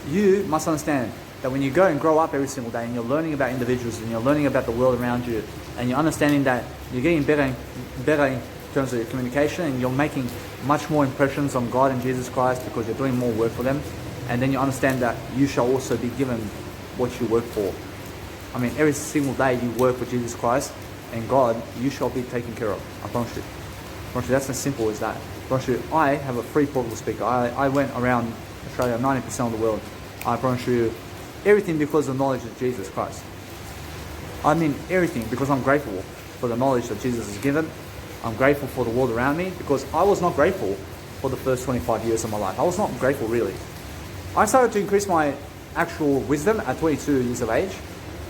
you must understand that when you go and grow up every single day and you're learning about individuals and you're learning about the world around you and you're understanding that you're getting better in terms of your communication and you're making much more impressions on God and Jesus Christ because you're doing more work for them, and then you understand that you shall also be given what you work for. I mean, every single day you work for Jesus Christ and God, you shall be taken care of. I promise you. That's as simple as that. I promise you, I have a free portable speaker. I went around Australia, 90% of the world. I promise you, everything because of the knowledge of Jesus Christ. I mean everything because I'm grateful for the knowledge that Jesus has given. I'm grateful for the world around me because I was not grateful for the first 25 years of my life. I was not grateful really. I started to increase my actual wisdom at 22 years of age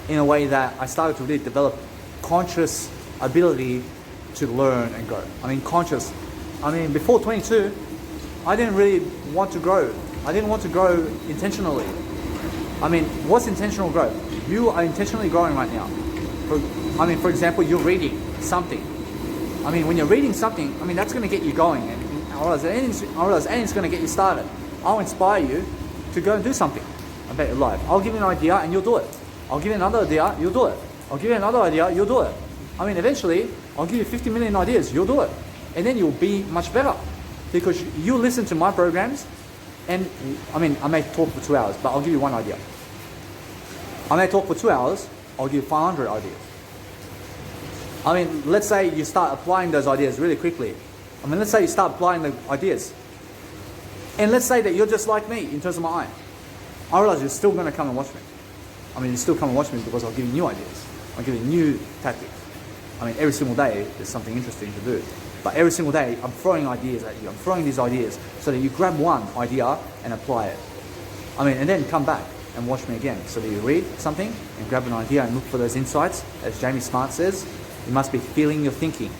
in a way that I started to really develop conscious ability to learn and grow. I mean conscious. I mean before 22, I didn't really want to grow. I didn't want to grow intentionally. I mean, what's intentional growth? You are intentionally growing right now. For example, you're reading something. I mean, when you're reading something, I mean, that's going to get you going. And I realize it's going to get you started. I'll inspire you to go and do something about your life. I'll give you an idea and you'll do it. I'll give you another idea, you'll do it. I'll give you another idea, you'll do it. I mean, eventually, I'll give you 50 million ideas, you'll do it. And then you'll be much better. Because you listen to my programs, and I mean, I may talk for 2 hours, but I'll give you one idea. I may talk for 2 hours, I'll give you 500 ideas. I mean, let's say you start applying those ideas really quickly. I mean, let's say you start applying the ideas. And let's say that you're just like me in terms of my eye. I realize you're still going to come and watch me. I mean, you still come and watch me because I'll give you new ideas. I'll give you new tactics. I mean, every single day there's something interesting to do. But every single day I'm throwing ideas at you. I'm throwing these ideas so that you grab one idea and apply it. I mean, and then come back and watch me again. So that you read something and grab an idea and look for those insights. As Jamie Smart says, you must be feeling your thinking.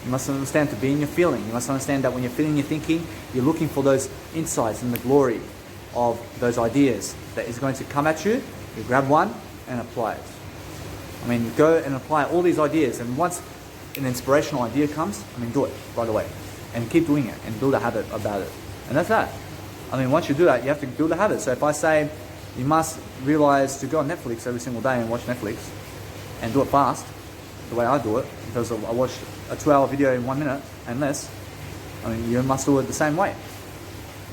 You must understand to be in your feeling. You must understand that when you're feeling your thinking, you're looking for those insights and the glory of those ideas that is going to come at you. You grab one and apply it. I mean, go and apply all these ideas, and once an inspirational idea comes, I mean, do it right away. And keep doing it and build a habit about it. And that's that. I mean, once you do that, you have to build a habit. So if I say you must realize to go on Netflix every single day and watch Netflix and do it fast, the way I do it, because I watch a 2-hour video in 1 minute and less, I mean, you must do it the same way.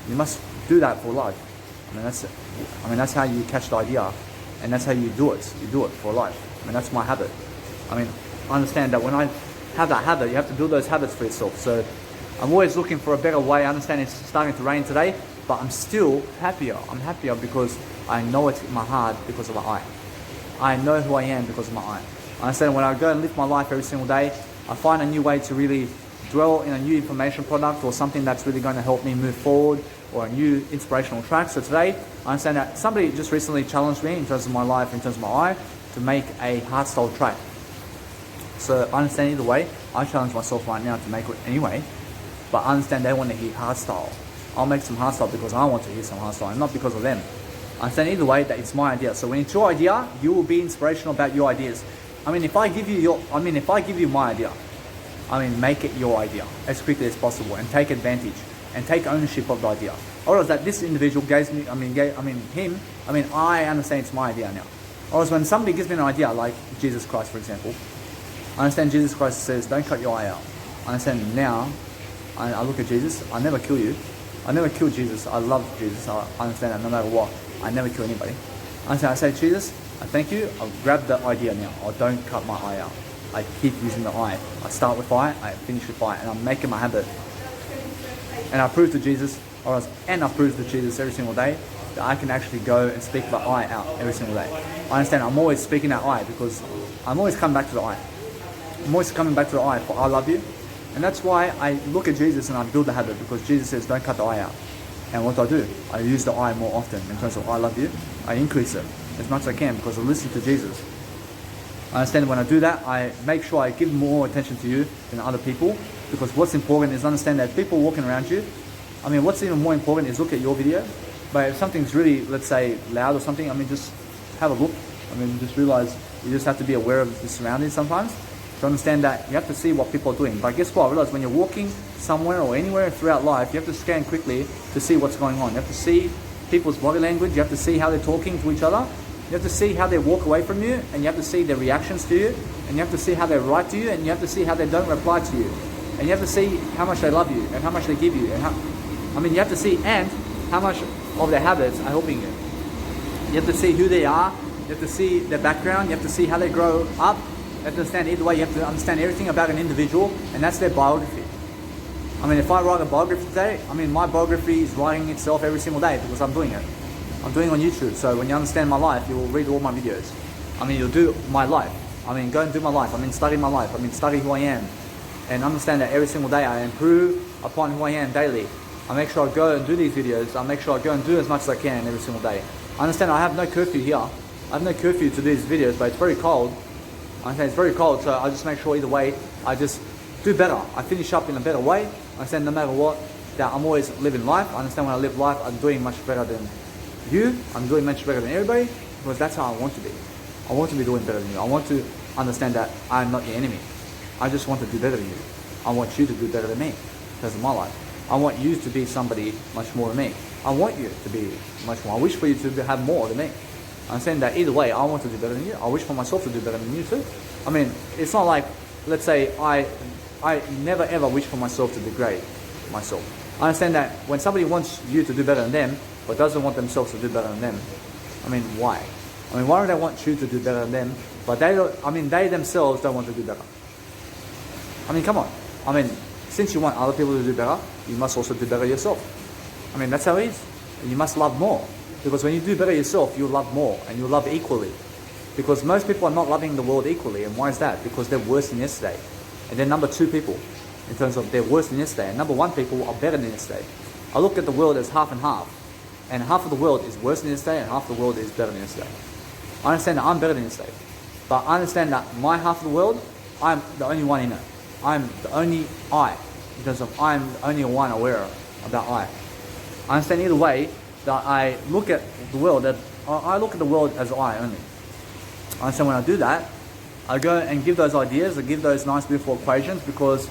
You must do that for life. I mean, that's how you catch the idea, and that's how you do it. You do it for life. I mean, that's my habit. I mean, I understand that when I have that habit, you have to build those habits for yourself. So I'm always looking for a better way. I understand it's starting to rain today, but I'm still happier. I'm happier because I know it in my heart because of my eye. I know who I am because of my eye. I understand when I go and live my life every single day, I find a new way to really dwell in a new information product or something that's really going to help me move forward, or a new inspirational track. So today, I understand that somebody just recently challenged me in terms of my life, in terms of my eye, to make a hardstyle track. So I understand either way, I challenge myself right now to make it anyway, but I understand they want to hear hardstyle. I'll make some hardstyle because I want to hear some hardstyle, and not because of them. I understand either way that it's my idea. So when it's your idea, you will be inspirational about your ideas. I mean, if I give you my idea, I mean, make it your idea as quickly as possible and take advantage and take ownership of the idea. Or that this individual gave me, I understand it's my idea now. Or when somebody gives me an idea, like Jesus Christ, for example, I understand Jesus Christ says, don't cut your eye out. I understand now, I look at Jesus, I never kill you. I never kill Jesus. I love Jesus. I understand that no matter what, I never kill anybody. I say, Jesus, I thank you. I'll grab the idea now. I don't cut my eye out. I keep using the eye. I start with eye, I finish with eye, and I'm making my habit. And I prove to Jesus, I prove to Jesus every single day that I can actually go and speak the eye out every single day. I understand I'm always speaking that eye because I'm always coming back to the eye. I'm always coming back to the eye for I love you. And that's why I look at Jesus and I build the habit, because Jesus says don't cut the eye out. And what do? I use the I more often in terms of I love you. I increase it as much as I can because I listen to Jesus. I understand when I do that, I make sure I give more attention to you than other people, because what's important is understand that people walking around you, I mean, what's even more important is look at your video. But if something's really, let's say, loud or something, I mean, just have a look. I mean, just realize you just have to be aware of the surroundings sometimes to understand that you have to see what people are doing. But guess what? I realize when you're walking somewhere or anywhere throughout life, you have to scan quickly to see what's going on. You have to see people's body language. You have to see how they're talking to each other. You have to see how they walk away from you, and you have to see their reactions to you, and you have to see how they write to you, and you have to see how they don't reply to you, and you have to see how much they love you and how much they give you, and you have to see and how much of their habits are helping you. You have to see who they are. You have to see their background. You have to see how they grow up. You have to understand either way. You have to understand everything about an individual, and that's their biography. I mean, if I write a biography today, I mean, my biography is writing itself every single day because I'm doing it. I'm doing it on YouTube. So when you understand my life, you will read all my videos. I mean, you'll do my life. I mean, go and do my life. I mean, study my life. I mean, study who I am. And understand that every single day I improve upon who I am daily. I make sure I go and do these videos. I make sure I go and do as much as I can every single day. I understand I have no curfew here. I have no curfew to do these videos, but it's very cold. I understand it's very cold, so I just make sure either way, I just do better. I finish up in a better way. I understand no matter what, that I'm always living life. I understand when I live life, I'm doing much better than you. I'm doing much better than everybody, because that's how I want to be. I want to be doing better than you. I want to understand that I'm not your enemy. I just want to do better than you. I want you to do better than me because of my life. I want you to be somebody much more than me. I want you to be much more. I wish for you to have more than me. I'm saying that either way, I want to do better than you. I wish for myself to do better than you too. I mean, it's not like, let's say, I never ever wish for myself to degrade myself. I understand that when somebody wants you to do better than them, but doesn't want themselves to do better than them, I mean, why? I mean, why do they want you to do better than them, but they themselves don't want to do better? I mean, come on. I mean, since you want other people to do better, you must also do better yourself. I mean, that's how it is. And you must love more. Because when you do better yourself, you love more and you love equally. Because most people are not loving the world equally. And why is that? Because they're worse than yesterday. And they're number 2 people in terms of they're worse than yesterday. And number 1 people are better than yesterday. I look at the world as half and half. And half of the world is worse than yesterday and half of the world is better than yesterday. I understand that I'm better than yesterday. But I understand that my half of the world, I'm the only one in it. I'm the only I. In terms of I'm the only one aware about I. I understand either way that I look at the world as I only. I understand when I do that, I go and give those ideas, I give those nice beautiful equations, because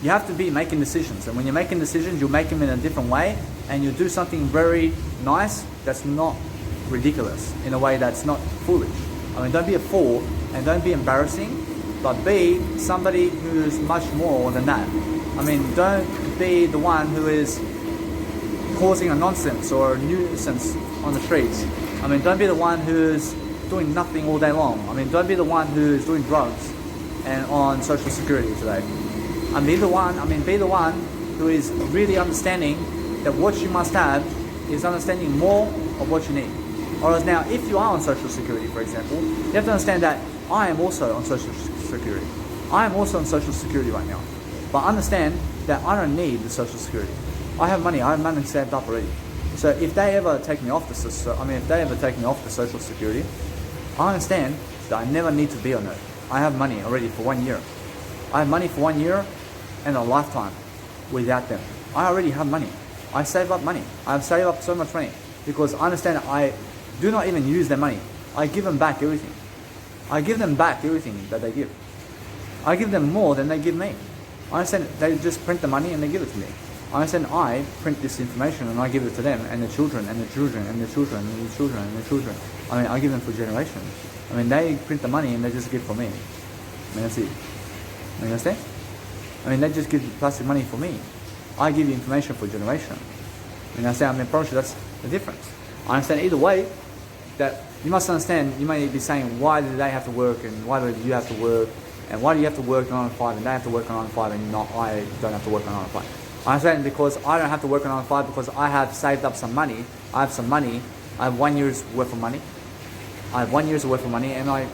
you have to be making decisions. And when you're making decisions, you'll make them in a different way, and you'll do something very nice that's not ridiculous, in a way that's not foolish. I mean, don't be a fool and don't be embarrassing, but be somebody who's much more than that. I mean, don't be the one who is causing a nonsense or a nuisance on the streets. I mean, don't be the one who's doing nothing all day long. I mean, don't be the one who's doing drugs and on social security today. Be the one who is really understanding that what you must have is understanding more of what you need. Whereas now, if you are on social security, for example, you have to understand that I am also on social security. I am also on social security right now. But understand that I don't need the social security. I have money. I have money saved up already. So if they ever take me off the social security, I understand that I never need to be on it. I have money already for 1 year. I have money for 1 year and a lifetime without them. I already have money. I save up money. I have saved up so much money because I understand that I do not even use their money. I give them back everything. I give them back everything that they give. I give them more than they give me. I understand they just print the money and they give it to me. I understand I print this information and I give it to them and the children and the children and the children and the children and the children. I mean, I give them for generations. I mean, they print the money and they just give for me. I mean, that's it. You understand? I mean, they just give plastic money for me. I give you information for generation. You understand? I promise you that's the difference. I understand either way that you must understand, you may be saying, why do they have to work and why do you have to work? And why do you have to work 9 to 5 and they have to work 9 to 5 and I don't have to work 9 to 5? I understand because I don't have to work 9 to 5 because I have saved up some money. I have some money. I have 1 year's worth of money. And I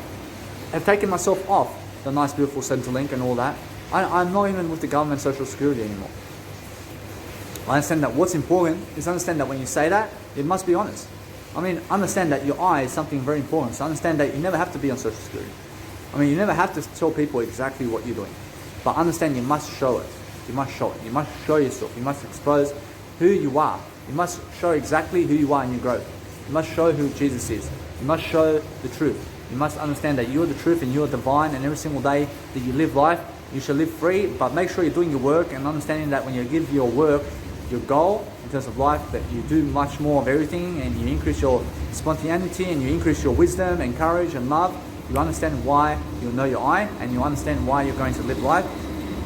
have taken myself off the nice beautiful Centrelink and all that. I'm not even with the government social security anymore. I understand that what's important is understand that when you say that, it must be honest. I mean, understand that your eye is something very important. So understand that you never have to be on social security. I mean, you never have to tell people exactly what you're doing. But understand you must show it. You must show it. You must show yourself. You must expose who you are. You must show exactly who you are in your growth. You must show who Jesus is. You must show the truth. You must understand that you're the truth and you're divine, and every single day that you live life, you should live free, but make sure you're doing your work and understanding that when you give your work, your goal in terms of life, that you do much more of everything and you increase your spontaneity and you increase your wisdom and courage and love. You understand why you know your eye and you understand why you're going to live life.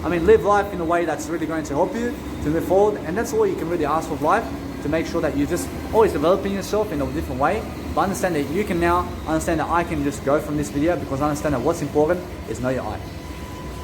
I mean, live life in a way that's really going to help you to move forward, and that's all you can really ask of life, to make sure that you're just always developing yourself in a different way. But understand that you can now understand that I can just go from this video, because I understand that what's important is know your eye.